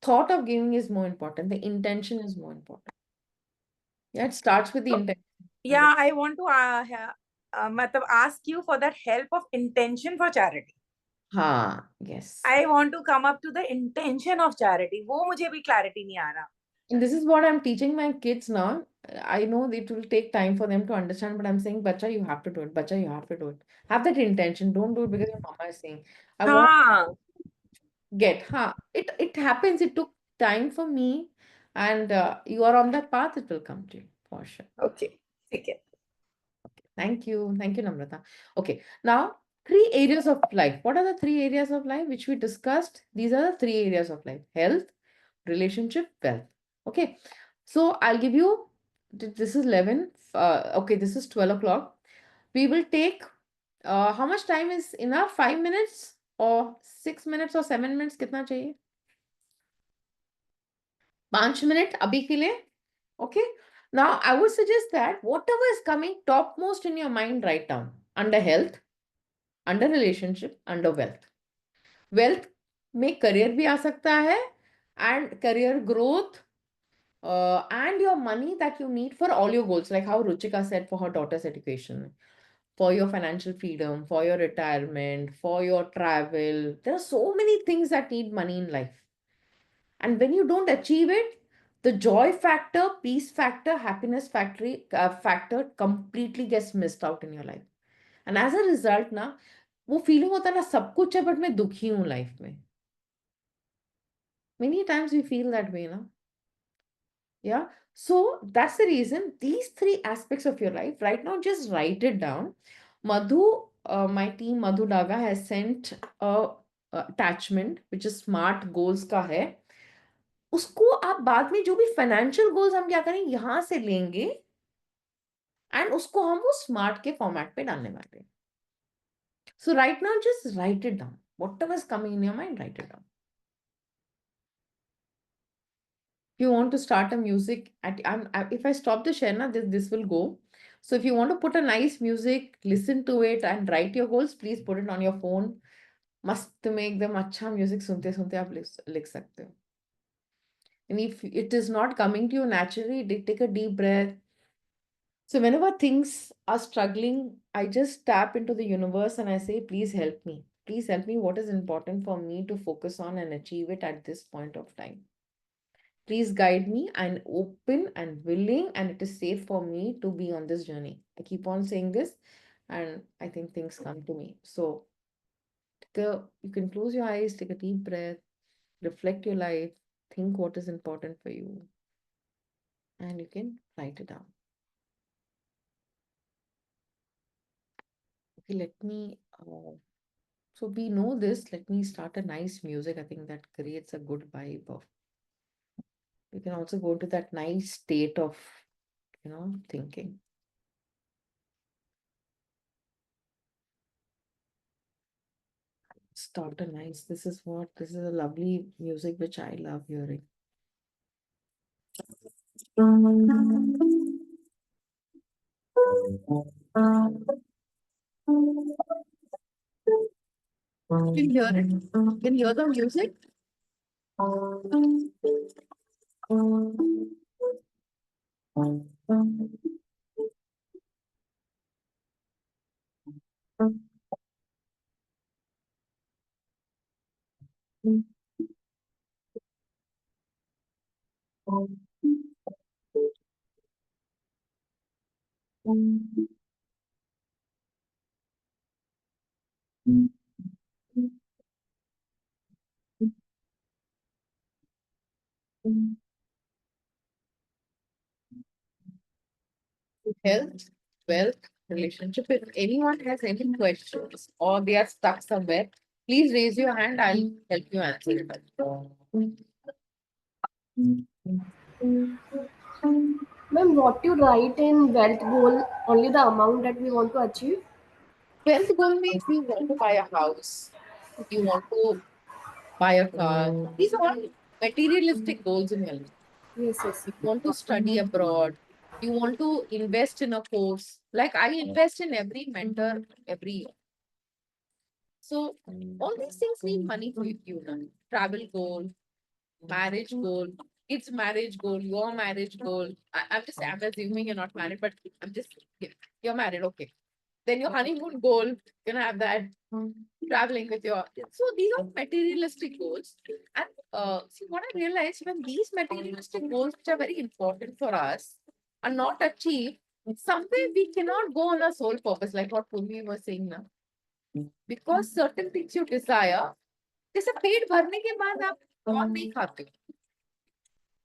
Thought of giving is more important, the intention is more important. Yeah, it starts with the intention. Yeah, I want to मतलब ask you for that help of intention for charity. हाँ, yes. I want to come up to the intention of charity. वो मुझे भी clarity नहीं आ रहा. And this is what I'm teaching my kids now. I know it will take time for them to understand, but I'm saying, Bacha, you have to do it. Bacha, you have to do it. Have that intention. Don't do it because your mama is saying. I want हाँ. it happens. It took time for me, and you are on that path. It will come to you for sure. Okay. ठीक है. Thank you, Namrata. Okay, now 3 areas of life. What are the 3 areas of life which we discussed? These are the 3 areas of life: health, relationship, wealth. Okay, so I'll give you. This is 11. Okay, this is 12 o'clock. We will take. How much time is enough? 5 minutes or 6 minutes or 7 minutes? कितना चाहिए? 5 minutes अभी के लिए. Okay. Now I would suggest that whatever is coming topmost in your mind, write down under health, under relationship, under wealth. Wealth में career भी आ सकता है and career growth and your money that you need for all your goals, like how Ruchika said for her daughter's education, for your financial freedom, for your retirement, for your travel. There are so many things that need money in life. And when you don't achieve it, the joy factor, peace factor, happiness factor completely gets missed out in your life. And as a result, ना वो feeling होता है ना सब कुछ है but मैं दुखी हूँ life में. Many times we feel that way, ना. Yeah. So that's the reason these 3 aspects of your life right now, just write it down. Madhu, my team Madhu Daga has sent a attachment which is SMART goals का है. उसको आप बाद में जो भी financial goals हम क्या करें यहां से लेंगे एंड उसको हम वो स्मार्ट के फॉर्मेट पे डालने वाले हैं. So right now just write it down. Whatever is coming in your mind, write it down. If you want to start a music if I stop the share now, this will go. So if you want to put a nice music, listen to it and write your goals, please put it on your phone. मस्त में एकदम अच्छा music सुनते सुनते आप लिख सकते हो. And if it is not coming to you naturally, take a deep breath. So whenever things are struggling, I just tap into the universe and I say, please help me. Please help me. What is important for me to focus on and achieve it at this point of time? Please guide me. I'm open and willing, and it is safe for me to be on this journey. I keep on saying this, and I think things come to me. So you can close your eyes, take a deep breath, reflect your life, think what is important for you, and you can write it down. Okay, let me, so we know this, let me start a nice music. I think that creates a good vibe of, you can also go to that nice state of, thinking. Start a nice, this is a lovely music which I love hearing. You can hear it. You can hear the music. Health, wealth, relationship. If anyone has any questions or they are stuck somewhere, please raise your hand. I'll help you answer it. Ma'am, what you write in wealth goal? Only the amount that we want to achieve? Wealth goal means you want to buy a house, you want to buy a car. These are all materialistic goals in your life. Yes, yes. You want to study abroad, you want to invest in a course. Like I invest in every mentor every year. So all these things need money for you now. Travel goal, marriage goal, kids marriage goal, your marriage goal. I'm assuming you're not married, but I'm just you're married, okay. Then your honeymoon goal, you can have that. Traveling with your so these are materialistic goals. And see what I realized when these materialistic goals, which are very important for us, are not achieved, somewhere we cannot go on a sole purpose, like what Purvi was saying now. Because certain things you desire, जैसे पेट भरने के बाद आप और नहीं खाते हो.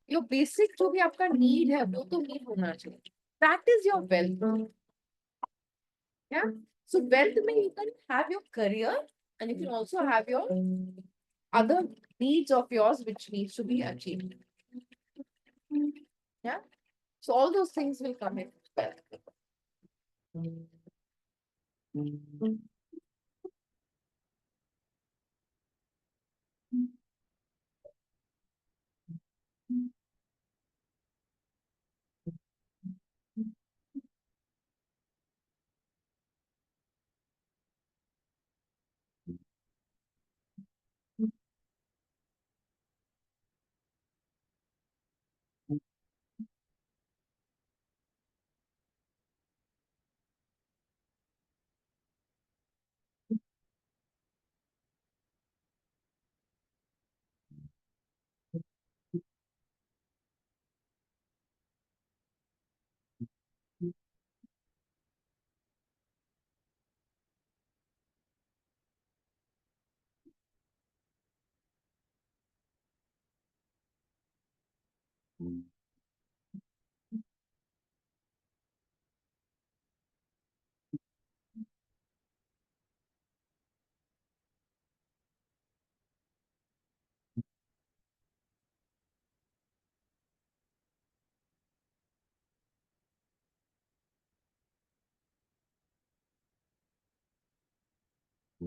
Your basic जो भी आपका need है वो तो need होना चाहिए. That is your wealth. Yeah. So wealth means you can have your career and you can also have your other needs of yours which needs to be achieved. Yeah. So all those things will come in wealth.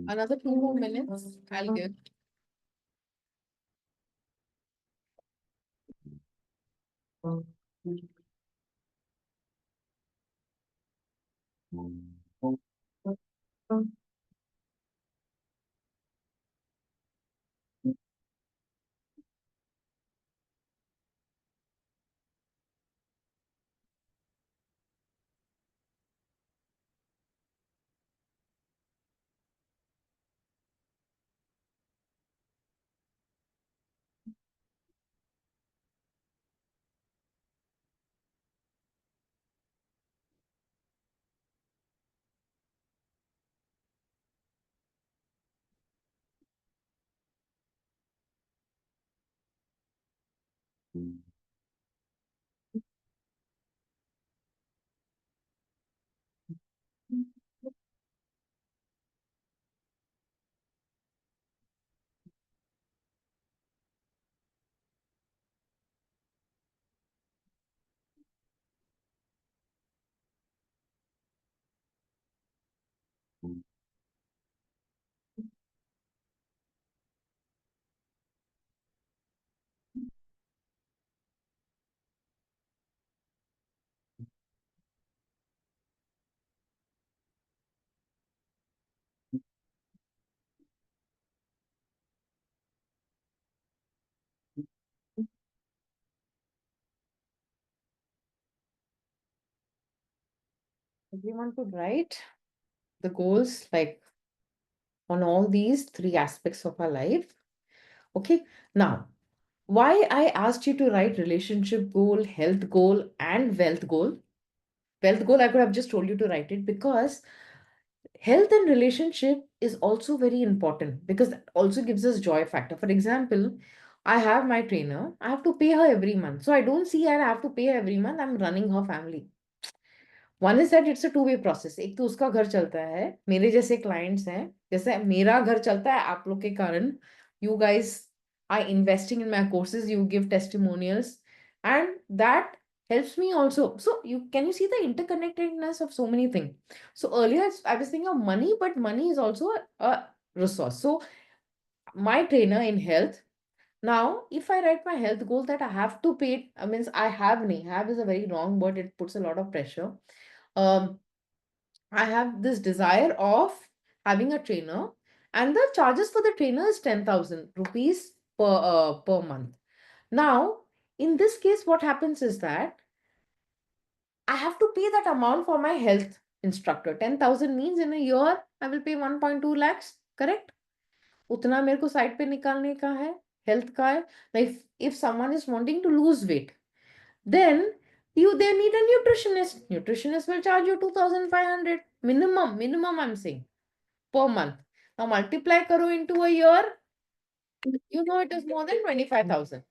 Another 2 more minutes, I'll give. Everyone could write the goals like on all these three aspects of our life. Okay. Now, Why I asked you to write relationship goal, health goal, and wealth goal. Wealth goal, I could have just told you to write it, because health and relationship is also very important, because that also gives us joy factor. For example, I have my trainer, I have to pay her every month. So I don't see her, I have to pay her every month. I'm running her family. One is that it's a two-way process. एक तो उसका घर चलता है, मेरे जैसे clients हैं, जैसे मेरा घर चलता है आप लोग के कारण. You guys are investing in my courses, you give testimonials, and that helps me also. So can you see the interconnectedness of so many things? So earlier I was thinking of money, but money is also a resource. So my trainer in health, now if I write my health goal that I have to pay, I means have is a very wrong word, it puts a lot of pressure. I have this desire of having a trainer, and the charges for the trainer is 10,000 rupees per month. Now, in this case, what happens is that I have to pay that amount for my health instructor. 10,000 means in a year, I will pay 1.2 lakhs, correct? उतना मेरे को side पे निकालने का है, health का है. Like if someone is wanting to lose weight, then they need a nutritionist. Nutritionist will charge you 2,500 minimum I'm saying, per month. Now multiply karo into a year, you know it is more than 25,000.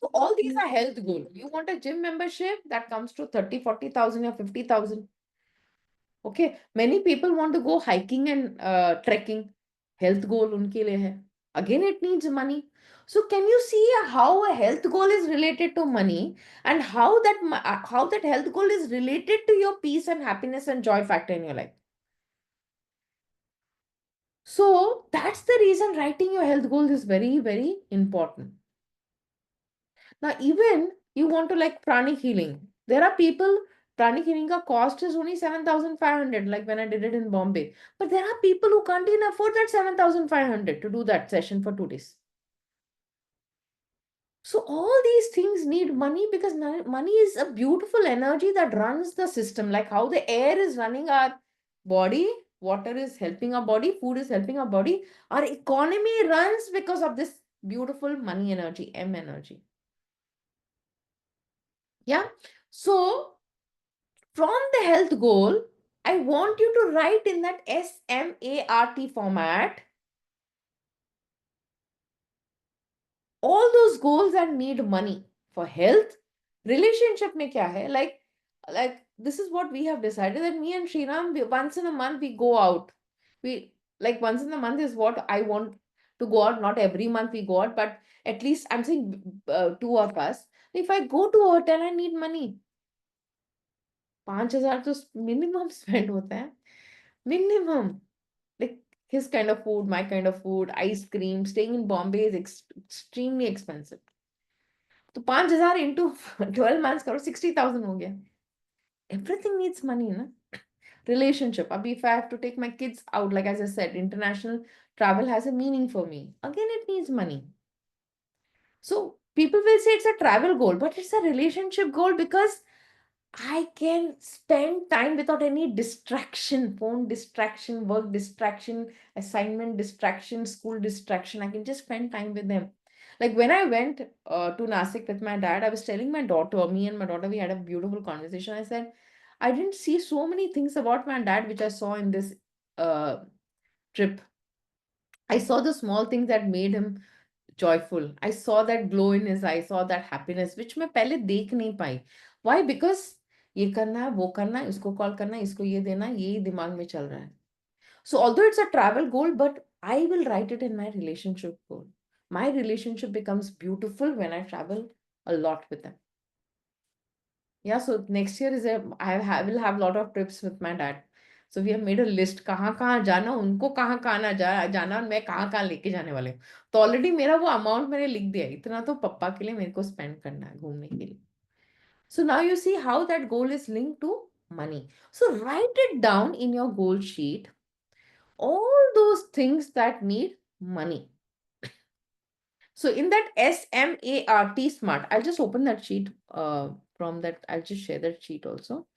So all these are health goals. You want a gym membership that comes to 30, 40,000 or 50,000. Okay, many people want to go hiking and trekking. Health goal unke liye hai. Again, it needs money. So can you see how a health goal is related to money, and how that health goal is related to your peace and happiness and joy factor in your life? So that's the reason writing your health goals is very, very important. Now, even you want to like pranic healing. There are people, pranic healing ka cost is only 7,500, like when I did it in Bombay. But there are people who can't even afford that 7,500 to do that session for 2 days. So all these things need money, because money is a beautiful energy that runs the system. Like how the air is running our body, water is helping our body, food is helping our body. Our economy runs because of this beautiful money energy, M energy. Yeah. So from the health goal, I want you to write in that SMART format all those goals that need money. For health, relationship mein kya hai? Like this is what we have decided, that me and Sriram, once in a month we go out. We like once in a month is what I want to go out. Not every month we go out, but at least I'm saying two of us. If I go to a hotel, I need money. 5,000 तो minimum spend होता है. Minimum. Like his kind of food, my kind of food, ice cream, staying in Bombay is extremely expensive. तो 5,000 into 12 months करो 60,000 हो गया. Everything needs money, na? Relationship. Abhi, if I have to take my kids out, like as I said, international travel has a meaning for me. Again, it needs money. So people will say it's a travel goal, but it's a relationship goal, because I can spend time without any distraction, phone distraction, work distraction, assignment distraction, school distraction. I can just spend time with them. Like when I went to Nasik with my dad, I was telling my daughter, me and my daughter, we had a beautiful conversation. I said, I didn't see so many things about my dad which I saw in this trip. I saw the small things that made him joyful. I saw that glow in his eyes, saw that happiness, which मैं पहले देख नहीं पाई. Why? Because ये करना है, वो करना है, इसको कॉल करना है, इसको ये देना है, यही दिमाग में चल रहा है. So although it's a travel goal, but I will write it in my relationship goal. My relationship becomes beautiful when I travel a lot with them. Yeah, so next year I will have a lot of trips with my dad. So we have made a list कहाँ कहाँ जाना, उनको कहाँ ना जाना, और मैं कहाँ लेके जाने वाले हूँ. तो ऑलरेडी मेरा वो अमाउंट मैंने लिख दिया, इतना तो पप्पा के लिए मेरे को स्पेंड करना है घूमने के लिए. So now you see how that goal is linked to money. So write it down in your goal sheet, all those things that need money. So in that SMART, SMART, I'll just open that sheet from that. I'll just share that sheet also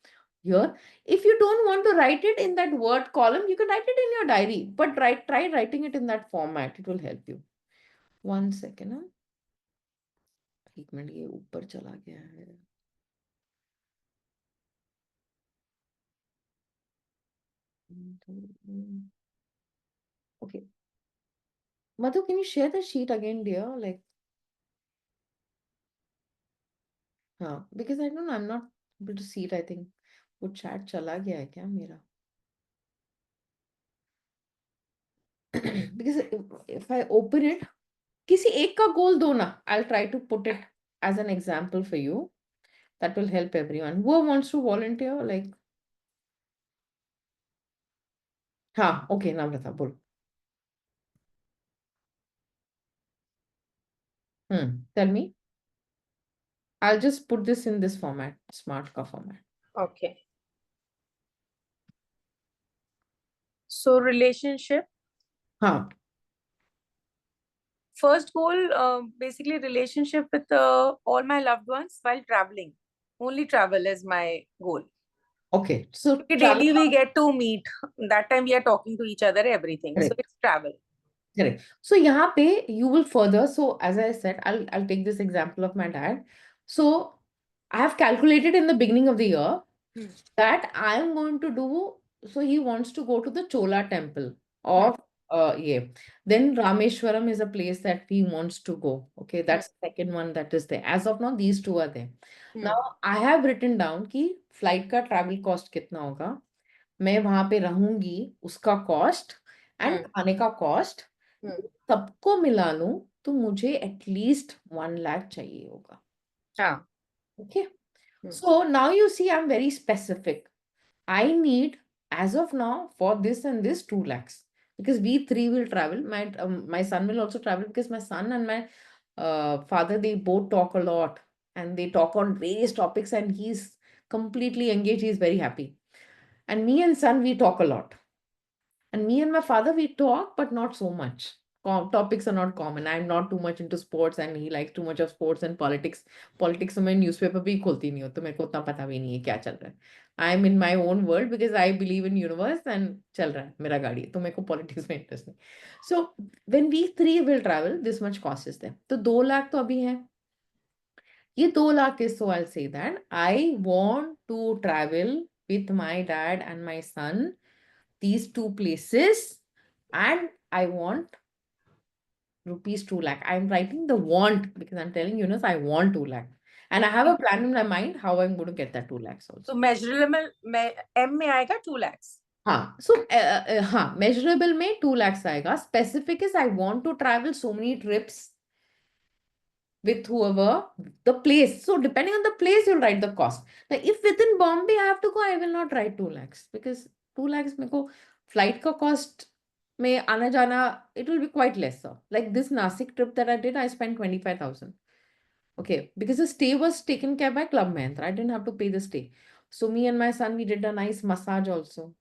here. If you don't want to write it in that word column, you can write it in your diary, but try writing it in that format. It will help you. 1 second. Huh? एक minute ये ऊपर चला गया है. Okay. Madhu, can you share the sheet again, dear? Like, because I don't know, I'm not able to see it. I think वो chat चला गया है क्या मेरा? Because if I open it, किसी एक का goal दो ना. I'll try to put it as an example for you. That will help everyone. Who wants to volunteer? Like, okay, Namrata, बोल. Tell me. I'll just put this in this format, smart का format. Okay. So relationship. हाँ. First goal, basically relationship with all my loved ones while traveling. Only travel is my goal. Okay. So Because travel. daily we get to meet. That time we are talking to each other, everything. So Correct. it's travel. Correct. So यहाँ पे you will further. So as I said, I'll take this example of my dad. So I have calculated in the beginning of the year that I am going to do. So he wants to go to the Chola temple of yeah. Then Rameshwaram is a place that he wants to go. Okay, that's the second one that is there. As of now, these two are there. Now I have written down कि flight का travel cost कितना होगा. मैं वहां पे रहूंगी उसका cost and खाने का कॉस्ट सबको मिला लूं तो मुझे एटलीस्ट 1 लाख चाहिए होगा. Okay. So now you see I'm very specific. I need as of now for this and this 2 lakhs because we three will travel. My son will also travel because my son and my father, they both talk a lot and they talk on various topics and he's completely engaged. He's very happy. And me and son, we talk a lot. And me and my father, we talk, but not so much. Topics are not common. I'm not too much into sports and he likes too much of sports and politics. Politics में newspaper भी खोलती नहीं हो तो मेरे को उतना पता भी नहीं है क्या चल रहा है. I'm in my own world because I believe in universe and चल रहा है मेरा गाड़ी तो मेरे को politics में interest नहीं. So when we three will travel, this much cost is there. तो 2 लाख तो अभी है. ये 2 lakh is so I'll say that I want to travel with my dad and my son these two places and I want rupees 2 lakh. I'm writing the want because I'm telling Yunus I want 2 lakh. And I have a plan in my mind how I'm going to get that 2 lakhs also. So measurable M में आएगा 2 lakhs. हाँ, so हाँ, measurable में 2 lakhs आएगा. Specific is I want to travel so many trips with whoever the place. So depending on the place, you'll write the cost. Now, if within Bombay I have to go, I will not write 2 lakhs because 2 lakhs मेरे को flight का cost में आना जाना, it will be quite lesser. Like this Nasik trip that I did, I spent 25,000. Okay, because the stay was taken care by Club Mahindra. I didn't have to pay the stay. So me and my son, we did a nice massage also.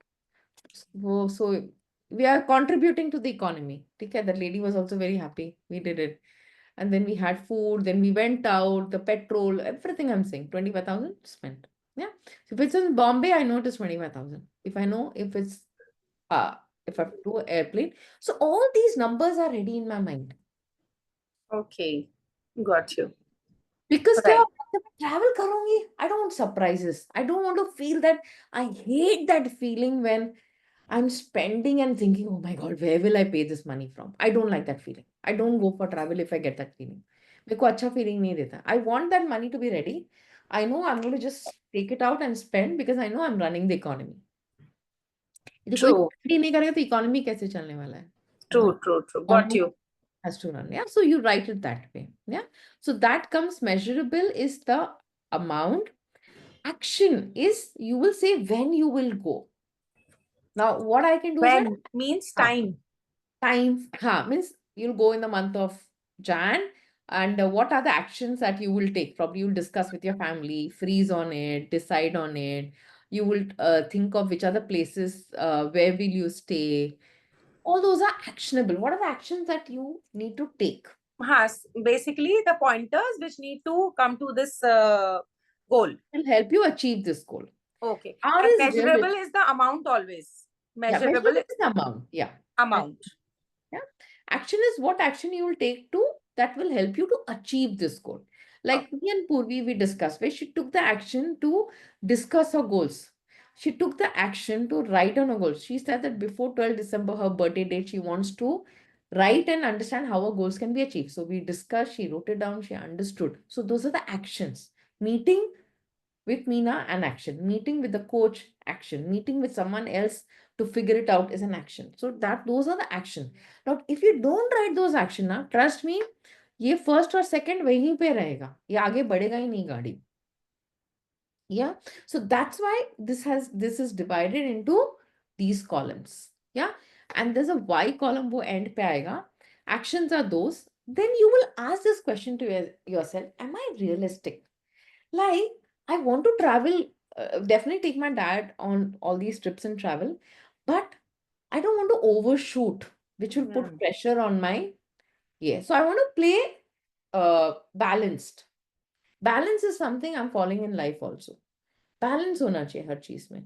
So we are contributing to the economy. Okay, that lady was also very happy. We did it. And then we had food, then we went out, the petrol, everything I'm saying, 25,000 spent. Yeah. So if it's in Bombay, I know it is 25,000. If I know if it's if I have to do airplane. So all these numbers are ready in my mind. Okay, got you. Because Right. जब travel करूंगी, I don't want surprises. I don't want to feel that. I hate that feeling when I'm spending and thinking, oh my God, where will I pay this money from? I don't like that feeling. I don't go for travel if I get that feeling. मेरे को अच्छा feeling नहीं देता. I want that money to be ready. I know I'm going to just take it out and spend because I know I'm running the economy. यदि कोई True. spend ही नहीं करेगा तो economy कैसे चलने वाला है? True. Got you. Has to run. Yeah. So you write it that way. Yeah. So that comes measurable is the amount. Action is you will say when you will go. Now what I can do is that When means time. time means you'll go in the month of Jan and what are the actions that you will take? Probably you'll discuss with your family, freeze on it, decide on it. You will think of which are the places where will you stay. All those are actionable. What are the actions that you need to take? Basically the pointers which need to come to this goal. Will help you achieve this goal. Okay. R And is measurable really- is the amount always. Yeah, Measurable is the amount. Yeah. amount. Yeah. Action is what action you will take to that will help you to achieve this goal. Like me and Purvi, we discussed where she took the action to discuss her goals. She took the action to write on her goals. She said that before 12 December, her birthday date, she wants to write and understand how her goals can be achieved. So we discussed, she wrote it down, she understood. So those are the actions. Meeting with Meena, an action. Meeting with the coach, action. Meeting with someone else to figure it out is an action. So that those are the action. Now, if you don't write those action, na, trust me, ये first और second वहीं पे रहेगा, ये आगे बढ़ेगा ही नहीं गाड़ी. Yeah, so that's why this is divided into these columns. Yeah, and there's a Y column wo end pe aayega. Actions are those. Then you will ask this question to yourself: am I realistic? Like, I want to travel, definitely take my dad on all these trips and travel, but I don't want to overshoot, which will put pressure on my. Yeah, so I want to play balanced. Balance is something I'm following in life also. Balance होना चाहिए हर चीज में.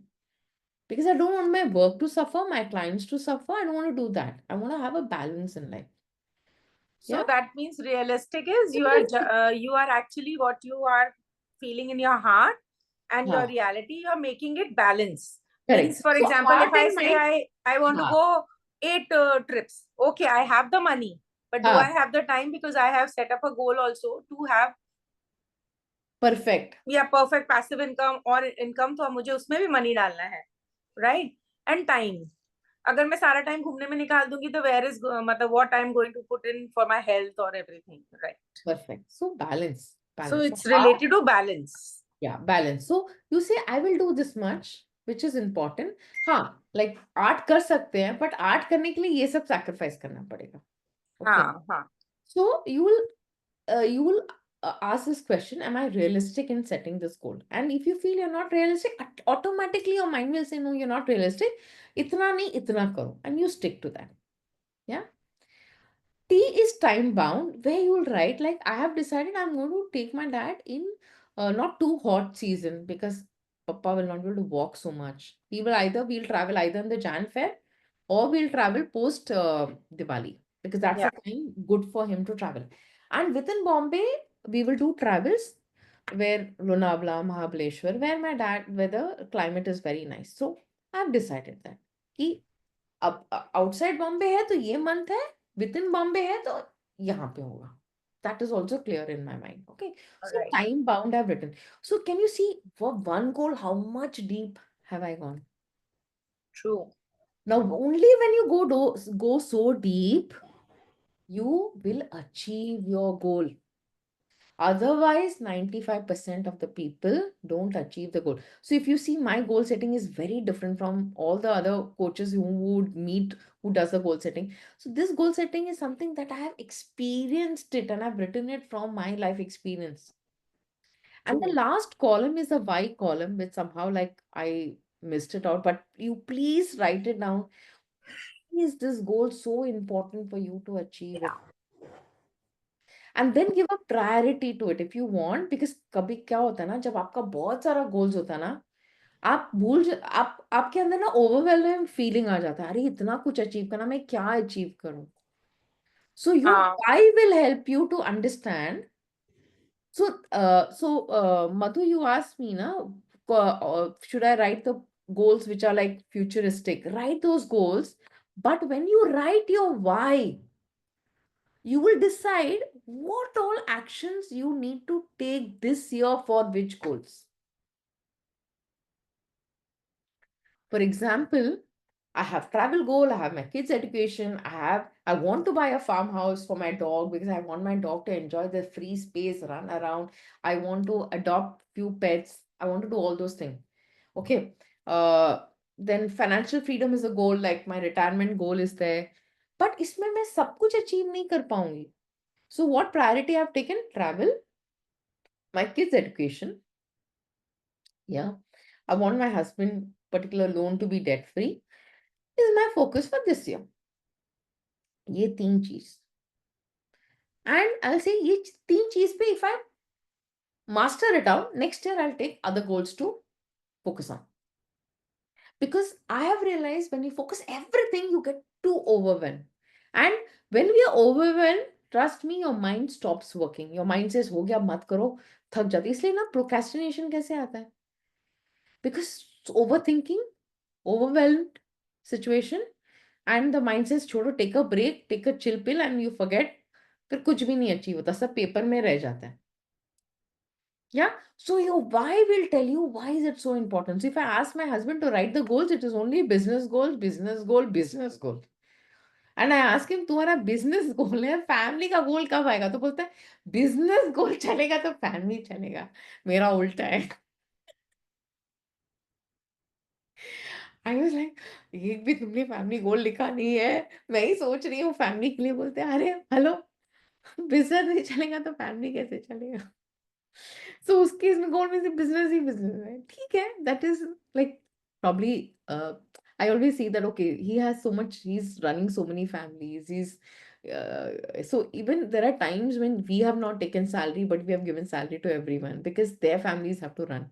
Because I don't want my work to suffer, my clients to suffer. I don't want to do that. I want to have a balance in life. So Yeah. that means realistic is you are actually what you are feeling in your heart, and your हाँ. reality you are making it balance. Correct. Means, for So example, if heart I and say mind. I want to हाँ. go 8 trips, okay, I have the money, but do हाँ. I have the time? Because I have set up a goal also to have Perfect. perfect passive income or income, तो अब मुझे उसमें भी money डालना है, right? And time. अगर मैं सारा टाइम घूमने में निकाल दूंगी तो where is मतलब what I'm going to put in for my health or everything, right? Perfect. So balance. So Balance. it's related to balance. Yeah, balance. So you say I will do this much, which is important. हाँ, like art कर सकते हैं, but art करने के लिए ये सब sacrifice करना पड़ेगा. Okay. हाँ. So you will ask this question: am I realistic in setting this goal? And if you feel you're not realistic, automatically your mind will say, no, you're not realistic. इतना नहीं, इतना करो, and you stick to that. Yeah. T is time bound, where you will write like, I have decided I'm going to take my dad in not too hot season, because Papa will not be able to walk so much. We'll travel either in the Jan Fair, or we'll travel post Diwali, because that's Yeah. a time good for him to travel. And within Bombay, we will do travels where Lonavala, Mahabaleshwar, where the climate is very nice. So I've decided that कि अब outside Bombay है तो ये month है, within Bombay है तो यहाँ पे होगा. That is also clear in my mind. Okay. So Right. time bound I've written. So can you see for one goal how much deep have I gone? True. Now only when you go so deep, you will achieve your goal. Otherwise, 95% of the people don't achieve the goal. So if you see, my goal setting is very different from all the other coaches who would meet who does the goal setting. So this goal setting is something that I have experienced it, and I've written it from my life experience. And the True. last column is a Y column, which somehow like I missed it out, but you please write it down. Is this goal so important for you to achieve it? And then give a priority to it if you want, because कभी क्या होता है ना, जब आपका बहुत सारा goals होता है ना, आपके अंदर ना overwhelming feeling आ जाता है, अरे इतना कुछ achieve करना, मैं क्या achieve करूं? So your why will help you to understand. So Madhu, you asked me na, should I write the goals which are like futuristic? Write those goals, but when you write your why, you will decide what all actions you need to take this year for which goals. For example, I have travel goal, I have my kids' education, I want to buy a farmhouse for my dog because I want my dog to enjoy the free space, run around. I want to adopt few pets. I want to do all those things. Okay. Then financial freedom is a goal, like my retirement goal is there. But इसमें मैं सब कुछ achieve नहीं कर पाऊंगी. So what priority I've taken? Travel, my kids' education. Yeah. I want my husband particular loan to be debt free. This is my focus for this year. ये तीन चीज. And I'll say ये तीन चीज पे if I master it out, next year I'll take other goals to focus on. Because I have realized when you focus everything, you get too overwhelmed. And when we are overwhelmed, trust me, your mind stops working. Your mind says, हो गया, मत करो, थक जाती. इसलिए ना procrastination कैसे आता है? Because overthinking, overwhelmed situation, and the mind says, छोड़ो, take a break, take a chill pill, and you forget. फिर कुछ भी नहीं अचीव होता, सब पेपर में रह जाता है. Yeah. So your why will tell you why is it so important. So if I ask my husband to write the goals, it is only business goal, business goal, business goal. And I ask him, तुम्हारा business goal है, family का goal कब आएगा? तो बोलता है, business goal चलेगा तो family चलेगा. मेरा उल्टा है. I was like, एक भी तुमने family goal लिखा नहीं है. मैं ही सोच रही हूँ family के लिए. बोलते हैं, अरे हेलो, business नहीं चलेगा तो family कैसे चलेगा? So उसके इसमें गोल में से बिजनेस ही बिजनेस है. ठीक है, that is like probably I always see that okay, he has so much, he's running so many families, so even there are times when we have not taken salary but we have given salary to everyone because their families have to run.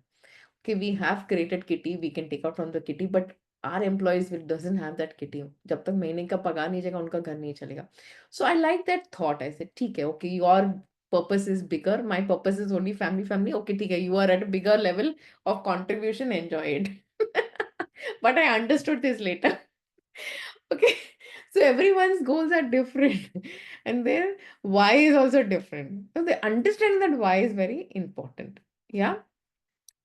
Okay, we have created kitty, we can take out from the kitty, but our employees will doesn't have that kitty. जब तक महीने का पगार नहीं जाएगा उनका घर नहीं चलेगा. So I like that thought. I said ठीक है, okay, your purpose is bigger, my purpose is only family. Okay, ठीक है, you are at a bigger level of contribution, enjoy it. But I understood this later. Okay, so everyone's goals are different and their why is also different. So they understand that why is very important. Yeah.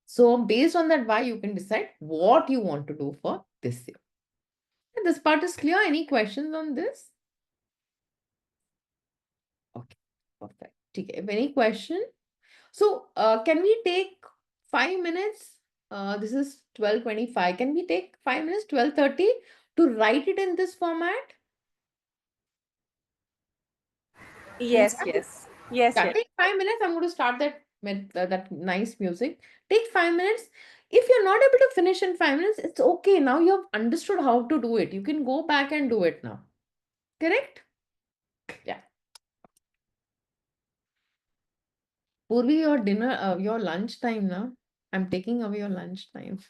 So based on that why, you can decide what you want to do for this year. And this part is clear. Any questions on this? Okay, perfect. Okay, if any question? So can we take 5 minutes? This is 12:25. Can we take 5 minutes, 12:30 to write it in this format? Yes, Start it? yes, yes, Yeah, yes. take 5 minutes. I'm going to start that with that nice music. Take 5 minutes. If you're not able to finish in 5 minutes, it's okay. Now you have understood how to do it. You can go back and do it now. Correct? Yeah. Purvi, your dinner, your lunch time now. I'm taking away your lunch time.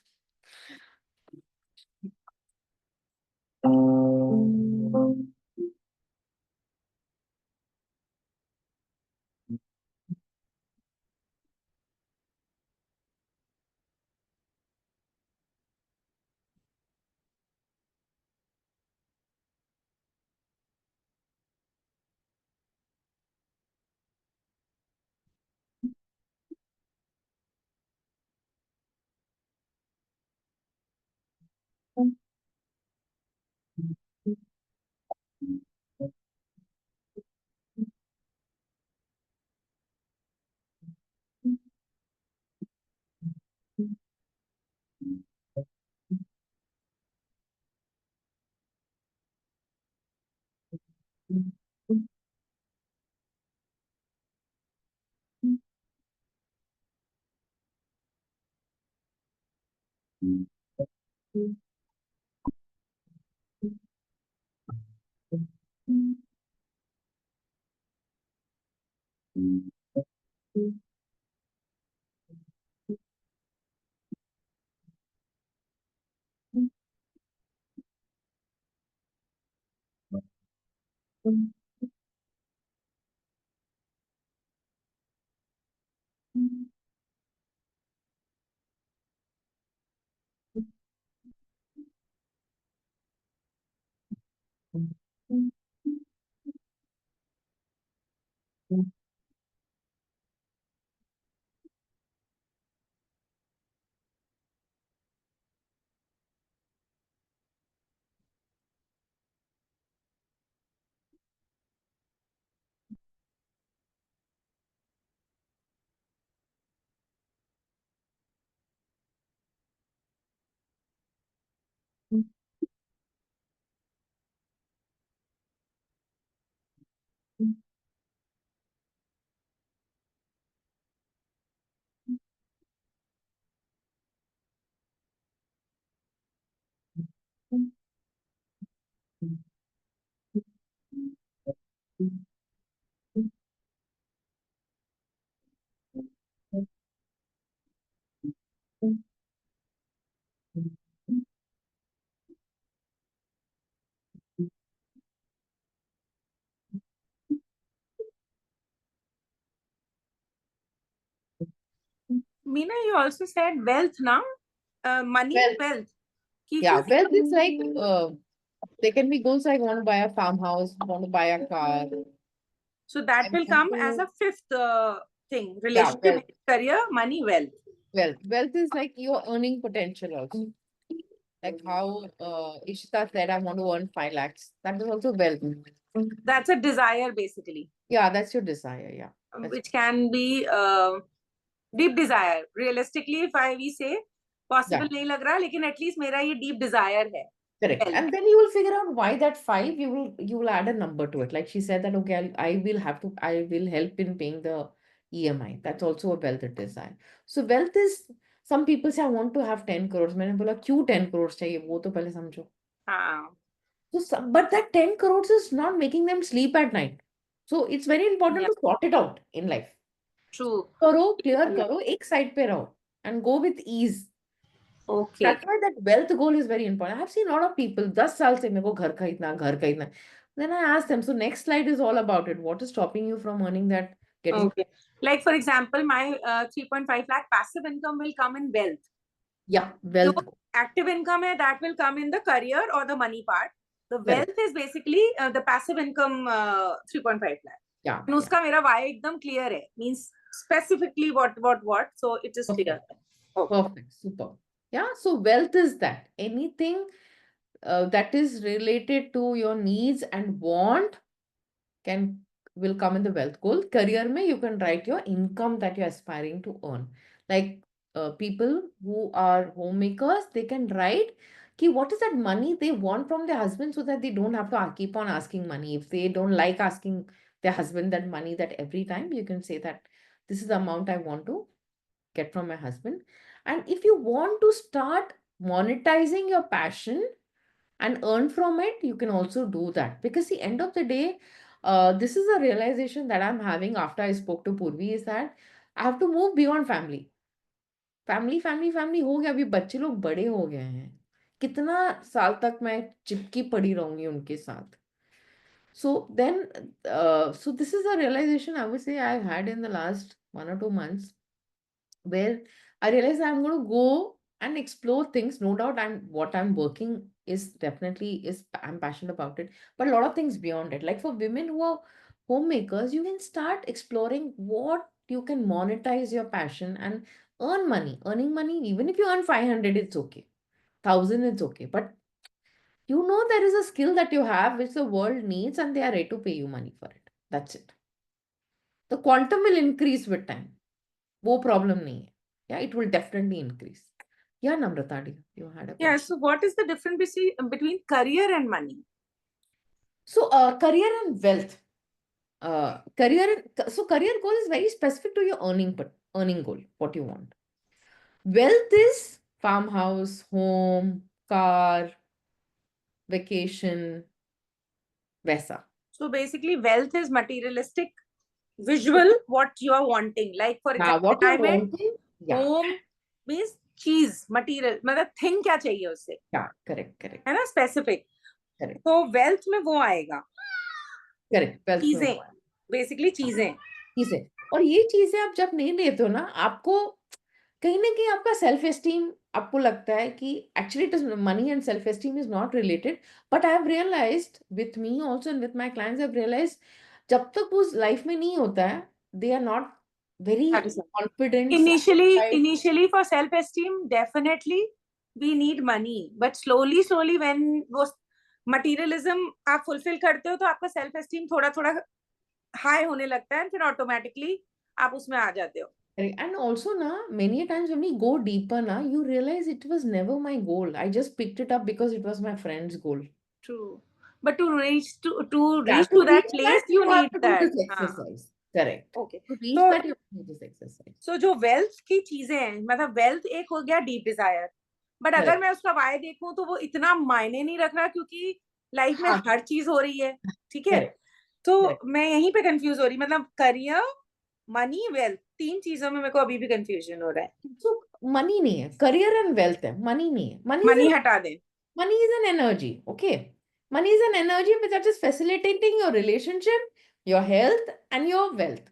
Meena, you also said wealth now. Money, Wealth. wealth. कि Yeah, किस- wealth is like there can be goals like want to buy a farmhouse, want to buy a car. So that and will want come as to- a fifth thing. Yeah, Relationship, wealth. career, money, wealth. Wealth is like your earning potential also. Like how Ishita said, I want to earn 5 lakhs. That is also wealth. That's a desire basically, Yeah, that's your desire. Yeah. That's which can be deep desire. Realistically, if we say possible Yeah. नहीं लग रहा, लेकिन at least मेरा ये deep desire है. Correct. Wealth. And then you will figure out why that 5, you will add a number to it. Like she said that, okay, I will help in paying the EMI. That's also a wealth desire. So wealth is, some people say, I want to have 10 crores. मैंने बोला क्यों 10 crores चाहिए? वो तो पहले समझो. हाँ. So but that 10 crores is not making them sleep at night. So it's very important Yeah. to sort it out in life. True. करो, clear करो, एक side पे रहो and go with ease. Okay. That's why that wealth goal is very important. I have seen a lot of people, 10 साल से मेरे को घर का इतना, घर का इतना. Then I ask them, so next slide is all about it. What is stopping you from earning that? Getting Okay. Like for example, my 3.5 lakh passive income will come in wealth. Yeah, wealth. So active income hai, that will come in the career or the money part. The Correct. wealth is basically the passive income 3.5 lakh. Yeah. And uska mera why ekdam clear hai. Means specifically what. So it is clear. Okay. Perfect. Super. Yeah. So wealth is that. Anything that is related to your needs and want will come in the wealth goal. Career mein you can write your income that you're aspiring to earn. Like people who are homemakers, they can write ki what is that money they want from their husband so that they don't have to keep on asking money. If they don't like asking their husband that money that every time, you can say that this is the amount I want to get from my husband. And if you want to start monetizing your passion and earn from it, you can also do that. Because the end of the day, this is a realization that I'm having after I spoke to Purvi, is that I have to move beyond family. Family हो गया, अभी बच्चे लोग बड़े हो गए हैं, कितना साल तक मैं चिपकी पड़ी रहूंगी उनके साथ. So then so this is a realization I would say I've had in the last 1 or 2 months, where I realized I'm going to go and explore things. No doubt what I'm working is definitely is I'm passionate about it, but a lot of things beyond it. Like for women who are homemakers, you can start exploring what you can monetize your passion and earn money. Earning money, even if you earn 500, it's okay. 1,000, it's okay. But you know there is a skill that you have which the world needs and they are ready to pay you money for it. That's it. The quantum will increase with time. वो problem नहीं है. Yeah, it will definitely increase. Yeah, Namrata, you had a Yeah. question. So what is the difference between career and money? So career and wealth. Career goal is very specific to your earning goal, what you want. Wealth is farmhouse, home, car, vacation, वैसा. So basically, wealth is materialistic, visual, what you are wanting. Like for example, What you're retirement, wanting. Yeah, home means cheese, material. मतलब thing क्या चाहिए उससे, yeah, correct. है ना, specific. Correct. तो wealth में वो आएगा. Correct. Wealth में चीजें, वो है. basically चीजें. चीजें. और ये चीजें आप जब नहीं लेते हो ना, आपको कहीं ना कहीं आपका सेल्फ एस्टीम, आपको लगता है कि actually it is money and self esteem is not related. But I have realised with me also and with my clients, I have realised जब तक वो लाइफ में नहीं होता है, they are not very confident. Initially for self-esteem, definitely we need money. But slowly when वो materialism आप fulfill करते हो तो आपका self-esteem थोड़ा high होने लगता है, and फिर automatically आप उसमें आ जाते हो. And also na, many times when we go deeper na, you realize it was never my goal. I just picked it up because it was my friend's goal. True. But to reach to Yeah, reach to that place, you have need to do that. this exercise. Correct. Okay. To reach So- that, you have to do this exercise. So जो wealth की चीजें हैं, मतलब wealth एक हो गया deep desire. But अगर Correct. मैं उसका why देखूं तो वो इतना मायने नहीं रख रहा, क्योंकि लाइफ में हाँ. हर चीज हो रही है. ठीक है. Correct. तो Correct. मैं यहीं पे कंफ्यूज हो रही, मतलब करियर, मनी, वेल्थ, तीन चीजों में मेरे को अभी भी कंफ्यूजन हो रहा है. So money नहीं है, career and wealth है, money नहीं है. मनी हटा दे. Money is an energy, okay? Money is an energy that is facilitating your relationship, your health and your wealth.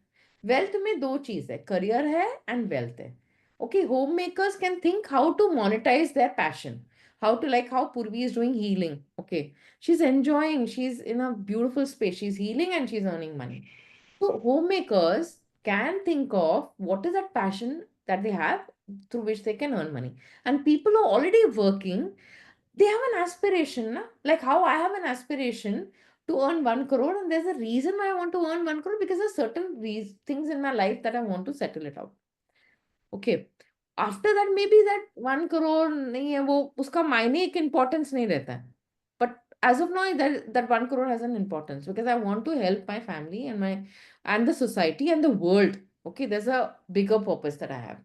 Wealth में दो चीज है, career है and wealth है. Okay, homemakers can think how to monetize their passion. How to, like how Purvi is doing healing. Okay, she's enjoying, she's in a beautiful space, she's healing and she's earning money. So homemakers can think of what is that passion that they have through which they can earn money. And people who are already working, they have an aspiration, na? Like how I have an aspiration to earn 1 crore, and there's a reason why I want to earn 1 crore, because there's certain things in my life that I want to settle it out. Okay. After that, maybe that 1 crore नहीं है, वो उसका मायने एक importance नहीं रहता है. But as of now, that 1 crore has an importance because I want to help my family and the society and the world. Okay, there's a bigger purpose that I have.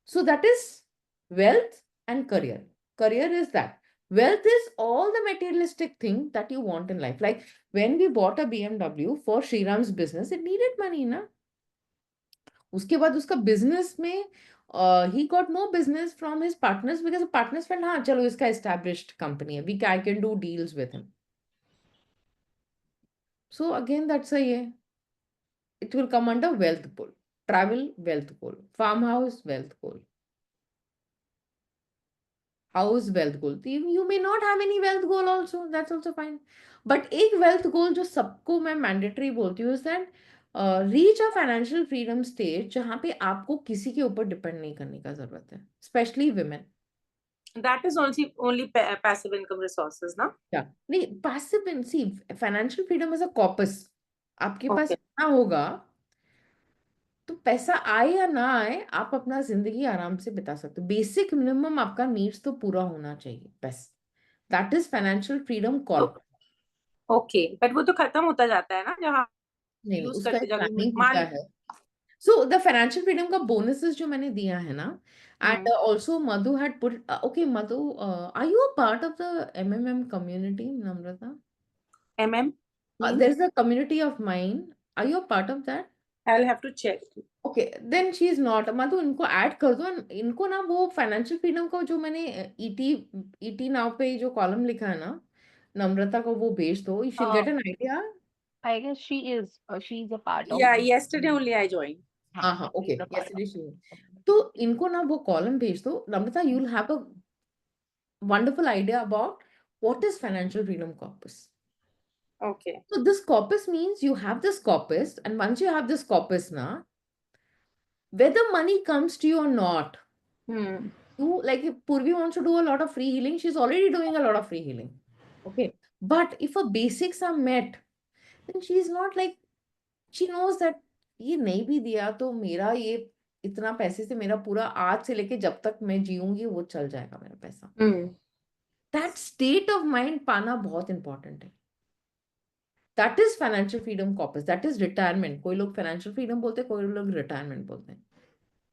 So that is wealth and career. Career is that. Wealth is all the materialistic thing that you want in life. Like when we bought a BMW for Shriram's business, it needed money, na? उसके बाद उसका business में he got more business from his partners because the partners felt हाँ चलो इसका established company है, I can do deals with him. So again that's it will come under wealth goal. Travel, wealth goal. Farmhouse, wealth goal. House, wealth goal. You may not have any wealth goal also, that's also fine. But एक wealth goal जो सबको मैं mandatory बोलती हूँ is that reach a financial freedom stage जहाँ पे आपको किसी के ऊपर depend नहीं करने का जरूरत है, especially women. That is only passive income resources, ना? Yeah. नहीं, passive see, financial freedom is a corpus. आपके पास Okay. इतना होगा तो पैसा आए या ना आए आप अपना जिंदगी आराम से बिता सकते हो. बेसिक मिनिमम आपका नीड्स तो पूरा होना चाहिए बस. That is financial freedom Corp. Okay, but वो तो खत्म होता जाता है ना जहाँ नहीं यूज उसका करते एक जब प्लानिंग मान होता है. सो द फाइनेंशियल फ्रीडम का बोनसेस जो मैंने दिया है ना, and also Madhu had put okay Madhu are you a part of the MMM community Namrata? MM there is a community of mine, are you a part of that? I'll have to check. Okay then she is not. Madhu इनको add कर दो. इनको ना वो financial freedom का जो मैंने ET now पे जो कॉलम लिखा है ना, नम्रता को वो भेज दो. You should get an idea. I guess she's a part of Yeah, yesterday only I joined. हाँ हाँ okay she's a part yesterday of she. तो इनको ना वो कॉलम भेज दो. Namrata you will have a wonderful idea about what is financial freedom corpus. Okay. So this corpus means you have this corpus, and once you have this corpus na, whether money comes to you or not, you like if Purvi wants to do a lot of free healing, she's already doing a lot of free healing. Okay, but if her basics are met, then she's not like, she knows that ये नहीं भी दिया तो मेरा ये इतना पैसे से मेरा पूरा आज से लेके जब तक मैं जीऊंगी वो चल जाएगा मेरा पैसा. That state of mind पाना बहुत important है. That is financial freedom corpus. That is retirement. कोई लोग financial freedom बोलते हैं, कोई लोग retirement बोलते हैं.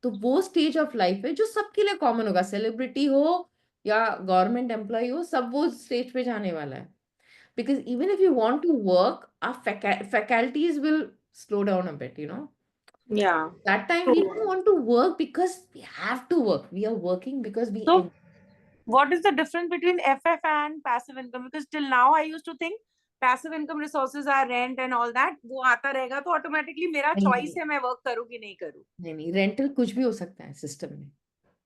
तो वो स्टेज ऑफ लाइफ है जो सबके लिए कॉमन होगा. सेलिब्रिटी हो या गवर्नमेंट एम्प्लॉय हो, सब वो स्टेज पे जाने वाला है. Because even if you want to work, our faculties will slow down a bit, you know. Yeah. That time we don't want to work because we have to work. We are working because we So, what is the difference between FF and passive income? Because till now I used to think passive income resources are rent and all that. वो आता रहेगा तो automatically मेरा नहीं, choice है मैं work करूँ कि नहीं करूँ. नहीं रेंटल कुछ भी हो सकता है सिस्टम में.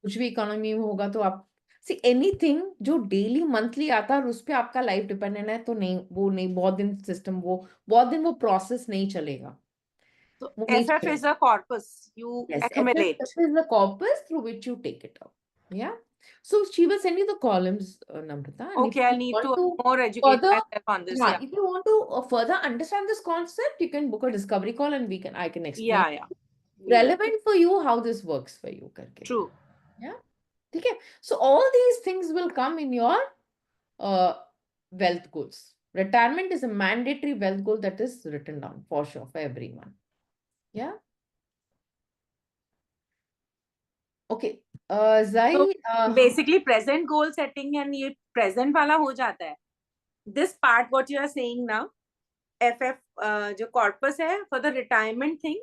कुछ भी इकोनॉमी में होगा तो आप सी एनीथिंग जो डेली मंथली आता है और उस पे आपका लाइफ डिपेंडेंट है तो नहीं, वो नहीं, बहुत दिन सिस्टम वो बहुत दिन वो प्रोसेस नहीं चलेगा. So वो नहीं FF चलेगा. is a corpus you Yes, accumulate. FF is the corpus through which you take it out. Yeah. So she will send you the columns, Namrata. And Okay, I need to more educate further, myself on this. yeah, Yeah. if you want to further understand this concept, you can book a discovery call and I can explain. Yeah. Relevant for you how this works for you. करके. True. Yeah. Okay. So all these things will come in your wealth goals. Retirement is a mandatory wealth goal that is written down for sure for everyone. Yeah. Okay. Zai. So basically, present goal setting and ये present वाला हो जाता है. This part, what you are saying now, FF जो corpus है for the retirement thing,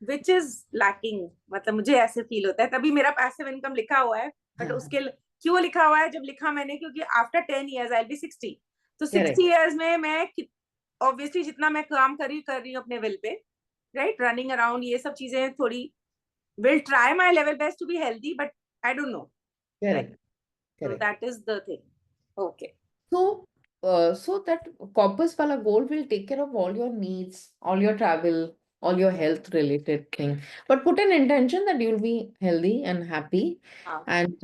which is lacking. मतलब मुझे ऐसे feel होता है. तभी मेरा passive income लिखा हुआ है. But उसके क्यों लिखा हुआ है? जब लिखा मैंने क्योंकि after 10 years I'll be 60. तो 60 years में मैं obviously जितना मैं काम कर रही हूँ अपने will पे, right? Running around ये सब चीजें थोड़ी will try my level best to be healthy, but I don't know. Correct. So Correct. that is the thing. Okay. So, so that corpus wala goal will take care of all your needs, all your travel, all your health related thing. But put an intention that you'll be healthy and happy, Ah. and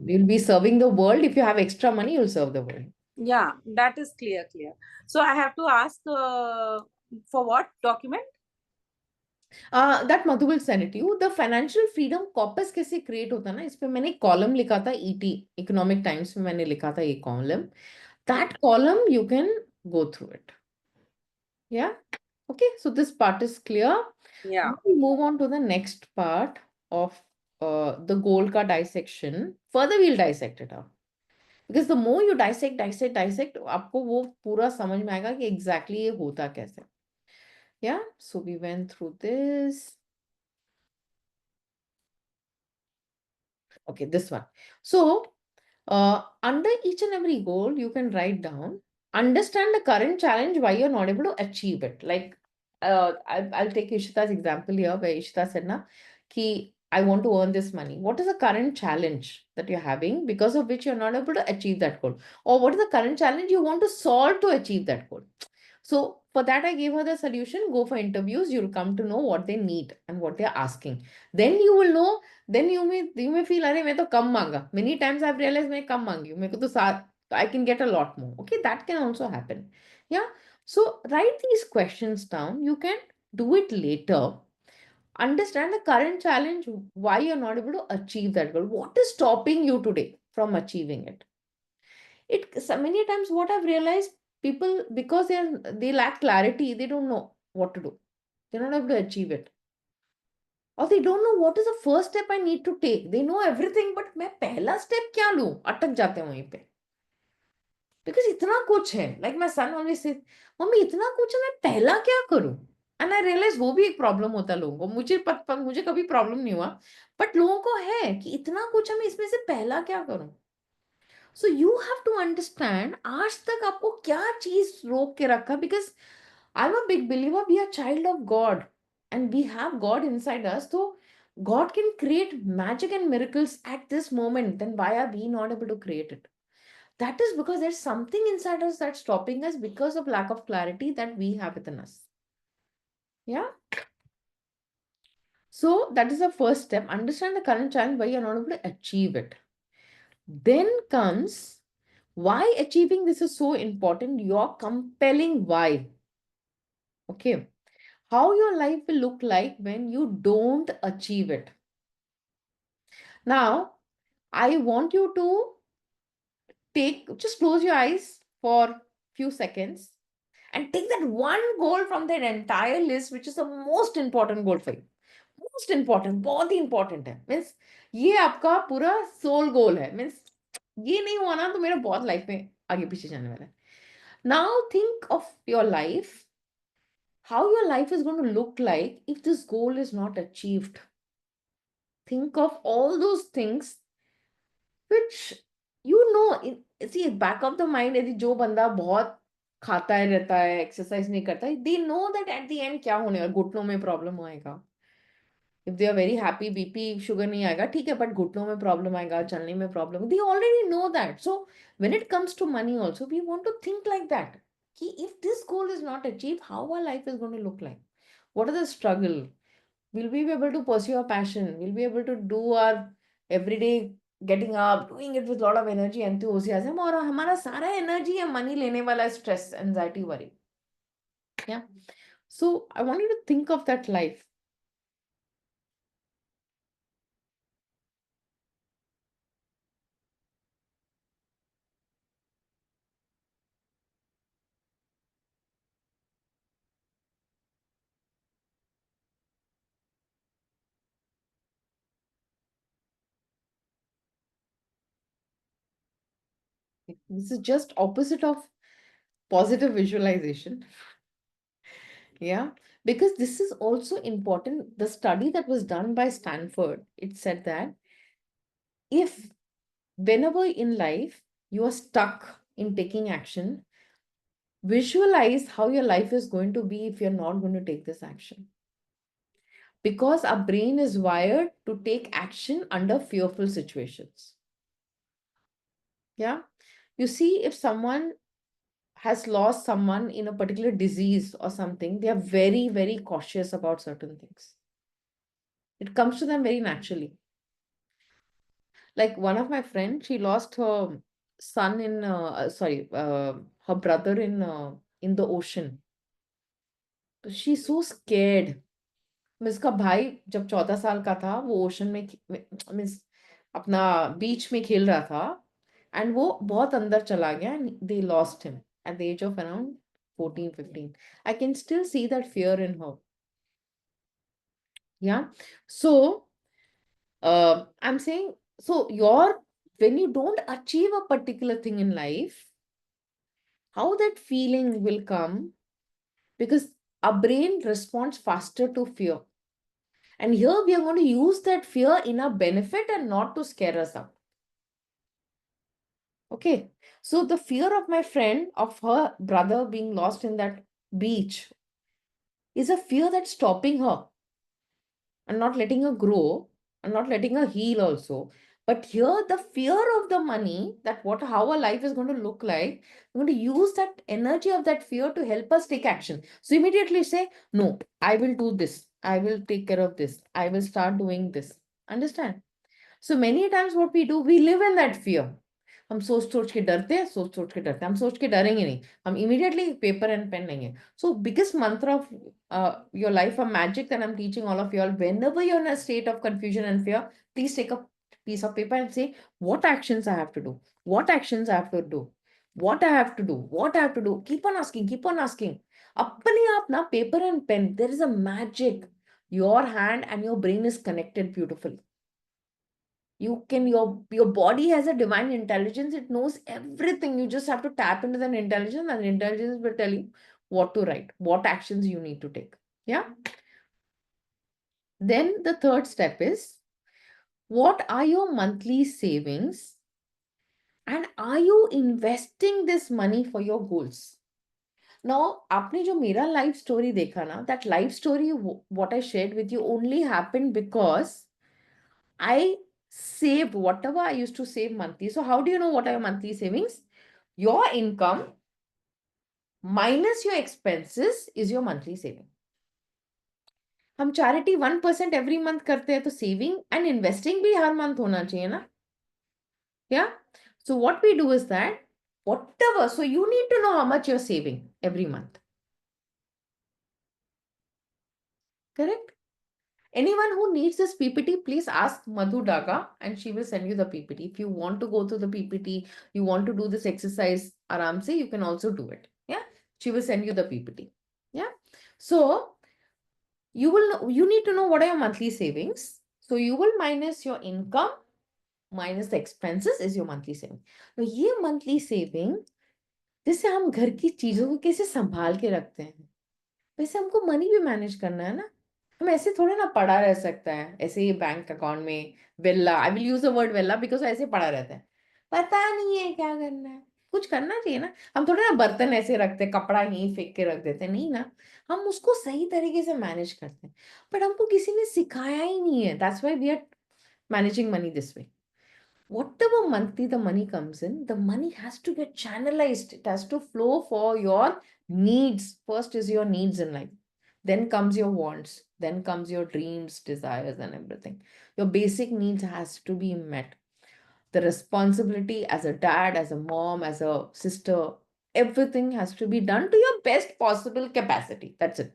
you'll be serving the world. If you have extra money, you'll serve the world. Yeah, that is clear. So I have to ask for what document? That Madhu will send it to you. The financial freedom corpus कैसे create होता है ना, इस पे मैंने column लिखा था, ET Economic Times में मैंने लिखा था ये column. That column you can go through it. Yeah. Okay. So this part is clear. Yeah. Now we move on to the next part of the goal ka dissection. Further, we'll dissect it out. Because the more you dissect, आपको वो पूरा समझ में आएगा कि exactly ये होता कैसे. Yeah. So we went through this. Okay, this one. So, under each and every goal, you can write down, understand the current challenge, why you're not able to achieve it. Like, I'll take Ishita's example here, where Ishita said, na, ki, I want to earn this money. What is the current challenge that you're having because of which you're not able to achieve that goal? Or what is the current challenge you want to solve to achieve that goal? So for that, I gave her the solution. Go for interviews. You'll come to know what they need and what they're asking. Then you will know. Then you may feel, अरे मैं तो कम मांगा. Many times I've realized मैं कम मांगी हूँ. मेरे को तो I can get a lot more. Okay, that can also happen. Yeah. So write these questions down. You can do it later. Understand the current challenge, why you're not able to achieve that goal. What is stopping you today from achieving it? So many times what I've realized, people, because they lack clarity, they don't know what to do. They're not able to achieve it. Or they don't know what is the first step I need to take. They know everything, but मैं पहला step क्या लूं? अटक जाते हैं वहीं पे. Because इतना कुछ है. Like my son always says, mummy इतना कुछ है, मैं पहला क्या करूं? And I realize वो भी एक प्रॉब्लम होता है लोगों को. मुझे कभी प्रॉब्लम नहीं हुआ, बट लोगों को है कि इतना कुछ है, मैं इसमें से पहला क्या करूं? So you have to understand, आज तक आपको क्या चीज रोक के रखा? Because I'm a big believer, we are child of God and we have God inside us. So God can create magic and miracles at this moment. Then why are we not able to create it? That is because there's something inside us that's stopping us because of lack of clarity that we have within us. Yeah. So that is the first step. Understand the current challenge, why you're not able to achieve it. Then comes why achieving this is so important, your compelling why. Okay. How your life will look like when you don't achieve it. Now, I want you to just close your eyes for few seconds and take that one goal from that entire list, which is the most important goal for you. Most important, बहुत ही important है. Means ये आपका पूरा soul goal है. Means ये नहीं हुआ ना तो मेरा बहुत life में आगे पीछे जाने वाला है. Now think of your life, how your life is going to look like if this goal is not achieved. Think of all those things which see, back of the mind, यदि जो बंदा बहुत खाता है रहता है, एक्सरसाइज नहीं करता है, they know that at the end क्या होने वाला, घुटनों में प्रॉब्लम आएगा. If they are very happy, BP, sugar नहीं आएगा, ठीक है, but घुटनों में प्रॉब्लम आएगा, चलने में problem. They already know that. So when it comes to money also, we want to think like that. कि if this goal is not achieved, how our life is going to look like? What are the struggle? Will we be able to pursue our passion? Will we be able to do our everyday getting up, doing it with a lot of energy, enthusiasm, और हमारा सारा energy है money लेने वाला stress, anxiety, worry. Yeah. So I want you to think of that life. This is just opposite of positive visualization. Yeah, because this is also important. The study that was done by Stanford, it said that if whenever in life you are stuck in taking action, visualize how your life is going to be if you're not going to take this action. because our brain is wired to take action under fearful situations. Yeah. You see, if someone has lost someone in a particular disease or something, they are very, very cautious about certain things. It comes to them very naturally. Like one of my friends, she lost her son in, her brother in the ocean. So she's so scared. इसका भाई जब 14 साल का था वो ocean में means अपना बीच में खेल रहा था एंड वो बहुत अंदर चला गया and they lost him at the age of around 14-15. I can still see that fear in her. Yeah. So I'm saying, so when you don't achieve a particular thing in life, how that feeling will come, because our brain responds faster to fear. And here we are going to use that fear in our benefit and not to scare us up. Okay. So the fear of my friend of her brother being lost in that beach is a fear that's stopping her and not letting her grow and not letting her heal also. But here the fear of the money, that how our life is going to look like, we're going to use that energy of that fear to help us take action. So immediately say, no, I will do this. I will take care of this. I will start doing this. Understand? So many times what we do, we live in that fear. हम सोच के डरते हैं, सोच के डरते हैं, हम सोच के डरेंगे नहीं, हम immediately paper and pen लेंगे. So biggest mantra of your life, a magic that I'm teaching all of you all, whenever you're in a state of confusion and fear, please take a piece of paper and say, what actions I have to do, what actions I have to do, what I have to do, what I have to do. Keep on asking, keep on asking. अपने आप ना paper and pen, there is a magic. Your hand and your brain is connected beautifully. Your body has a divine intelligence. It knows everything. You just have to tap into that intelligence, and intelligence will tell you what to write, what actions you need to take. Yeah. Then the third step is, what are your monthly savings and are you investing this money for your goals? Now, आपने जो मेरा life story देखा ना, that life story, what I shared with you only happened because I saved whatever I used to save monthly. So how do you know what are your monthly savings? Your income minus your expenses is your monthly saving. हम charity 1% every month करते हैं, तो saving and investing भी हर month होना चाहिए ना? Yeah. So what we do is that whatever, so you need to know how much you're saving every month. Correct? Anyone who needs this PPT, please ask Madhu Daga and she will send you the PPT. If you want to go through the PPT, you want to do this exercise aram se, you can also do it. Yeah. She will send you the PPT. Yeah. So you need to know what are your monthly savings. So you will minus your income minus the expenses is your monthly saving. Now ये monthly saving, जिससे हम घर की चीजों को कैसे संभाल के रखते हैं, वैसे हमको मनी भी मैनेज करना है ना. हम ऐसे थोड़े ना पड़ा रह सकता है ऐसे ही बैंक अकाउंट में वेल्ला. I will use the word वेल्ला बिकॉज ऐसे पड़ा रहता है, पता नहीं है क्या करना है. कुछ करना चाहिए ना. हम थोड़े ना बर्तन ऐसे रखते हैं, कपड़ा यहीं फेंक के रख देते हैं, नहीं ना. हम उसको सही तरीके से मैनेज करते हैं, बट हमको किसी ने सिखाया ही नहीं है. That's why we are managing money this way. Whatever monthly the money comes in, the money has to get channelized. It has to flow for your needs. First is your needs in life. Then comes your wants. Then comes your dreams, desires, and everything. Your basic needs has to be met. The responsibility as a dad, as a mom, as a sister, everything has to be done to your best possible capacity. That's it.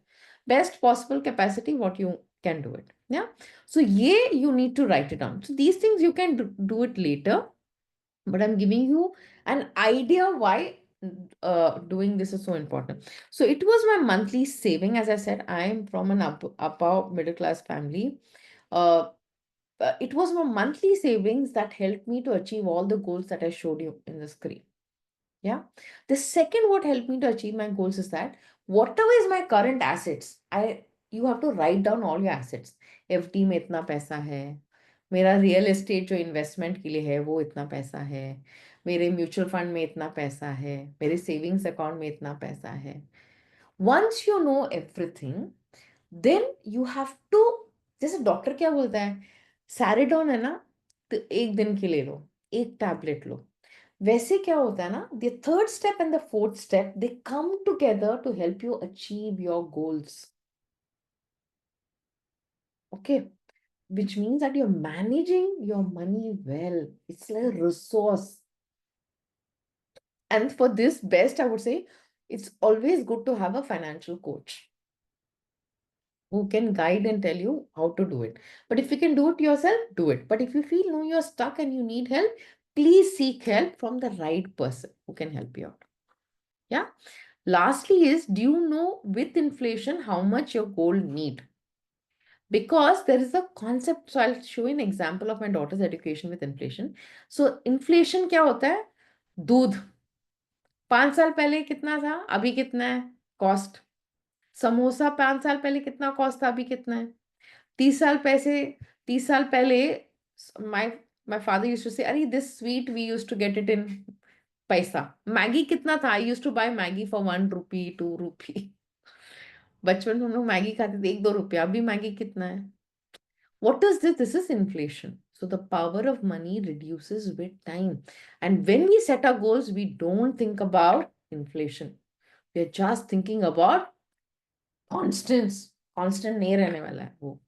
Best possible capacity, what you can do it. Yeah. So yeah, you need to write it down. So these things you can do it later, but I'm giving you an idea why doing this is so important. So it was my monthly saving. As I said, I am from an upper middle class family. It was my monthly savings that helped me to achieve all the goals that I showed you in the screen. Yeah. The second what helped me to achieve my goals is that whatever is my current assets, you have to write down all your assets. FD में इतना पैसा है, मेरा real estate जो investment के लिए है वो इतना पैसा है, मेरे म्यूचुअल फंड में इतना पैसा है, मेरे सेविंग्स अकाउंट में इतना पैसा है. Once you know everything, then you have to जैसे डॉक्टर क्या बोलता है, सैरिडॉन है ना, तो 1 दिन के ले लो, 1 टैबलेट लो। वैसे क्या होता है ना, the third step and the fourth step they come together to help you achieve your goals. Okay, which means that you're managing your money well. It's like a resource. And for this, best, I would say, it's always good to have a financial coach who can guide and tell you how to do it. But if you can do it yourself, do it. But if you feel no, you're stuck and you need help, please seek help from the right person who can help you out. Yeah. Lastly is, do you know with inflation how much your gold need? Because there is a concept, so I'll show you an example of my daughter's education with inflation. So inflation क्या होता है? दूध 5 साल पहले कितना था, अभी कितना है कॉस्ट? समोसा 5 साल पहले कितना कॉस्ट था, अभी कितना है? 30 साल पहले my father used to say, अरे this sweet we used to get it in पैसा. मैगी कितना था? I used to buy Maggi for 1 rupee, 2 rupee. बचपन में हम लोग मैगी खाते थे 1-2 रुपया. अभी मैगी कितना है? What is this? This is inflation. So the power of money reduces with time. And when we set our goals, we don't think about inflation. We're just thinking about constants. Constant नहीं रहने वाला है वो.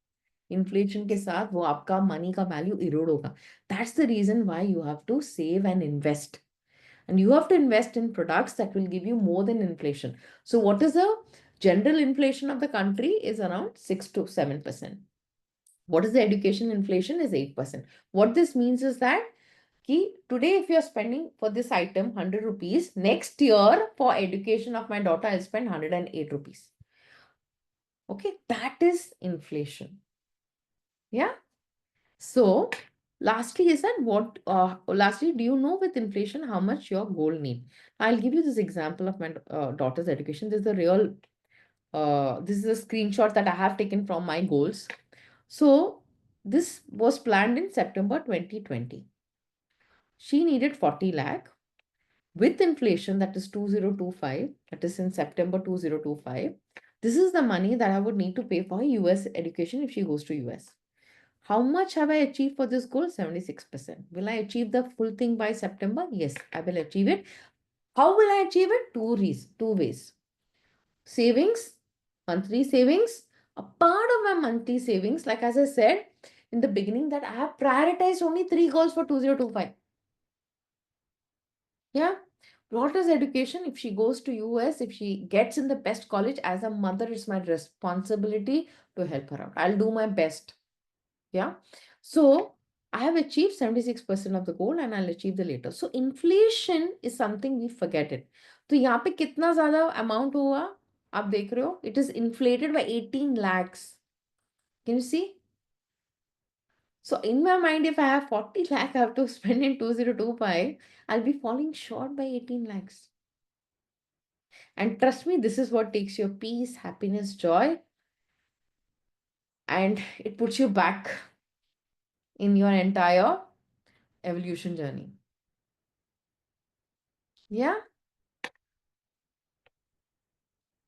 Inflation के साथ वो आपका money का value erode होगा. That's the reason why you have to save and invest. And you have to invest in products that will give you more than inflation. So what is the general inflation of the country is around 6 to 7%. What is the education inflation is 8%. What this means is that today if you're spending for this item 100 rupees, next year for education of my daughter, I'll spend 108 rupees. Okay, that is inflation. Yeah. So lastly is that lastly, do you know with inflation how much your gold need? I'll give you this example of my daughter's education. This is this is a screenshot that I have taken from my goals. So this was planned in September 2020. She needed 40 lakh. With inflation, that is 2025, that is in September 2025. This is the money that I would need to pay for her US education if she goes to US. How much have I achieved for this goal? 76%. Will I achieve the full thing by September? Yes, I will achieve it. How will I achieve it? Two ways. Savings, monthly savings. A part of my monthly savings, like as I said in the beginning, that I have prioritized only 3 goals for 2025. Yeah. Daughter's education, if she goes to US, if she gets in the best college, as a mother, it's my responsibility to help her out. I'll do my best. Yeah. So I have achieved 76% of the goal and I'll achieve the later. So inflation is something we forget it. तो यहाँ पे कितना ज़्यादा amount हुआ आप देख रहे हो? It is inflated by 18 lakhs. Can you see? So in my mind, if I have 40 lakh I have to spend in 2025, I'll be falling short by 18 lakhs. And trust me, this is what takes your peace, happiness, joy, and it puts you back in your entire evolution journey. Yeah?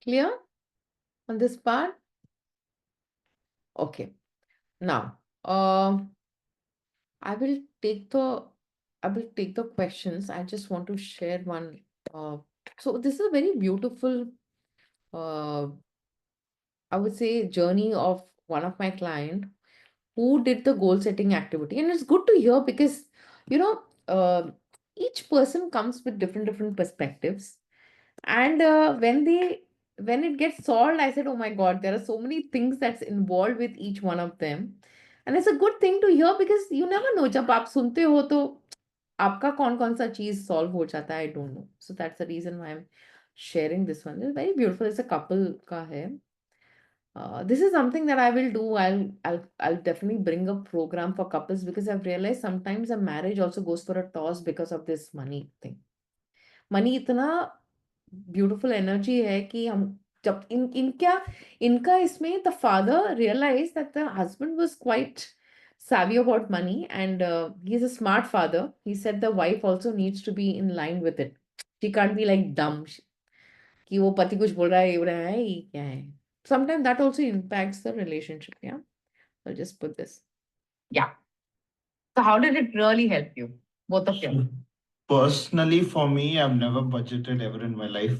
Clear on this part? Okay. Now, I will take the questions. I just want to share one. So this is a very beautiful, I would say, journey of one of my client who did the goal setting activity, and it's good to hear because you know each person comes with different perspectives, and when it gets solved, I said, oh my god, there are so many things that's involved with each one of them, and it's a good thing to hear because you never know जब आप सुनते हो तो आपका कौन सा चीज solve हो जाता है, I don't know. So that's the reason why I'm sharing this one. It's very beautiful. It's a couple का है. This is something that I will do. I'll definitely bring a program for couples because I've realized sometimes a marriage also goes for a toss because of this money thing. Money इतना beautiful energy है कि हम जब इनका इसमें the father realized that the husband was quite savvy about money and he's a smart father. He said the wife also needs to be in line with it. She can't be like dumb. कि वो पति कुछ बोल रहा है ये क्या है. Sometimes that also impacts the relationship. Yeah. I'll just put this. Yeah. So how did it really help you? Both of you. Personally, for me, I've never budgeted ever in my life.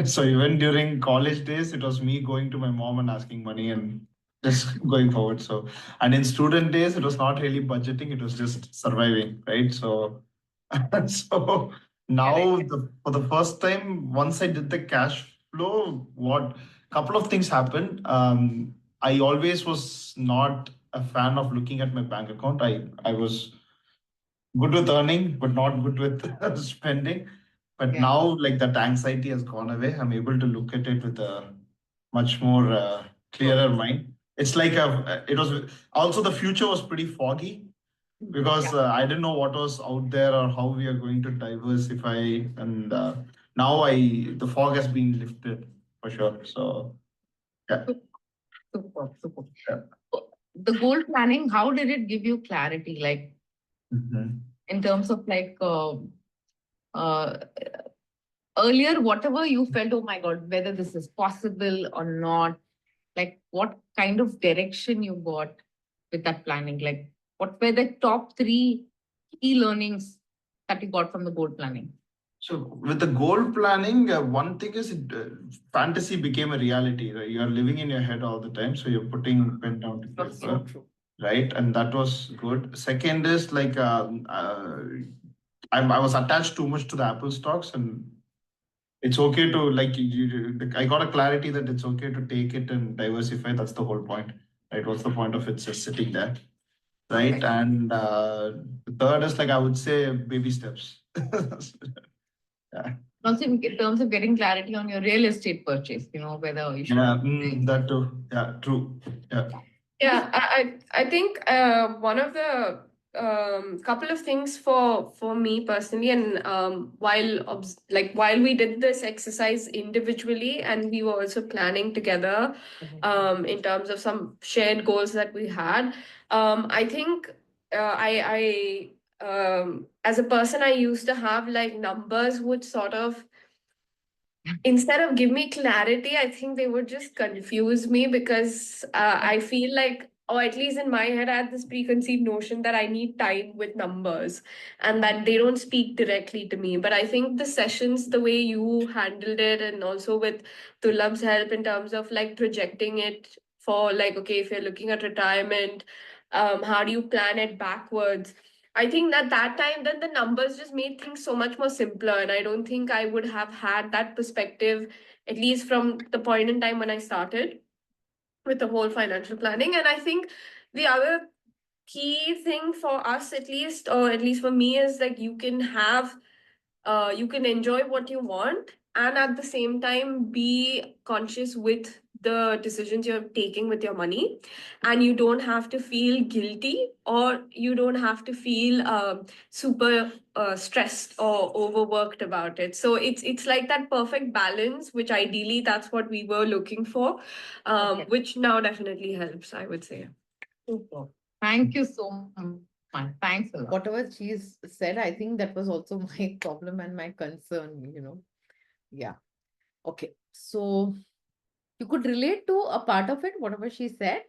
So even during college days, it was me going to my mom and asking money and just going forward. So, and in student days, it was not really budgeting, it was just surviving, right? So, so now for the first time, once I did the cash flow, what couple of things happened. I always was not a fan of looking at my bank account. I was good with earning, but not good with spending. But Yeah. now, like that anxiety has gone away. I'm able to look at it with a much more clearer mind. It's like it was also the future was pretty foggy because I didn't know what was out there or how we are going to diversify. And now the fog has been lifted for sure. So yeah. Super, super. Yeah. The goal planning, how did it give you clarity? Like Mhm. in terms of like uh, earlier, whatever you felt, oh my God, whether this is possible or not, like what kind of direction you got with that planning? Like what were the top 3 key learnings that you got from the goal planning? So with the goal planning, one thing is fantasy became a reality. Right? You are living in your head all the time, so you're putting pen down to That's paper, so true. right? And that was good. Second is like I was attached too much to the Apple stocks, and it's okay to like I got a clarity that it's okay to take it and diversify. That's the whole point, right? What's the point of it just sitting there, right? Okay. And the third is like I would say baby steps. Yeah. Also, in terms of getting clarity on your real estate purchase, you know, whether you should. Yeah, that too. Yeah, true. Yeah. Yeah, I think one of the couple of things for me personally, and while we did this exercise individually, and we were also planning together in terms of some shared goals that we had. I think I as a person, I used to have like numbers would sort of instead of give me clarity, I think they would just confuse me because I feel like, or at least in my head, I had this preconceived notion that I need time with numbers and that they don't speak directly to me. But I think the sessions, the way you handled it, and also with Tulab's help in terms of like projecting it for like, okay, if you're looking at retirement, how do you plan it backwards? I think that time, then the numbers just made things so much more simpler. And I don't think I would have had that perspective, at least from the point in time when I started with the whole financial planning. And I think the other key thing for us, at least, or at least for me, is like you can enjoy what you want and at the same time be conscious with the decisions you're taking with your money, and you don't have to feel guilty or you don't have to feel super stressed or overworked about it. So it's like that perfect balance, which ideally that's what we were looking for, Okay. which now definitely helps, I would say. Super. Thank you so much. Thanks a lot. Whatever she's said, I think that was also my problem and my concern, you know. Yeah. Okay. So you could relate to a part of it, whatever she said.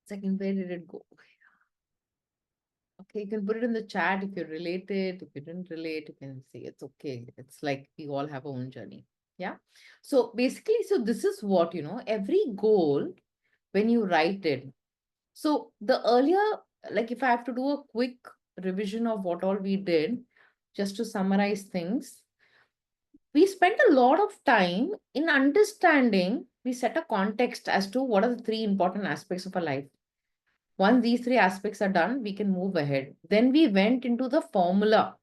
Second, where did it go? Okay, you can put it in the chat if you related. If you didn't relate, you can say it's okay. It's like we all have our own journey. Yeah. So basically, so this is what, you know, every goal, when you write it. So the earlier, like if I have to do a quick revision of what all we did, just to summarize things, we spent a lot of time in understanding, we set a context as to what are the 3 important aspects of our life. Once these 3 aspects are done, we can move ahead. Then we went into the formula.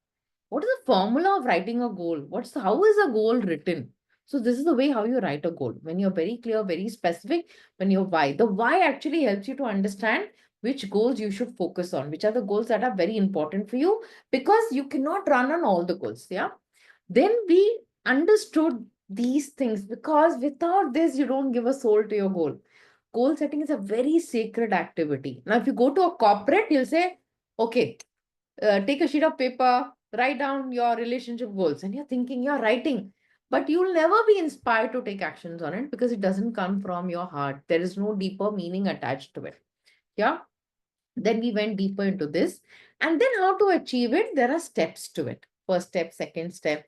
What is the formula of writing a goal? How is a goal written? So this is the way how you write a goal. When you're very clear, very specific, when you're why. The why actually helps you to understand which goals you should focus on, which are the goals that are very important for you, because you cannot run on all the goals. Yeah. Then we understood these things, because without this, you don't give a soul to your goal. Goal setting is a very sacred activity. Now, if you go to a corporate, you'll say, okay, take a sheet of paper, write down your relationship goals. And you're thinking, you're writing. but you'll never be inspired to take actions on it because it doesn't come from your heart. There is no deeper meaning attached to it. Yeah. Then we went deeper into this. And then how to achieve it? There are steps to it. First step, second step.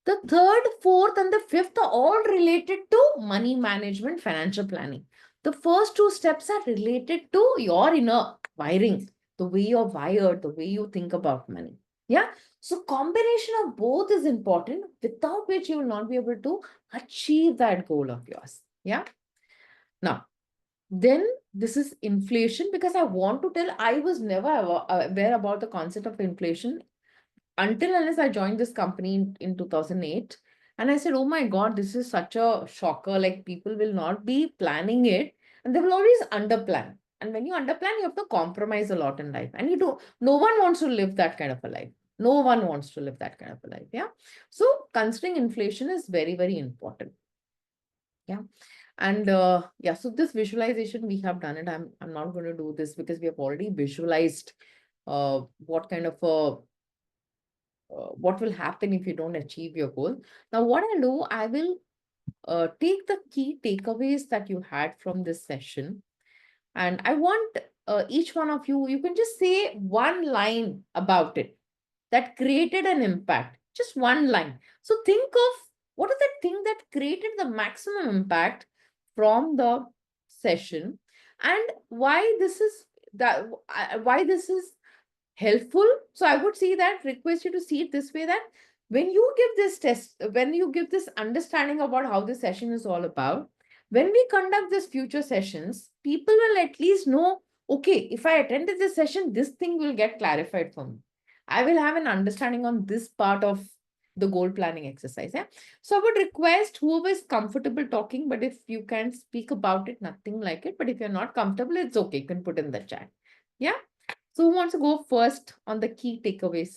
The third, fourth, and the fifth are all related to money management, financial planning. The first two steps are related to your inner wiring, the way you're wired, the way you think about money. Yeah. So combination of both is important, without which you will not be able to achieve that goal of yours. Yeah. Now, then this is inflation, because I want to tell, I was never aware about the concept of inflation until unless I joined this company in 2008. And I said, oh my God, this is such a shocker. Like, people will not be planning it and they will always underplan. And when you underplan, you have to compromise a lot in life. And no one wants to live that kind of a life. No one wants to live that kind of a life. Yeah. So considering inflation is very, very important. Yeah. And yeah, so this visualization, we have done it. I'm not going to do this because we have already visualized what kind of a what will happen if you don't achieve your goal. Now, what I'll do, I will take the key takeaways that you had from this session. And I want each one of you, you can just say one line about it that created an impact. Just one line. So think of what is that thing that created the maximum impact from the session, and why this is helpful. So I would say that, request you to see it this way, that when you give this test, when you give this understanding about how this session is all about, when we conduct these future sessions, people will at least know, okay, if I attended this session, this thing will get clarified for me. I will have an understanding on this part of the goal planning exercise. Yeah. So I would request whoever is comfortable talking, but if you can speak about it, nothing like it. But if you're not comfortable, it's okay. You can put in the chat. Yeah. So who wants to go first on the key takeaways?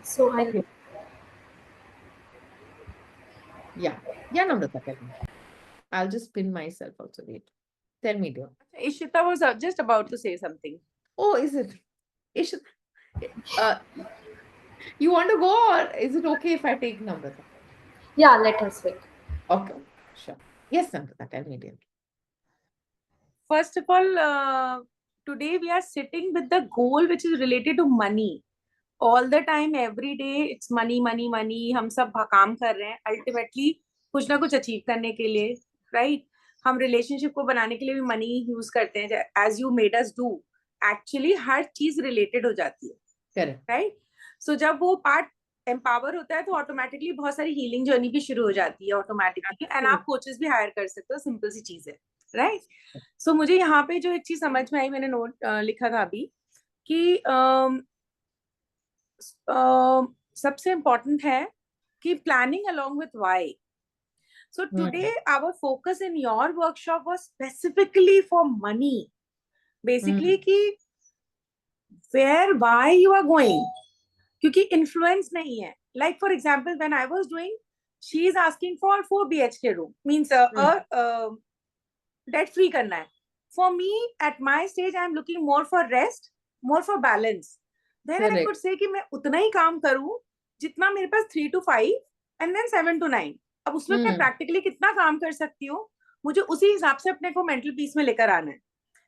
So I Okay. Yeah. Yeah, Namrata, tell me. I'll just pin myself also. Wait. Tell me, dear. Ishita was just about to say something. Oh, is it? You want to go, or is it okay if I take Namrata? yeah, let us speak. Okay, sure. Yes, Namrata, tell me, dear. First of all, today we are sitting with the goal which is related to money. All the time, every day, it's money, money, money. हम सब काम कर रहे हैं. Ultimately, कुछ ना कुछ achieve करने के लिए, right? हम relationship को बनाने के लिए भी money use करते हैं. As you made us do, actually हर चीज related हो जाती है. Correct. Right? So जब वो part empower होता है, तो automatically बहुत सारी healing journey भी शुरू हो जाती है automatically. And आप coaches भी hire कर सकते हो. Simple सी चीज है, right? So मुझे यहाँ पे जो एक चीज समझ में आई, मैंने note लिखा था अभी कि सबसे important है कि planning along with why. So today our focus in your workshop was specifically for money. Basically कि where, why you are going. क्योंकि influence नहीं है. Like for example, when I was doing, she is asking for 4 BHK room. Means debt free करना है. For me, at my stage, I am looking more for rest, more for balance. Then I could say कि मैं उतना ही काम करूं जितना मेरे पास 3 to 5 and then 7 to 9. अब उसमें मैं practically कितना काम कर सकती हूँ, मुझे उसी हिसाब से अपने को mental peace में लेकर आना है.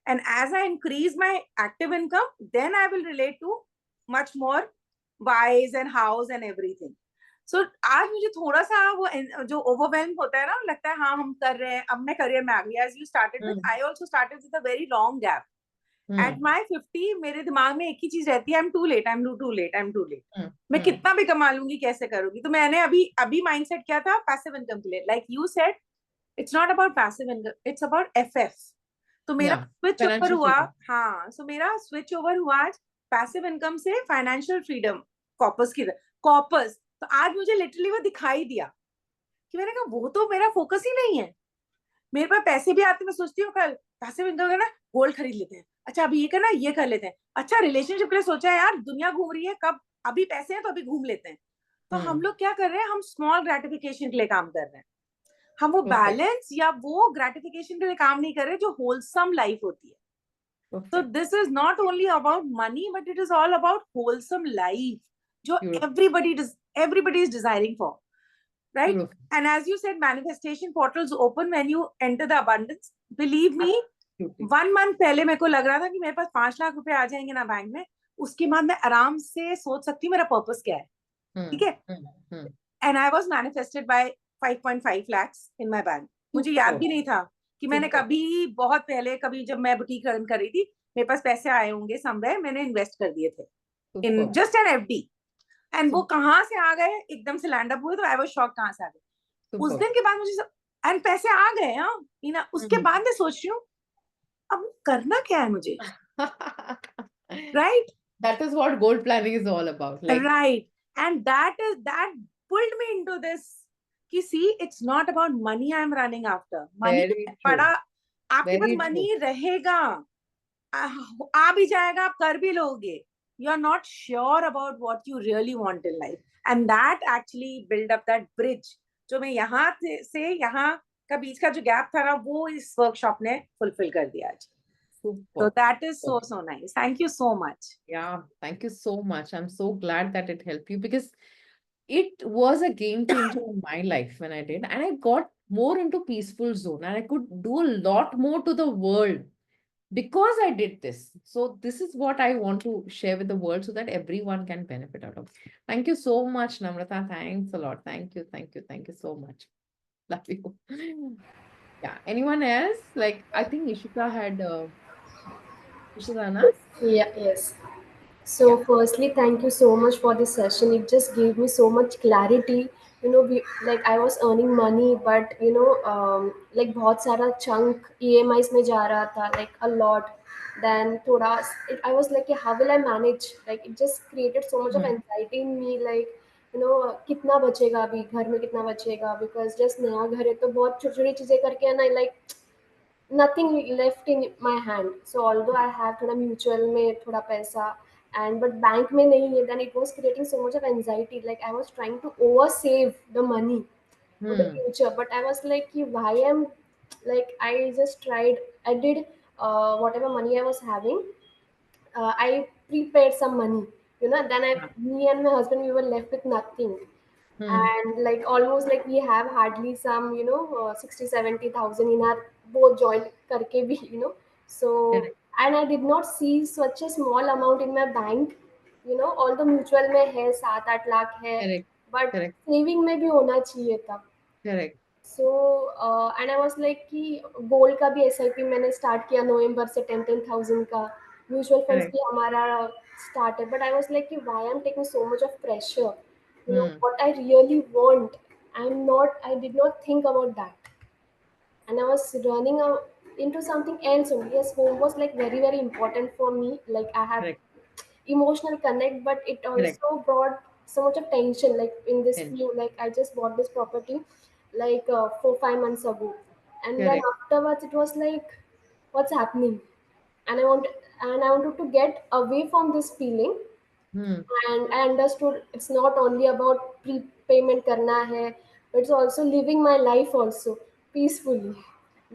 And as I increase my active income, then I will relate to much more whys and hows and everything. So आज मुझे थोड़ा सा वो जो overwhelmed होता है ना, लगता है हाँ हम कर रहे हैं, अब मैं career में आ गई. As you started with, I also started with a very long gap. At my 50, मेरे दिमाग में एक ही चीज रहती है, I'm too late, I'm too late, I'm too late. मैं कितना भी कमा लूंगी, कैसे करूंगी. तो मैंने अभी mindset क्या था, passive income के लिए. Like you said, it's not about passive income, it's about FF. तो मेरा switch over हुआ, हाँ. So मेरा switch over हुआ आज passive income से financial freedom, corpus की corpus. तो आज मुझे literally वो दिखाई दिया कि मैंने कहा वो तो मेरा focus ही नहीं है. मेरे पास पैसे भी आते, मैं सोचती हूँ कल पैसे इनकम करना, गोल्ड खरीद लेते हैं. अच्छा अभी ये करना, ये कर लेते हैं. अच्छा रिलेशनशिप के लिए सोचा है, यार दुनिया घूम रही है, कब अभी पैसे हैं तो अभी घूम लेते हैं. तो हम लोग क्या कर रहे हैं, हम स्मॉल ग्रेटिफिकेशन के लिए काम कर रहे हैं. हम वो Perfect. बैलेंस या वो ग्रेटिफिकेशन के लिए काम नहीं कर रहे जो होलसम लाइफ होती है. So Perfect. this is not only about money, but it is all about wholesome life, jo Beautiful. everybody is desiring for, right? Beautiful. And as you said, manifestation portals open when you enter the abundance. Believe me, Absolutely. 1 month पहले मेरे को लग रहा था कि मेरे पास 5 लाख रुपए आ जाएंगे ना बैंक में, उसके बाद मैं आराम से सोच सकती हूँ मेरा पर्पस क्या है, ठीक है? And I was manifested by 5.5 lakhs in my bank. मुझे याद भी नहीं था कि मैंने Super. कभी बहुत पहले कभी जब मैं बुटीक रन कर रही थी, मेरे पास पैसे आए होंगे समवेयर, मैंने इन्वेस्ट कर दिए थे in Super. just an FD. And वो कहाँ से आ गए, एकदम से लैंड अप हुए, तो आई वाज शॉक कहाँ से आ गए. उस Super. दिन के बाद मुझे सब एंड पैसे आ गए. हाँ, मीना, उसके बाद मैं सोच रही हूँ अब करना क्या है मुझे, right? That is what gold planning is all about. Like, Right. And that pulled me into this कि see, it's not about money I'm running after. Money very true. बड़ा, आपके पास Very money true. रहेगा, आ भी जाएगा, आप कर भी लोगे. You are not sure about what you really want in life. And that actually build up that bridge. जो मैं यहाँ से यहाँ का बीच का जो गैप था ना, वो इस वर्कशॉप ने फुलफिल कर दिया आज. Super. So that is so nice. Thank you so much. Yeah, thank you so much. I'm so glad that it helped you because it was a game changer in my life when I did, and I got more into peaceful zone, and I could do a lot more to the world because I did this. So this is what I want to share with the world so that everyone can benefit out of. Thank you so much, Namrata. Thanks a lot. Thank you, thank you, thank you so much. Love you. Yeah. Anyone else? Like I think Ishika had Ishitana. Yeah, yes. So, firstly, thank you so much for this session. It just gave me so much clarity. Like I was earning money, but like बहुत सारा chunk EMIs में जा रहा था, like a lot. Then थोड़ा, I was like, how will I manage? Like it just created so much of anxiety in me. Like कितना बचेगा अभी घर में, कितना बचेगा? Because just नया घर है तो बहुत छोटी छोटी चीजें करके है ना, like nothing left in my hand. So although I have थोड़ा mutual में थोड़ा पैसा, and but bank में नहीं है, then it was creating so much of anxiety. Like I was trying to over save the money for the future, but I was like कि why am, like I just tried, I did whatever money I was having, I prepaid some money, then me and my husband, we were left with nothing. And like almost like we have hardly some 60-70 thousand in our both joint karke bhi, so. Correct. And I did not see such a small amount in my bank, although mutual में है 7-8 लाख है, Correct. but Correct. saving में भी होना चाहिए था. Correct. So and I was like कि gold का भी SIP मैंने स्टार्ट किया नवंबर से 10,000 का, म्यूचुअल फंड्स Correct. भी हमारा स्टार्ट है, बट आई वाज लाइक कि why I am taking so much of pressure, what I really want. I did not think about that, and I was running into something else only. Yes, home was like very very important for me, like I have Correct. emotional connect, but it Correct. also brought so much of tension, like in this Tension. view, like I just bought this property like 4-5 months ago, and then Correct. afterwards it was like what's happening, and I wanted to get away from this feeling. And I understood it's not only about prepayment karna hai, but it's also living my life also peacefully,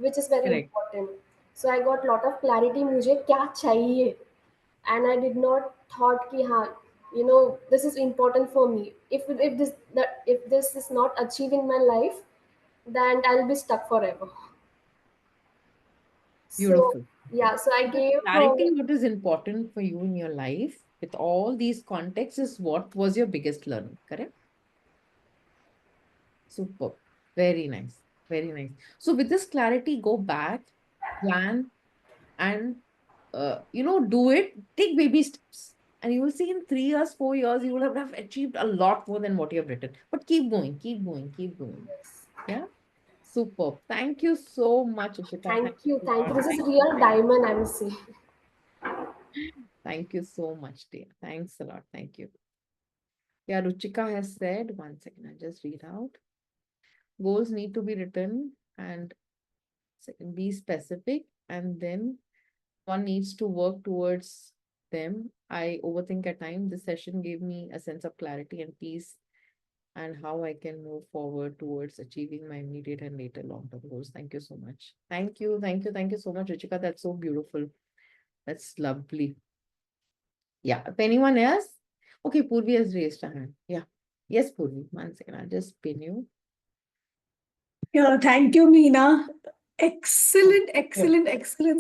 which is very Correct. important. So I got lot of clarity mujhe kya chahiye, and I did not thought ki ha, this is important for me. If this is not achieved in my life, then I'll be stuck forever. So Beautiful. yeah, so I So the gave clarity, what is important for you in your life with all these contexts is what was your biggest learning, correct? Super. Very nice. Very nice. So with this clarity, go back, plan, and do it. Take baby steps. And you will see in 3 years, 4 years, you will have achieved a lot more than what you have written. But keep going, keep going, keep going. Yeah. Super. Thank you so much, Ishita. thank you. a lot. This is real diamond, I will say. Thank you so much, dear. Thanks a lot. Thank you. Yeah, Ruchika has said, one second, I'll just read out. Goals need to be written and be specific, and then one needs to work towards them. I overthink at times. This session gave me a sense of clarity and peace and how I can move forward towards achieving my immediate and later long-term goals. Thank you so much. Thank you, thank you, thank you so much, Ruchika. That's so beautiful. That's lovely. Yeah. If anyone else? Okay, Purvi has raised her hand. Yeah. Yes, Purvi. 1 second. I'll just pin you. Yeah, thank you, Meena. Excellent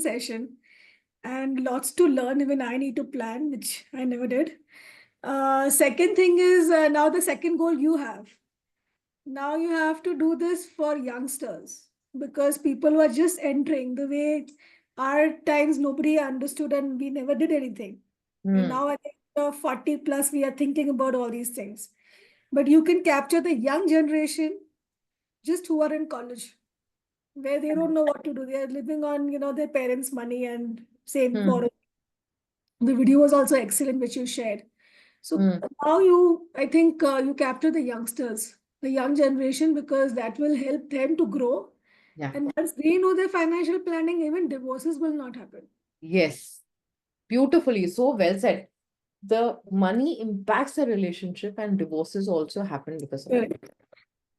session. And lots to learn. Even I need to plan, which I never did. Second thing is now the second goal you have. Now you have to do this for youngsters because people who are just entering the way our times nobody understood and we never did anything. And now I think 40 plus we are thinking about all these things. But you can capture the young generation just who are in college where they don't know what to do. They are living on, their parents' money and same borrow. The video was also excellent, which you shared. So now I think you capture the youngsters, the young generation, because that will help them to grow. Yeah. And once they know their financial planning, even divorces will not happen. Yes. Beautifully. So well said. The money impacts the relationship and divorces also happen because of it. Correct.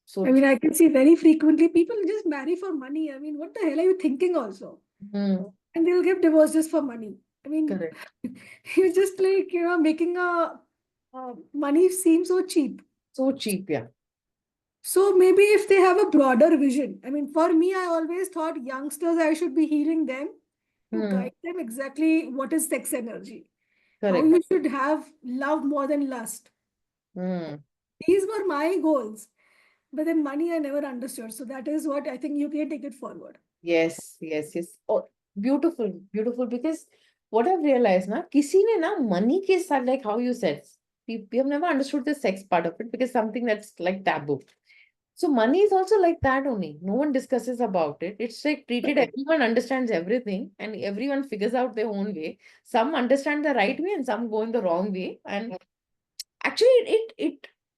So I mean, I can see very frequently people just marry for money. I mean, what the hell are you thinking also? And they'll give divorces for money. I mean, correct. you're just like, making money seem so cheap. So cheap, yeah. So maybe if they have a broader vision, I mean, for me, I always thought youngsters, I should be healing them to guide them exactly what is sex energy. How Correct. you should have love more than lust. These were my goals. But then money I never understood. So that is what I think you can take it forward. Yes, yes, yes. Oh, beautiful, beautiful. Because what I've realized, na, kisi ne na money ke saath, like how you said, we have never understood the sex part of it because something that's like taboo. So money is also like that only. No one discusses about it. It's like treated, everyone understands everything and everyone figures out their own way. Some understand the right way and some go in the wrong way. And actually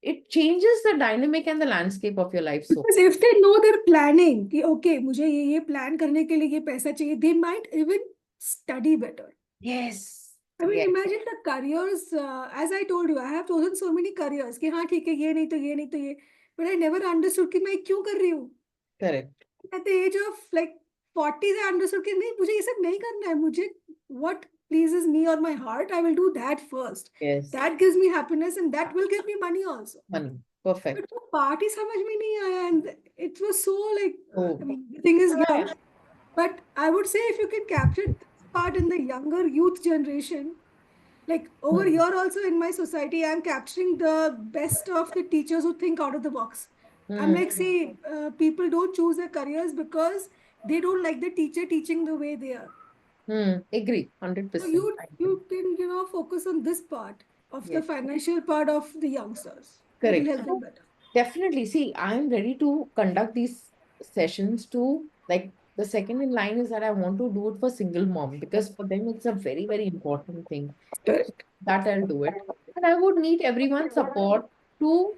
it changes the dynamic and the landscape of your life. So Because if they know they're planning, कि okay, मुझे ये plan करने के लिए ये पैसा चाहिए, they might even study better. yes. I mean, yes. imagine the careers. As I told you, I have chosen so many careers. कि हाँ ठीक है, ये नहीं तो ये नहीं तो ये. But I never understood कि मैं क्यों कर रही हूँ. Correct. At the age of like 40s, I understood कि नहीं मुझे ये सब नहीं करना है. मुझे what pleases me or my heart, I will do that first. Yes. That gives me happiness and that will give me money also. Money. Perfect. But वो party समझ में नहीं आया and it was so like, Oh. I mean, the thing is young. But I would say if you can capture this part in the younger youth generation, like over here also in my society, I'm capturing the best of the teachers who think out of the box. I'm like, see, people don't choose their careers because they don't like the teacher teaching the way they are. Agree, 100%. So you can, focus on this part of the Yes. financial part of the youngsters. Correct. It'll help them better. Definitely. See, I'm ready to conduct these sessions too. Like the second in line is that I want to do it for single mom because for them it's a very, very important thing. Correct. That I'll do it. And I would need everyone's support to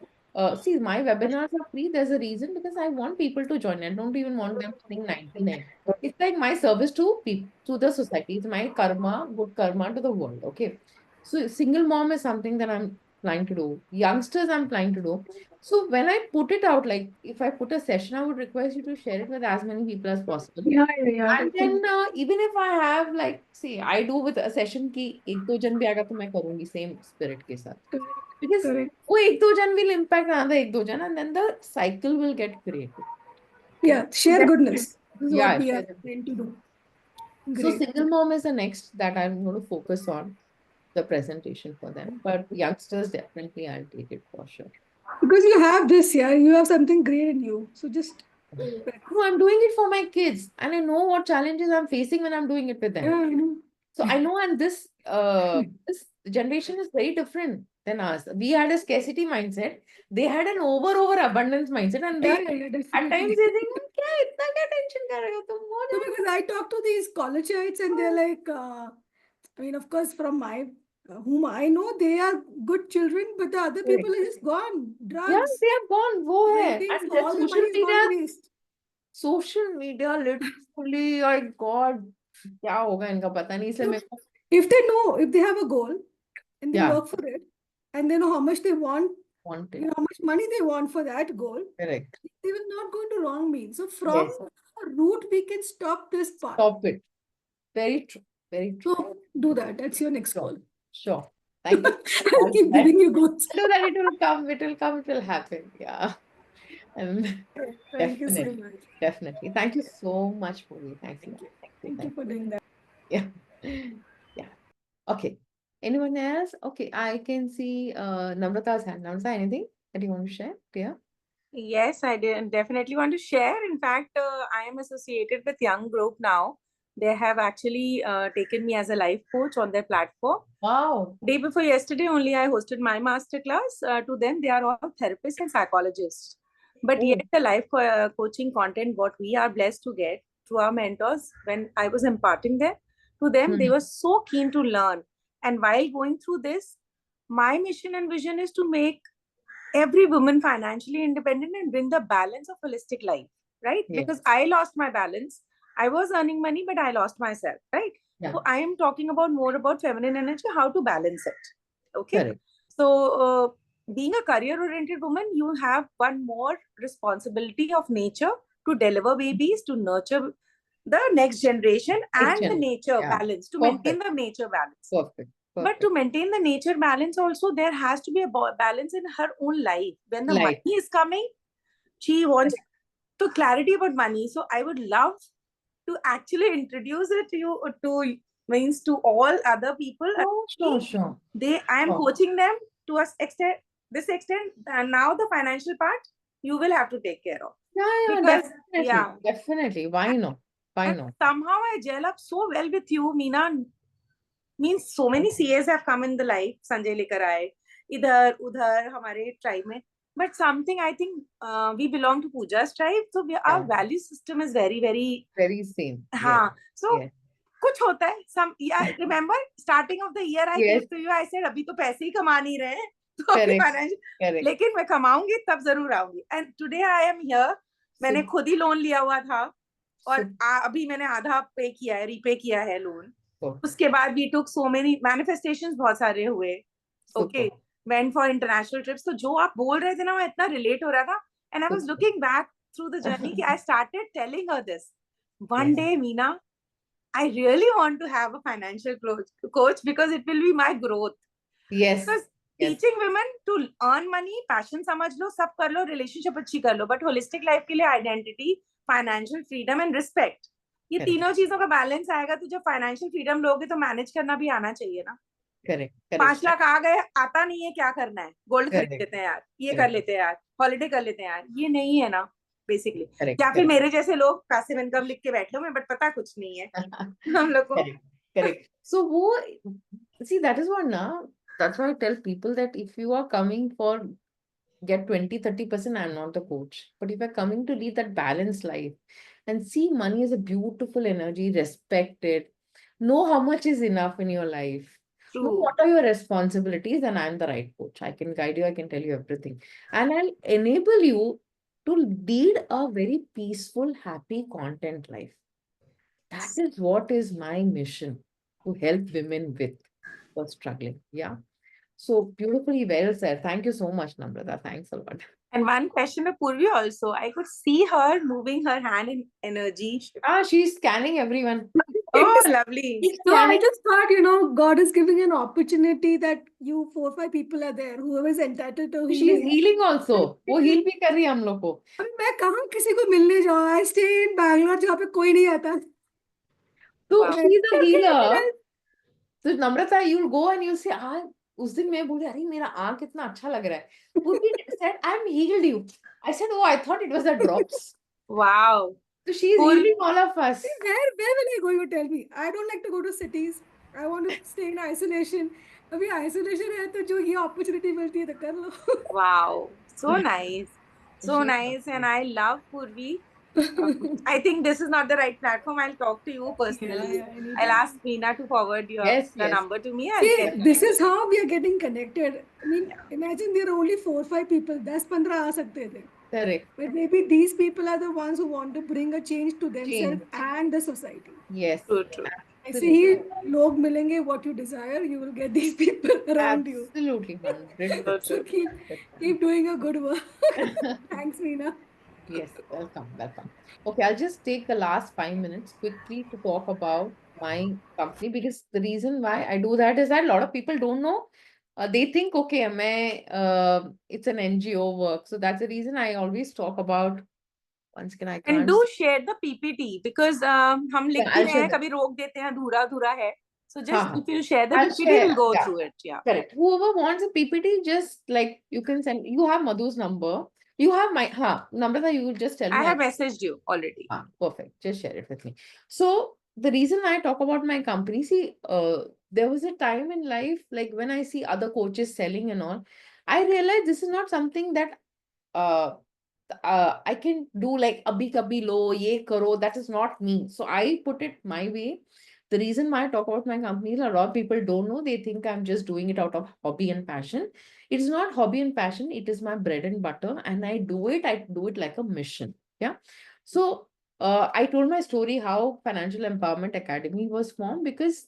see my webinars are free. There's a reason because I want people to join. I don't even want them paying 99. It's like my service to people, to the society. It's my karma, good karma to the world. Okay. So single mom is something that I'm planning to do. Youngsters, I'm planning to do. So when I put it out, like if I put a session, I would request you to share it with as many people as possible. Yeah. And then even if I have like, see, I do with a session ki ek do jan bhi aaga to main karungi same spirit ke sath. Because Correct. wo ek do jan will impact another ek do jan and then the cycle will get created. Yeah, share goodness. This is Yeah, what we share are trying to do. So Great. single mom is the next that I'm going to focus on the presentation for them. But youngsters, definitely I'll take it for sure. Because you have this, yeah, you have something great in you. So just No, I'm doing it for my kids and I know what challenges I'm facing when I'm doing it with them. yeah, I know. So I know, and this generation is very different than us. We had a scarcity mindset. They had an over abundance mindset, and they Yeah, at definitely. times they think, "क्या इतना क्या tension कर रहे हो तुम? हो So जाएगा." because I talk to these collegeites and they're like, I mean, of course, from my whom I know, they are good children, but the other people are just gone. Yeah, Drugs, they have gone. वो है. drinking, And the all the money is gone to waste. social media literally, my God, क्या होगा इनका पता नहीं. इसलिए मेरे को If they know, if they have a goal and they Yeah. work for it, and they know how much they want wanted. you know, how much money they want for that goal, Correct. they will not go into wrong means. So from Yes. a root, we can stop this part. Stop it. Very true. Very true. So do that. That's your next goal. Sure. Thank you. I'll keep giving you goals. I know that it will come. It will come. It will happen. Yeah. And Thank you so definitely. much. Definitely. Thank you so much, Puri. Thank you. Thank you for doing that. Yeah. Yeah. Okay. Anyone else? Okay. I can see Namrata's hand. Namrata, anything that you want to share? Yeah. Yes, I definitely want to share. In fact, I am associated with Young Group now. They have actually taken me as a life coach on their platform. Wow. Day before yesterday only, I hosted my masterclass. To them, they are all therapists and psychologists. But Oh. yet, the life coaching content, what we are blessed to get through our mentors, when I was imparting them, to them, they were so keen to learn. And while going through this, my mission and vision is to make every woman financially independent and bring the balance of holistic life, right? Yes. Because I lost my balance. I was earning money, but I lost myself, right? Yeah. So I am talking about more about feminine energy, how to balance it. Okay. Correct. So being a career-oriented woman, you have one more responsibility of nature to deliver babies, to nurture the next generation and the nature Yeah. balance, to Perfect. maintain the nature balance. Perfect. But to maintain the nature balance also, there has to be a balance in her own life. When the Life. money is coming, she wants to clarity about money. So I would love to actually introduce it to you, to all other people. Sure. I am Sure. coaching them to this extent, and now the financial part you will have to take care of. Yeah, Because, definitely. Definitely. Why not? Why and not? somehow I gel up so well with you, Meena. Means so many CAs have come in the life. Sanjay lekar aaye, idhar udhar hamare tribe mein. But something I think we belong to Pooja's tribe, so our value system is very, very same. हाँ. So Yes. कुछ होता है. I remember starting of the year I Yes. came to you. I said अभी तो पैसे ही कमा नहीं रहे हैं. तो Correct. लेकिन मैं कमाऊंगी तब जरूर आऊंगी. And today I am here. मैंने खुद ही लोन लिया हुआ था और अभी मैंने आधा पे किया है, रीपे किया है लोन. उसके बाद we took so many manifestations, बहुत सारे हुए. Okay, went for international trips. तो जो आप बोल रहे थे ना, वो इतना relate हो रहा था. And I was looking back through the journey कि I started telling her this. One day, Meena, I really want to have a financial coach because it will be my growth. Yes. Because teaching women to earn money, passion समझ लो, सब कर लो, relationship अच्छी कर लो, but holistic life के लिए identity, financial freedom and respect. ये तीनों चीजों का बैलेंस आएगा तो जब फाइनेंशियल फ्रीडम लोगे तो मैनेज करना भी आना चाहिए ना. करेक्ट. 5 लाख आ गए, आता नहीं है, क्या करना है? गोल्ड खरीद लेते हैं यार, ये कर लेते हैं यार, हॉलिडे कर लेते हैं यार. ये नहीं है ना बेसिकली. या फिर मेरे जैसे लोग पैसिव इनकम लिख के बैठे हुए, बट पता कुछ नहीं है हम लोग को. Correct. So वो see, that is what now. That's why I tell people that if you are coming for get 20-30%, I'm not the coach. But if you're coming to lead that balanced life and see money as a beautiful energy, respect it, know how much is enough in your life. Know what are your responsibilities, and I'm the right coach. I can guide you, I can tell you everything. And I'll enable you to lead a very peaceful, happy, content life. That is what is my mission, to help women with who are struggling. Yeah. So beautifully well said. Thank you so much, Namrata. Thanks a lot. And one question of Purvi also. I could see her moving her hand in energy. She's scanning everyone. Oh, lovely. So I just thought, God is giving an opportunity that you 4-5 people are there, whoever is entitled to She's healing. healing also. वो heal भी कर रही है हम लोग को. अभी मैं कहाँ किसी को मिलने जाऊँ? I stay in Bangalore जहाँ पे कोई नहीं आता. So she's a healer. So Namrata, you'll go and you'll say, उस दिन मैं बोली, अरे मेरा आँख कितना अच्छा लग रहा है. Purvi said, I'm healed you. I said, oh, I thought it was the drops. Wow. So she's healing all of us. Where will I go? You tell me. I don't like to go to cities. I want to stay in isolation. अभी isolation है तो जो ये opportunity मिलती है तो कर लो. Wow. So nice. So nice. And I love Purvi. I think this is not the right platform. I'll talk to you personally. I'll ask Meena to forward the number to me. See, this is how we are getting connected. I mean, imagine there are only 4-5 people. 10-15 आ सकते थे. Correct. But maybe these people are the ones who want to bring a change to themselves and the society. Yes. True. ऐसे ही लोग मिलेंगे, what you desire, you will get these people around you. Absolutely, 100%. So keep doing a good work. Thanks, Meena. Yes, welcome, welcome. Okay, I'll just take the last 5 minutes quickly to talk about my company, because the reason why I do that is that a lot of people don't know. They think, okay, it's an NGO work. So that's the reason I always talk about. Once again, I And can't. do share the PPT because हम लिख Yeah, भी I'll रहे share हैं, that. कभी रोक देते हैं, अधूरा अधूरा है. So just हाँ, if you share the I'll PPT, we'll share. go Yeah, through it. Yeah. correct. Whoever wants a PPT, just like you can send. You have Madhu's number. You have my number that you will just tell I me. have messaged you already. Perfect. Just share it with me. So the reason I talk about my company, see, there was a time in life, like when I see other coaches selling and all, I realize this is not something that uh, I can do like abhi kabhi lo, ye karo. That is not me. So I put it my way. The reason why I talk about my company is a lot of people don't know. They think I'm just doing it out of hobby and passion. It is not hobby and passion. It is my bread and butter, and I do it like a mission. Yeah. So I told my story how Financial Empowerment Academy was formed because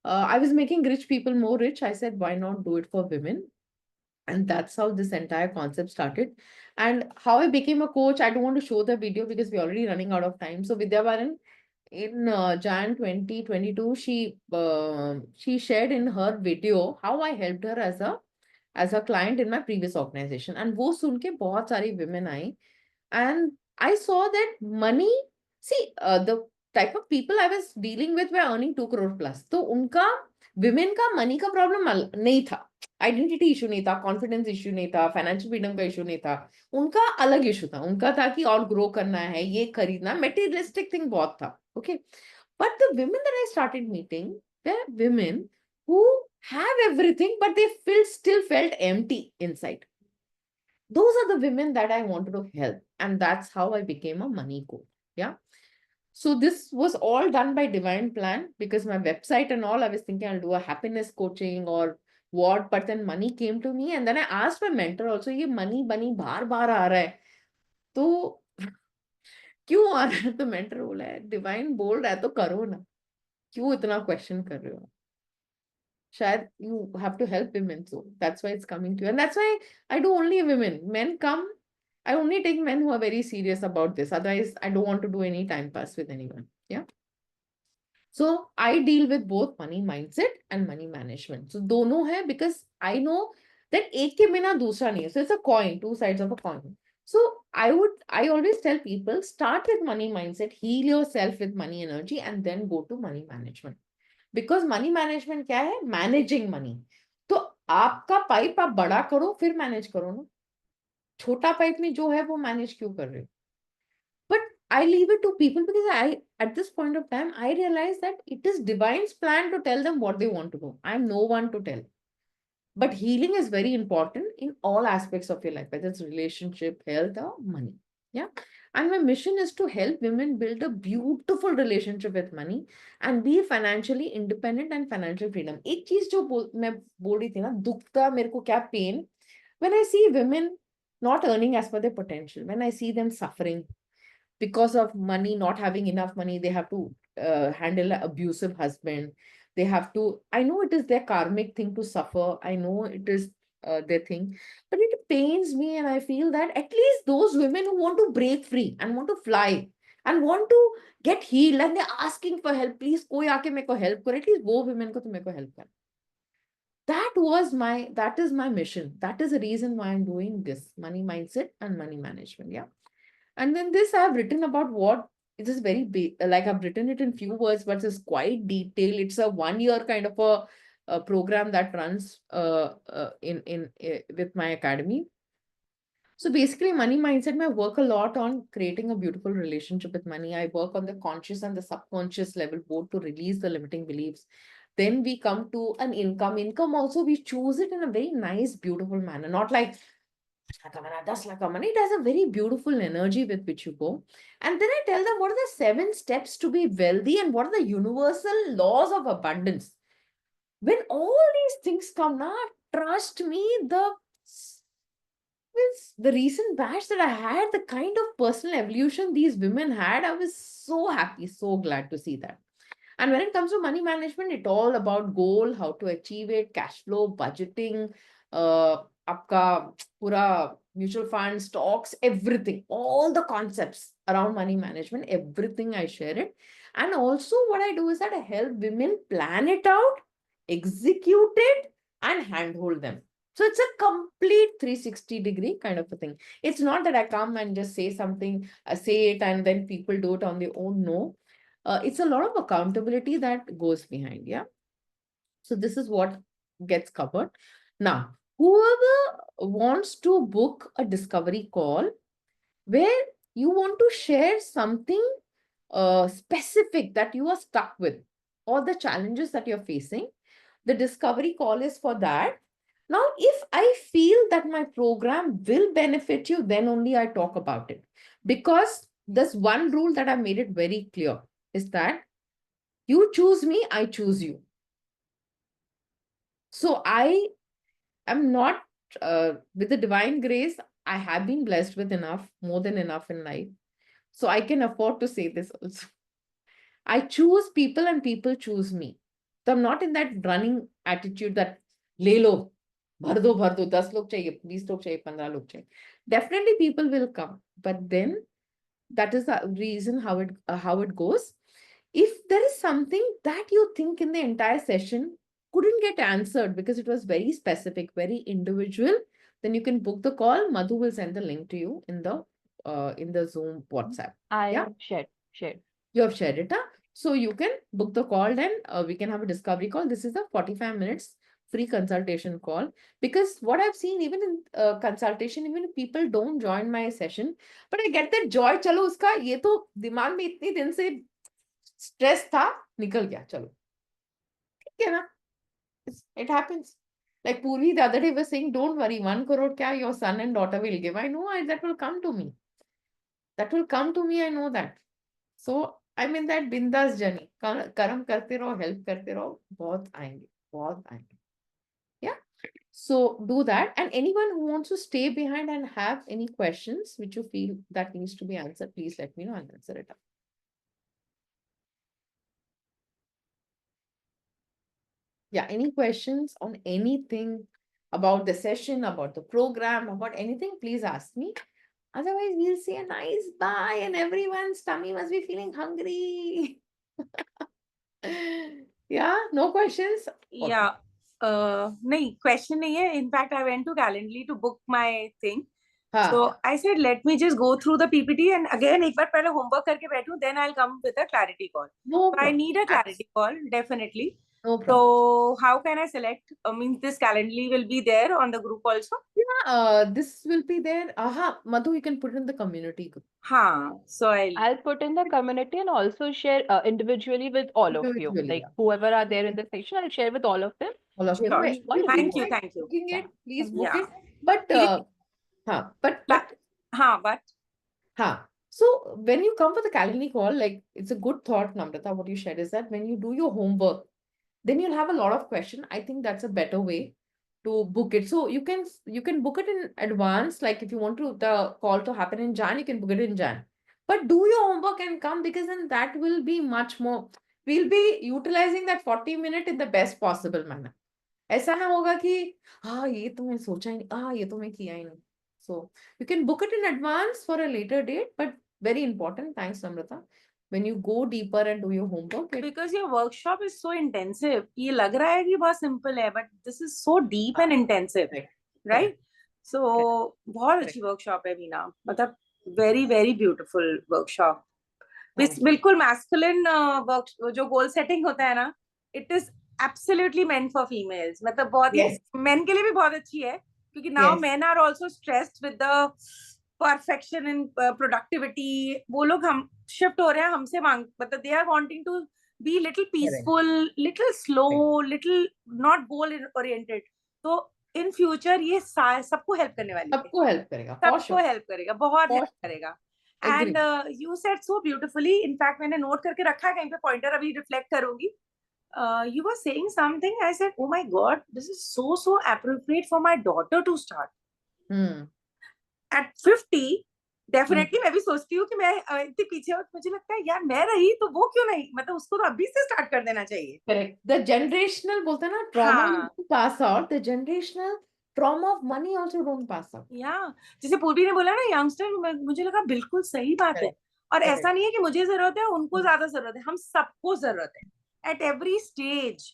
I was making rich people more rich. I said, why not do it for women? And that's how this entire concept started. And how I became a coach, I don't want to show the video because we're already running out of time. So Vidya Baran, in Jan 2022, she shared in her video how I helped her as a client in my previous organization. And वो सुन के बहुत सारी women I. And I saw that money, see, the type of people I was dealing with were earning 2 crore plus. तो उनका women का money का problem नहीं था. आइडेंटिटी इशू नहीं था, कॉन्फिडेंस इशू नहीं था, फाइनेंशियल फ्रीडम का इशू नहीं था. उनका अलग इशू था. उनका था कि और ग्रो करना है, ये खरीदना, मेटीरियलिस्टिक थिंग बहुत था. Okay, but the women that I started meeting were women who have everything but they still felt empty inside. Those are the women that I wanted to help, and that's how I became a money coach. Yeah. So this was all done by divine plan, because my website and all, I was thinking I'll do a happiness coaching or what, but then money came to me, and then I asked my mentor also, ये money बनी बार बार आ रहा है, तो क्यों आ रहा है? तो mentor बोला है divine बोल रहा है तो करो ना, क्यों इतना question कर रहे हो? शायद you have to help women, so that's why it's coming to you, and that's why I do only women. Men come, I only take men who are very serious about this. Otherwise, I don't want to do any time pass with anyone. Yeah. So I deal with both money mindset and money management. So दोनों है, because I know that एक के बिना दूसरा नहीं है. So it's a coin, two sides of a coin. So I always tell people, start with money mindset, heal yourself with money energy, and then go to money management. Because money management क्या है? Managing money. तो आपका pipe आप बड़ा करो, फिर manage करो ना. छोटा पाइप में जो है वो मैनेज क्यों कर रहे हो? But I leave it to people, because at this point of time, I realize that it is divine's plan to tell them what they want to do. I'm no one to tell. But healing is very important in all aspects of your life, whether it's relationship, health, or money. Yeah. And my mission is to help women build a beautiful relationship with money and be financially independent and financial freedom. एक चीज जो मैं बोल रही थी ना, दुखता मेरे को क्या pain, when I see women not earning as per their potential, when I see them suffering because of money, not having enough money, they have to handle an abusive husband. They have to, I know it is their karmic thing to suffer. I know it is their thing, but it pains me. And I feel that at least those women who want to break free and want to fly and want to get healed and they're asking for help, please, koi aake meko help karo. At least wo women ko to meko help kar. That is my mission. That is the reason why I'm doing this money mindset and money management. Yeah. And then this I've written about what it is very big, like I've written it in few words, but it's quite detailed. It's a 1 year kind of a program that runs in with my academy. So basically, money mindset, I work a lot on creating a beautiful relationship with money. I work on the conscious and the subconscious level, both to release the limiting beliefs. Then we come to an income. Income also, we choose it in a very nice, beautiful manner, not like that's like a money. It has a very beautiful energy with which you go. And then I tell them what are the 7 steps to be wealthy and what are the universal laws of abundance. When all these things come now, trust me, the recent batch that I had, the kind of personal evolution these women had, I was so happy, so glad to see that. And when it comes to money management, it's all about goal, how to achieve it, cash flow, budgeting, आपका पूरा mutual fund, stocks, everything, all the concepts around money management, everything I share it. And also what I do is that I help women plan it out, execute it, and handhold them. So it's a complete 360-degree kind of a thing. It's not that I come and just say something, say it, and then people do it on their own. No. It's a lot of accountability that goes behind. Yeah. So this is what gets covered. Now, whoever wants to book a discovery call where you want to share something specific that you are stuck with or the challenges that you're facing, the discovery call is for that. Now, if I feel that my program will benefit you, then only I talk about it. Because there's one rule that I've made it very clear is that you choose me, I choose you. So I am not, with the divine grace, I have been blessed with enough, more than enough in life. So I can afford to say this also. I choose people and people choose me. So I'm not in that running attitude that ले लो, भर दो, 10 लोग चाहिए, 20 लोग चाहिए, 15 लोग चाहिए. Definitely people will come, but then that is the reason how it goes. If there is something that you think in the entire session couldn't get answered because it was very specific, very individual, then you can book the call. Madhu will send the link to you in the Zoom WhatsApp. I Yeah. have shared. You have shared it, huh? So you can book the call, then we can have a discovery call. This is a 45 minutes free consultation call. Because what I've seen, even in consultation, even if people don't join my session, but I get that joy. चलो उसका ये तो दिमाग में इतने दिन से stress था, निकल गया, चलो. ठीक है ना? It happens. Like Purvi the other day was saying, don't worry, 1 crore kya your son and daughter will give. I know that will come to me. That will come to me, I know that. So I'm in that bindas journey. Karam karte raho, help karte raho, bahut aayenge. Yeah. So do that. And anyone who wants to stay behind and have any questions which you feel that needs to be answered, please let me know and answer it up. Yeah, any questions on anything about the session, about the program, about anything, please ask me. Otherwise, we'll say a nice bye and everyone's tummy must be feeling hungry. Yeah, no questions? Yeah. No, question nahi hai. In fact, I went to Calendly to book my thing. So I said, let me just go through the PPT and again, एक बार पहले homework करके बैठूं, then I'll come with a clarity call. No So I need a clarity call, definitely. No problem. So how can I select? Means this Calendly will be there on the group also? Yeah, this will be there. Madhu, you can put it in the community group. So I'll put in the community and also share individually with all of you. Individually, Like yeah. whoever are there in the session, I'll share with all of them. All of you. Sure. If you Thank feel you, like thank you. booking it, please book Yeah. it. But so when you come for the Calendly call, like it's a good thought, Namrata, what you shared is that when you do your homework, then you'll have a lot of questions. I think that's a better way to book it. So you can book it in advance. Like if you want the call to happen in Jan, you can book it in Jan. But do your homework and come, because then that will be much more. We'll be utilizing that 40 minutes in the best possible manner. ऐसा ना होगा कि ये तो मैं सोचा ही नहीं, ये तो मैं किया ही नहीं. So you can book it in advance for a later date, but very important. Thanks, Namrata. When you go deeper and do your homework, because your workshop is so intensive. ये लग रहा है कि बहुत simple है, but this is so deep and intensive, right? So बहुत अच्छी workshop है मीना. मतलब very very beautiful workshop. बिल्कुल masculine work जो goal setting होता है ना, it is absolutely meant for females. मतलब बहुत ही men के लिए भी बहुत अच्छी है, क्योंकि now men are also stressed with the perfection in productivity. वो लोग हम shift हो रहे हैं हमसे मांग, मतलब they are wanting to be little peaceful, little slow, little not goal oriented. तो in future ये सबको help करने वाली है. सबको help करेगा. सबको help करेगा, बहुत help करेगा. And you said so beautifully. In fact, मैंने note करके रखा है कहीं पे pointer, अभी reflect करूंगी. You were saying something. I said, oh my God, this is so appropriate for my daughter to start. At 50, definitely मैं भी सोचती हूँ कि मैं इतनी पीछे हूँ, मुझे लगता है यार मैं रही तो वो क्यों नहीं, मतलब उसको तो अभी से स्टार्ट कर देना चाहिए. Correct. The generational बोलते हैं ना trauma हाँ. don't pass out. The generational trauma of money also don't pass out. या जैसे पूर्वी ने बोला ना यंगस्टर, मुझे लगा बिल्कुल सही बात है. Correct. और Correct. ऐसा नहीं है कि मुझे जरूरत है, उनको ज्यादा जरूरत है, हम सबको जरूरत है. At every stage,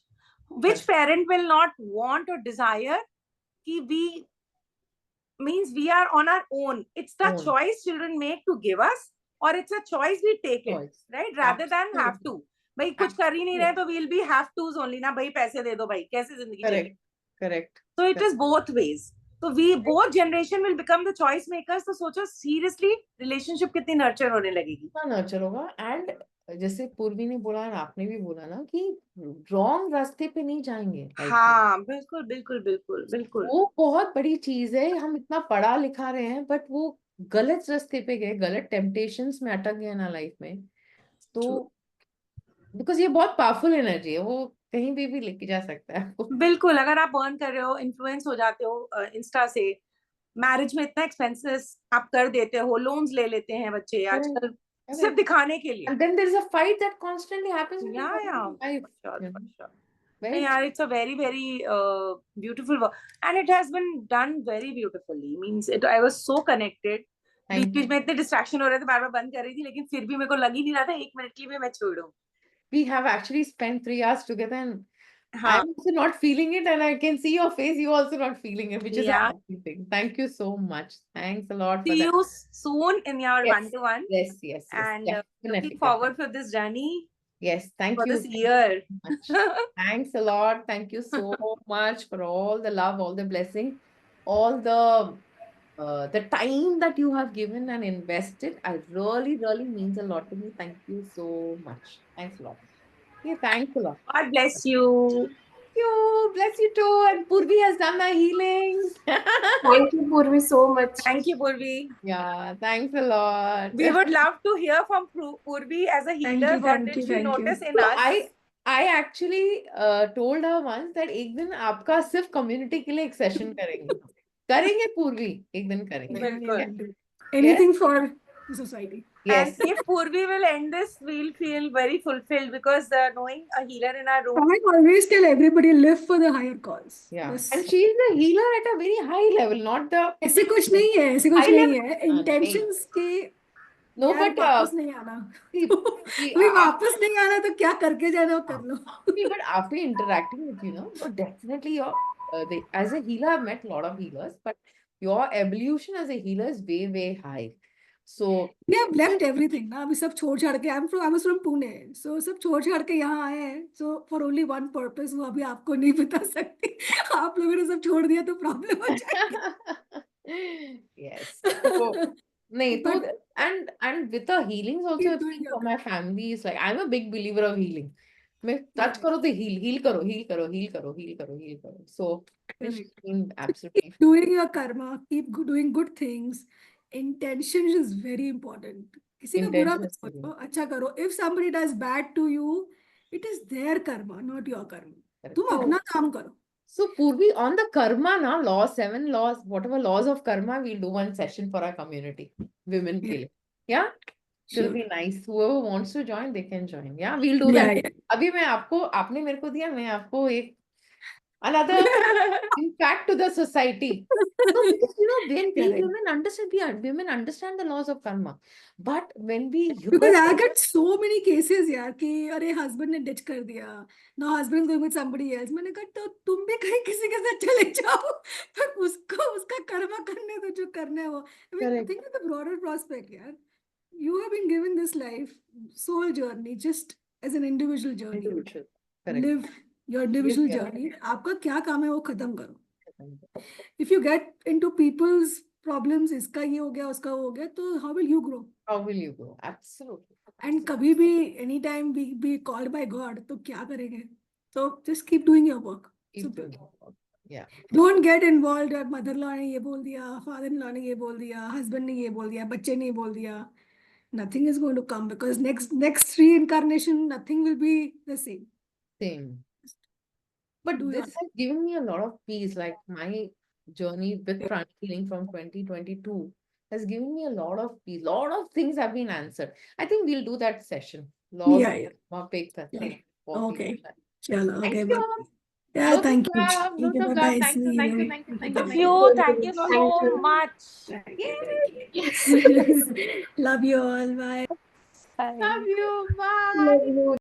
which parent will not want or desire कि we means we are on our own. It's the Own. choice children make to give us, or it's a choice we take it, Choice. right? Rather than have to. भाई कुछ कर ही नहीं रहे तो we'll be have to's only ना, भाई पैसे दे दो भाई, कैसे जिंदगी चलेगी. Correct. Correct. So it is both ways. So we both generation will become the choice makers. तो सोचो seriously relationship कितनी nurture होने लगेगी. कितना nurture होगा. And जैसे पूर्वी ने बोला और आपने भी बोला ना कि wrong रास्ते पे नहीं जाएंगे. life में. हाँ बिल्कुल बिल्कुल बिल्कुल बिल्कुल. वो बहुत बड़ी चीज है. हम इतना पढ़ा लिखा रहे हैं बट वो गलत रास्ते पे गए, गलत टेम्पटेशंस में अटक गए ना लाइफ में. तो बिकॉज ये बहुत पावरफुल एनर्जी है, वो कहीं भी लेके जा सकता है आपको. बिल्कुल. अगर आप अर्न कर रहे हो, इन्फ्लुएंस हो जाते हो इंस्टा से, मैरिज में इतना एक्सपेंसेस आप कर देते हो, लोन्स ले लेते हैं बच्चे आजकल सिर्फ दिखाने के लिए. And then there is a fight that constantly happens in Yeah, your yeah, life. for sure, for sure. Right? Yeah, it's a very, very beautiful work, and it has been done very beautifully. Means it, I was so connected. Thank बीच में इतने distraction हो रहे थे, बार बार बंद कर रही थी, लेकिन फिर भी मेरे को लग ही नहीं रहा था एक मिनट के लिए भी मैं छोड़ूं. We have actually spent 3 hours together and हाँ. I'm also not feeling it, and I can see your face, you also not feeling it, which is a Yeah. happy thing. Thank you so much. Thanks a lot for See that. you soon in your Yes. one-to-one, Yes, yes, yes. and Definitely, looking forward for this journey Yes, thank for you. this year. Much. Thanks a lot. Thank you so much for all the love, all the blessing, all the time that you have given and invested. I really means a lot to me. Thank you so much. Thanks a lot. Yeah, thanks a lot. God bless you. You bless you too. And Purvi has done my healings. Thank you, Purvi, so much. Thank you, Purvi. Yeah, thanks a lot. We would love to hear from Purvi as a healer. What did she notice in So us? I actually told her once that एक दिन आपका सिर्फ community के लिए एक session करेंगे पूर्वी, एक दिन करेंगे. बिल्कुल. Anything for the society. Yes. And if Purvi will end this, we'll feel very fulfilled because knowing a healer in our room. I always tell everybody live for the higher cause. Yeah. बस And she is a healer at a very high level, not the ऐसे कुछ नहीं है, ऐसे कुछ high नहीं level. है. Intentions के No, यार but वापस नहीं आना. see, कोई वापस नहीं आना तो क्या करके जाना वो कर लो. see, but after interacting with you, know, so definitely your as a healer, I've met a lot of healers, but your evolution as a healer is way high. So We have left everything ना, अभी सब छोड़ छाड़ के I was from Pune, so सब छोड़ छाड़ के यहाँ आए हैं. So for only one purpose, वो अभी आपको नहीं बता सकती. आप लोगों ने सब छोड़ दिया तो प्रॉब्लम हो जाएगी. yes. So, nahin, But- so, and with the healings also, Keep it's doing been your for my family, is like I'm a big believer of healing. मैं touch Right. करो तो heal करो. So it's Correct. been absolutely Keep doing your karma, keep doing good things. Intention is very important. किसी का बुरा Intention मत is very सोचो, अच्छा करो. If somebody does bad to you, it is their karma, not your karma. correct. तुम So- अपना काम करो. So Purvi, on the karma now, laws, 7 laws, whatever laws of karma, we'll do one session for our community, women के लिए. Yeah? It'll Sure. be nice. Whoever wants to join, they can join. Yeah, we'll do Yeah, that. yeah. अभी मैं आपको, आपने मेरे को दिया, मैं आपको एक another impact to the society. So, because, you know, when we Correct. women understand the laws of karma. But when we Because I get so many cases यार कि अरे husband ने ditch कर दिया. Now husband is going with somebody else. मैंने कहा तो तुम भी कहीं किसी के साथ चले जाओ. पर उसको उसका कर्मा करने दो जो करना है वो. I mean, Correct. think of the broader prospect यार. You have been given this life, soul journey, just as an individual journey. individual. Correct. Live your individual your journey. आपका क्या काम है वो खत्म करो. If you get into people's problems, इसका ये हो गया उसका वो हो गया, तो how will you grow? How will you go? Absolutely. And कभी भी anytime be called by God, तो क्या करेंगे? So just keep doing your work. Keep Simple. doing it. Yeah. Don't get involved. Mother-in-law ने ये बोल दिया, father-in-law ने ये बोल दिया, husband ने ये बोल दिया, बच्चे ने ये बोल दिया. Nothing is going to come because next reincarnation, nothing will be the same. Same. But Do this your- has given me a lot of peace. Like my journey with pranic healing from 2022 has given me a lot of peace. Lot of things have been answered. I think we'll do that session. Lot Yeah, of yeah. more papers. Yeah. for Okay. people. Chalo, Thank okay, you. bye. Yeah, Lots of thank you. love. Thank you. Lots of Bye-bye. love. Thank See you. Thank you. you. Thank you. Thank Thank you. you. Thank you Thank so you. much. Thank you. Thank you. Yes. Love you all. Bye. Bye. Love you. Bye. Love you.